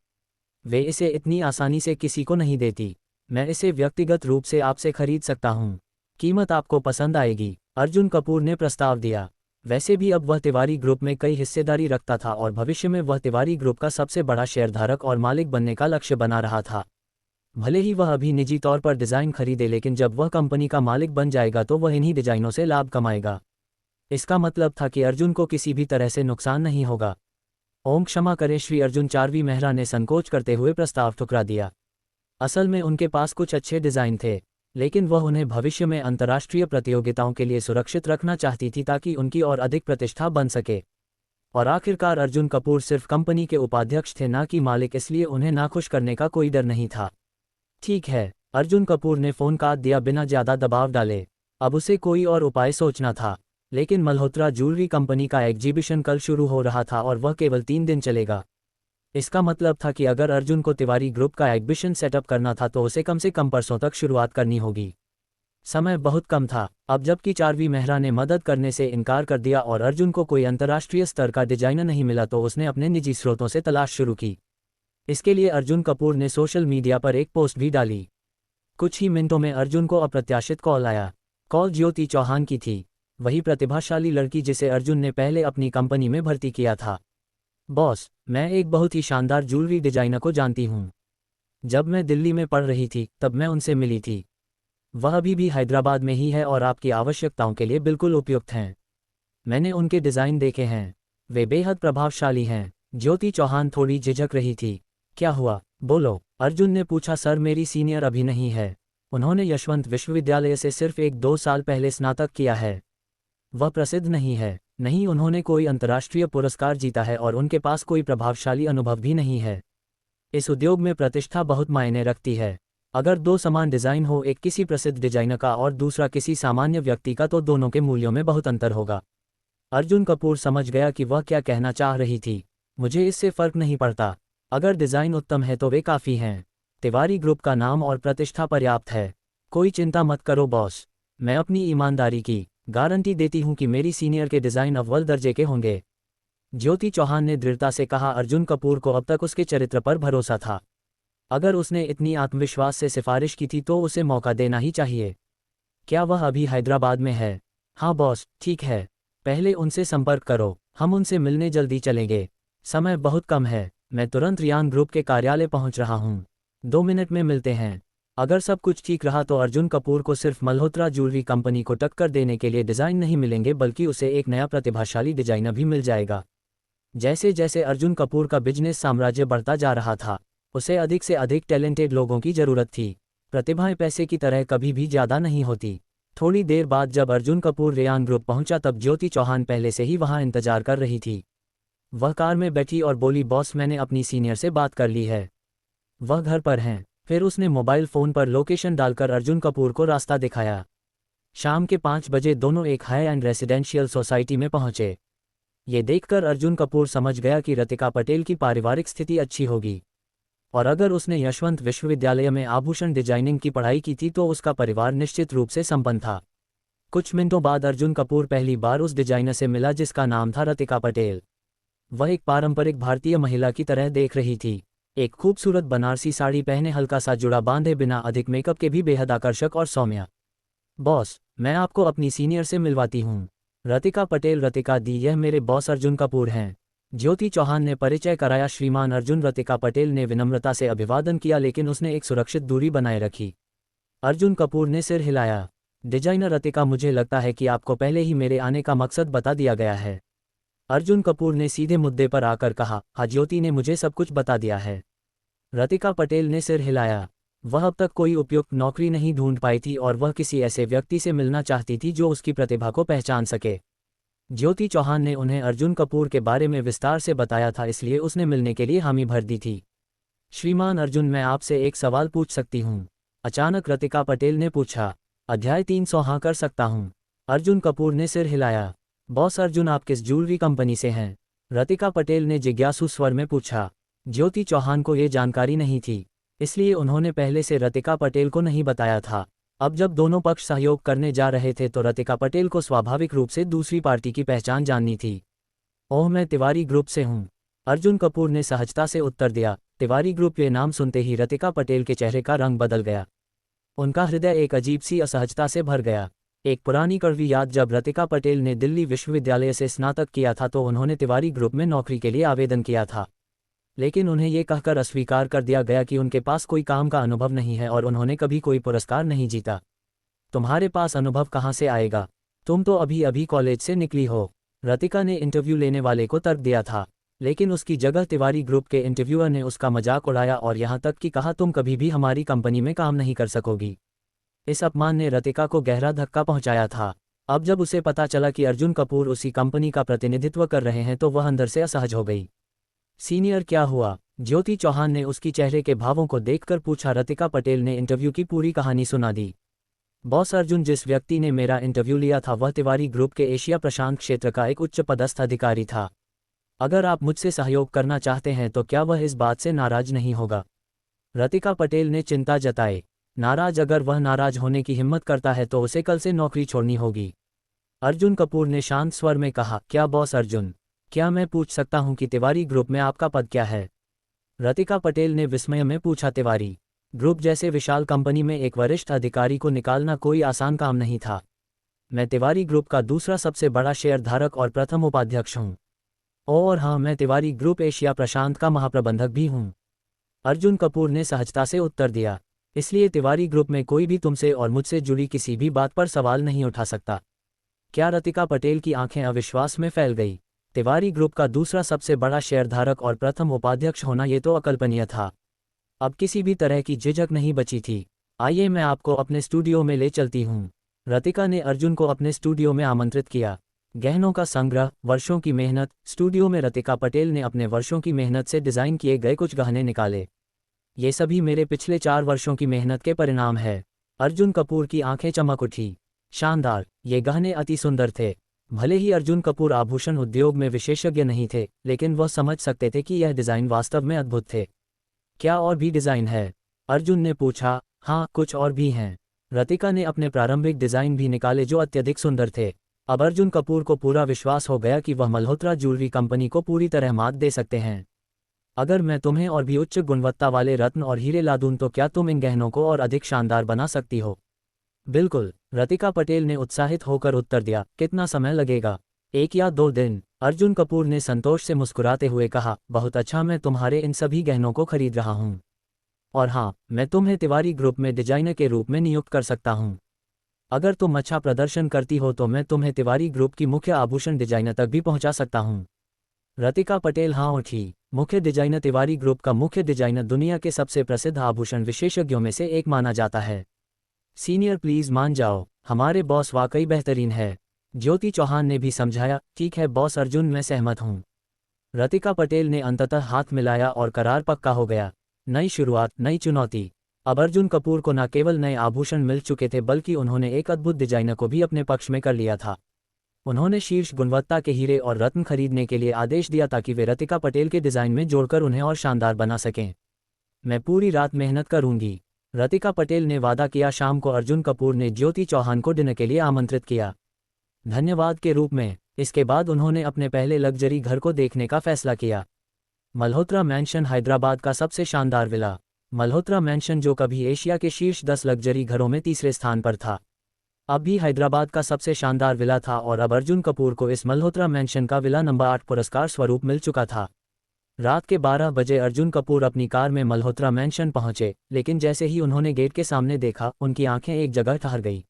वे इसे इतनी आसानी से किसी को नहीं देती। मैं इसे व्यक्तिगत रूप से आपसे खरीद सकता हूँ। कीमत आपको पसंद आएगी, अर्जुन कपूर ने प्रस्ताव दिया। वैसे भी अब वह तिवारी ग्रुप में कई हिस्सेदारी रखता था और भविष्य में वह तिवारी ग्रुप का सबसे बड़ा शेयरधारक और मालिक बनने का लक्ष्य बना रहा था। भले ही वह अभी निजी तौर पर डिज़ाइन खरीदे, लेकिन जब वह कंपनी का मालिक बन जाएगा तो वह इन्हीं डिज़ाइनों से लाभ कमाएगा। इसका मतलब था कि अर्जुन को किसी भी तरह से नुकसान नहीं होगा। ओम क्षमा करें श्री अर्जुन, चारवी मेहरा ने संकोच करते हुए प्रस्ताव ठुकरा दिया। असल में उनके पास कुछ अच्छे डिज़ाइन थे, लेकिन वह उन्हें भविष्य में अंतर्राष्ट्रीय प्रतियोगिताओं के लिए सुरक्षित रखना चाहती थी ताकि उनकी और अधिक प्रतिष्ठा बन सके। और आखिरकार अर्जुन कपूर सिर्फ कंपनी के उपाध्यक्ष थे, ना कि मालिक, इसलिए उन्हें नाखुश करने का कोई डर नहीं था। ठीक है, अर्जुन कपूर ने फ़ोन काट दिया बिना ज़्यादा दबाव डाले। अब उसे कोई और उपाय सोचना था। लेकिन मल्होत्रा ज्वेलरी कंपनी का एग्जीबिशन कल शुरू हो रहा था और वह केवल 3 दिन चलेगा। इसका मतलब था कि अगर अर्जुन को तिवारी ग्रुप का एग्जीबिशन सेटअप करना था तो उसे कम से कम परसों तक शुरुआत करनी होगी। समय बहुत कम था। अब जबकि चारवी मेहरा ने मदद करने से इनकार कर दिया और अर्जुन को कोई अंतर्राष्ट्रीय स्तर का डिजाइनर नहीं मिला, तो उसने अपने निजी स्रोतों से तलाश शुरू की। इसके लिए अर्जुन कपूर ने सोशल मीडिया पर एक पोस्ट भी डाली। कुछ ही मिनटों में अर्जुन को अप्रत्याशित कॉल आया। कॉल ज्योति चौहान की थी, वही प्रतिभाशाली लड़की जिसे अर्जुन ने पहले अपनी कंपनी में भर्ती किया था। बॉस, मैं एक बहुत ही शानदार ज्वेलरी डिजाइनर को जानती हूँ। जब मैं दिल्ली में पढ़ रही थी तब मैं उनसे मिली थी। वह अभी भी हैदराबाद में ही है और आपकी आवश्यकताओं के लिए बिल्कुल उपयुक्त हैं। मैंने उनके डिज़ाइन देखे हैं, वे बेहद प्रभावशाली हैं। ज्योति चौहान थोड़ी झिझक रही थी। क्या हुआ, बोलो, अर्जुन ने पूछा। सर, मेरी सीनियर अभी नहीं है। उन्होंने यशवंत विश्वविद्यालय से सिर्फ 1-2 साल पहले स्नातक किया है। वह प्रसिद्ध नहीं है। नहीं, उन्होंने कोई अंतर्राष्ट्रीय पुरस्कार जीता है और उनके पास कोई प्रभावशाली अनुभव भी नहीं है। इस उद्योग में प्रतिष्ठा बहुत मायने रखती है। अगर 2 समान डिज़ाइन हो, एक किसी प्रसिद्ध डिजाइनर का और दूसरा किसी सामान्य व्यक्ति का, तो दोनों के मूल्यों में बहुत अंतर होगा। अर्जुन कपूर समझ गया कि वह क्या कहना चाह रही थी। मुझे इससे फर्क नहीं पड़ता, अगर डिज़ाइन उत्तम है तो वे काफ़ी हैं। तिवारी ग्रुप का नाम और प्रतिष्ठा पर्याप्त है। कोई चिंता मत करो बॉस, मैं अपनी ईमानदारी की गारंटी देती हूँ कि मेरी सीनियर के डिज़ाइन अव्वल दर्जे के होंगे। ज्योति चौहान ने दृढ़ता से कहा। अर्जुन कपूर को अब तक उसके चरित्र पर भरोसा था। अगर उसने इतनी आत्मविश्वास से सिफारिश की थी तो उसे मौका देना ही चाहिए। क्या वह अभी हैदराबाद में है? हाँ बॉस, ठीक है, पहले उनसे संपर्क करो, हम उनसे मिलने जल्दी चलेंगे। समय बहुत कम है, मैं तुरंत रियान ग्रुप के कार्यालय पहुंच रहा हूं। 2 मिनट में मिलते हैं। अगर सब कुछ ठीक रहा तो अर्जुन कपूर को सिर्फ मल्होत्रा ज्वेलरी कंपनी को टक्कर देने के लिए डिज़ाइन नहीं मिलेंगे, बल्कि उसे एक नया प्रतिभाशाली डिजाइनर भी मिल जाएगा। जैसे जैसे अर्जुन कपूर का बिजनेस साम्राज्य बढ़ता जा रहा था, उसे अधिक से अधिक टैलेंटेड लोगों की ज़रूरत थी। प्रतिभाएं पैसे की तरह कभी भी ज़्यादा नहीं होती। थोड़ी देर बाद जब अर्जुन कपूर रेयान ग्रुप पहुंचा तब ज्योति चौहान पहले से ही वहां इंतजार कर रही थी। वह कार में बैठी और बोली, बॉस, मैंने अपनी सीनियर से बात कर ली है, वह घर पर हैं। फिर उसने मोबाइल फ़ोन पर लोकेशन डालकर अर्जुन कपूर को रास्ता दिखाया। शाम के 5 बजे दोनों एक हाई एंड रेसिडेंशियल सोसाइटी में पहुंचे। ये देखकर अर्जुन कपूर समझ गया कि रतिका पटेल की पारिवारिक स्थिति अच्छी होगी, और अगर उसने यशवंत विश्वविद्यालय में आभूषण डिजाइनिंग की पढ़ाई की थी तो उसका परिवार निश्चित रूप से संपन्न था। कुछ मिनटों बाद अर्जुन कपूर पहली बार उस डिजाइनर से मिला जिसका नाम था रतिका पटेल। वह एक पारंपरिक भारतीय महिला की तरह देख रही थी। एक खूबसूरत बनारसी साड़ी पहने, हल्का सा जुड़ा बांधे, बिना अधिक मेकअप के भी बेहद आकर्षक और सौम्य। बॉस, मैं आपको अपनी सीनियर से मिलवाती हूँ, रतिका पटेल। रतिका दी, यह मेरे बॉस अर्जुन कपूर हैं। ज्योति चौहान ने परिचय कराया। श्रीमान अर्जुन। रतिका पटेल ने विनम्रता से अभिवादन किया, लेकिन उसने एक सुरक्षित दूरी बनाए रखी। अर्जुन कपूर ने सिर हिलाया। डिजाइनर रतिका, मुझे लगता है कि आपको पहले ही मेरे आने का मकसद बता दिया गया है। अर्जुन कपूर ने सीधे मुद्दे पर आकर कहा। हाँ, ज्योति ने मुझे सब कुछ बता दिया है। रतिका पटेल ने सिर हिलाया। वह अब तक कोई उपयुक्त नौकरी नहीं ढूंढ पाई थी और वह किसी ऐसे व्यक्ति से मिलना चाहती थी जो उसकी प्रतिभा को पहचान सके। ज्योति चौहान ने उन्हें अर्जुन कपूर के बारे में विस्तार से बताया था, इसलिए उसने मिलने के लिए हामी भर दी थी। श्रीमान अर्जुन, मैं आपसे एक सवाल पूछ सकती हूँ? अचानक रतिका पटेल ने पूछा। अध्याय 300। हाँ, कर सकता हूँ। अर्जुन कपूर ने सिर हिलाया। बॉस अर्जुन, आप किस ज्वेलरी कंपनी से हैं? रतिका पटेल ने जिज्ञासु स्वर में पूछा। ज्योति चौहान को ये जानकारी नहीं थी, इसलिए उन्होंने पहले से रतिका पटेल को नहीं बताया था। अब जब दोनों पक्ष सहयोग करने जा रहे थे तो रतिका पटेल को स्वाभाविक रूप से दूसरी पार्टी की पहचान जाननी थी। ओह, मैं तिवारी ग्रुप से हूँ, अर्जुन कपूर ने सहजता से उत्तर दिया। तिवारी ग्रुप, ये नाम सुनते ही रतिका पटेल के चेहरे का रंग बदल गया। उनका हृदय एक अजीब सी असहजता से भर गया। एक पुरानी कड़वी याद, जब रतिका पटेल ने दिल्ली विश्वविद्यालय से स्नातक किया था तो उन्होंने तिवारी ग्रुप में नौकरी के लिए आवेदन किया था, लेकिन उन्हें ये कहकर अस्वीकार कर दिया गया कि उनके पास कोई काम का अनुभव नहीं है और उन्होंने कभी कोई पुरस्कार नहीं जीता। तुम्हारे पास अनुभव कहाँ से आएगा? तुम तो अभी अभी कॉलेज से निकली हो, रतिका ने इंटरव्यू लेने वाले को तर्क दिया था, लेकिन उसकी जगह तिवारी ग्रुप के इंटरव्यूअर ने उसका मजाक उड़ाया और यहाँ तक कि कहा, तुम कभी भी हमारी कंपनी में काम नहीं कर सकोगी। इस अपमान ने रतिका को गहरा धक्का पहुँचाया था। अब जब उसे पता चला कि अर्जुन कपूर उसी कंपनी का प्रतिनिधित्व कर रहे हैं तो वह अंदर से असहज हो गई। सीनियर, क्या हुआ? ज्योति चौहान ने उसकी चेहरे के भावों को देखकर पूछा। रतिका पटेल ने इंटरव्यू की पूरी कहानी सुना दी। बॉस अर्जुन, जिस व्यक्ति ने मेरा इंटरव्यू लिया था वह तिवारी ग्रुप के एशिया प्रशांत क्षेत्र का एक उच्च पदस्थ अधिकारी था। अगर आप मुझसे सहयोग करना चाहते हैं तो क्या वह इस बात से नाराज नहीं होगा? रतिका पटेल ने चिंता जताई। नाराज? अगर वह नाराज होने की हिम्मत करता है तो उसे कल से नौकरी छोड़नी होगी, अर्जुन कपूर ने शांत स्वर में कहा। क्या बॉस अर्जुन, क्या मैं पूछ सकता हूं कि तिवारी ग्रुप में आपका पद क्या है? रतिका पटेल ने विस्मय में पूछा। तिवारी ग्रुप जैसे विशाल कंपनी में एक वरिष्ठ अधिकारी को निकालना कोई आसान काम नहीं था। मैं तिवारी ग्रुप का दूसरा सबसे बड़ा शेयरधारक और प्रथम उपाध्यक्ष हूँ। और हाँ, मैं तिवारी ग्रुप एशिया प्रशांत का महाप्रबंधक भी हूँ। अर्जुन कपूर ने सहजता से उत्तर दिया। इसलिए तिवारी ग्रुप में कोई भी तुमसे और मुझसे जुड़ी किसी भी बात पर सवाल नहीं उठा सकता। क्या रतिका पटेल की आंखें अविश्वास में फैल गई। तिवारी ग्रुप का दूसरा सबसे बड़ा शेयरधारक और प्रथम उपाध्यक्ष होना ये तो अकल्पनीय था। अब किसी भी तरह की झिझक नहीं बची थी। आइए मैं आपको अपने स्टूडियो में ले चलती हूँ। रतिका ने अर्जुन को अपने स्टूडियो में आमंत्रित किया। गहनों का संग्रह, वर्षों की मेहनत। स्टूडियो में रतिका पटेल ने अपने वर्षों की मेहनत से डिज़ाइन किए गए कुछ गहने निकाले। ये सभी मेरे पिछले 4 वर्षों की मेहनत के परिणाम है। अर्जुन कपूर की आंखें चमक उठी। शानदार, ये गहने अति सुंदर थे। भले ही अर्जुन कपूर आभूषण उद्योग में विशेषज्ञ नहीं थे, लेकिन वह समझ सकते थे कि यह डिज़ाइन वास्तव में अद्भुत थे। क्या और भी डिज़ाइन है? अर्जुन ने पूछा। हाँ, कुछ और भी हैं। रतिका ने अपने प्रारंभिक डिज़ाइन भी निकाले जो अत्यधिक सुंदर थे। अब अर्जुन कपूर को पूरा विश्वास हो गया कि वह मल्होत्रा ज्वेलरी कंपनी को पूरी तरह मात दे सकते हैं। अगर मैं तुम्हें और भी उच्च गुणवत्ता वाले रत्न और हीरे ला दूं तो क्या तुम इन गहनों को और अधिक शानदार बना सकती हो? बिल्कुल, रतिका पटेल ने उत्साहित होकर उत्तर दिया। कितना समय लगेगा? 1 या 2 दिन? अर्जुन कपूर ने संतोष से मुस्कुराते हुए कहा। बहुत अच्छा, मैं तुम्हारे इन सभी गहनों को खरीद रहा हूँ। और हाँ, मैं तुम्हें तिवारी ग्रुप में डिजाइनर के रूप में नियुक्त कर सकता हूँ। अगर तुम अच्छा प्रदर्शन करती हो तो मैं तुम्हें तिवारी ग्रुप की मुख्य आभूषण डिजाइनर तक भी पहुंचा सकता हूं। रतिका पटेल हाँ उठी। मुख्य डिजाइनर तिवारी ग्रुप का मुख्य डिजाइनर दुनिया के सबसे प्रसिद्ध आभूषण विशेषज्ञों में से एक माना जाता है। सीनियर प्लीज मान जाओ, हमारे बॉस वाकई बेहतरीन है। ज्योति चौहान ने भी समझाया। ठीक है बॉस अर्जुन, मैं सहमत हूँ। रतिका पटेल ने अंततः हाथ मिलाया और करार पक्का हो गया। नई शुरुआत, नई चुनौती। अब अर्जुन कपूर को न केवल नए आभूषण मिल चुके थे बल्कि उन्होंने एक अद्भुत डिजाइनर को भी अपने पक्ष में कर लिया था। उन्होंने शीर्ष गुणवत्ता के हीरे और रत्न खरीदने के लिए आदेश दिया ताकि वे रतिका पटेल के डिज़ाइन में जोड़कर उन्हें और शानदार बना सकें। मैं पूरी रात मेहनत करूंगी, रतिका पटेल ने वादा किया। शाम को अर्जुन कपूर ने ज्योति चौहान को डिनर के लिए आमंत्रित किया, धन्यवाद के रूप में। इसके बाद उन्होंने अपने पहले लग्जरी घर को देखने का फैसला किया। मल्होत्रा मैंशन, हैदराबाद का सबसे शानदार विला। मल्होत्रा मैंशन जो कभी एशिया के शीर्ष 10 लग्जरी घरों में तीसरे स्थान पर था, अब भी हैदराबाद का सबसे शानदार विला था। और अब अर्जुन कपूर को इस मल्होत्रा मैंशन का विला नंबर 8 पुरस्कार स्वरूप मिल चुका था। रात के 12 बजे अर्जुन कपूर अपनी कार में मल्होत्रा मैंशन पहुंचे, लेकिन जैसे ही उन्होंने गेट के सामने देखा, उनकी आंखें एक जगह ठहर गई।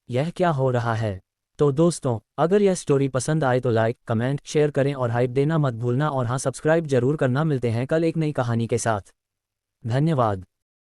यह क्या हो रहा है? तो दोस्तों, अगर यह स्टोरी पसंद आए तो लाइक, कमेंट, शेयर करें और हाइप देना मत भूलना। और हाँ, सब्सक्राइब जरूर करना। मिलते हैं कल एक नई कहानी के साथ। धन्यवाद।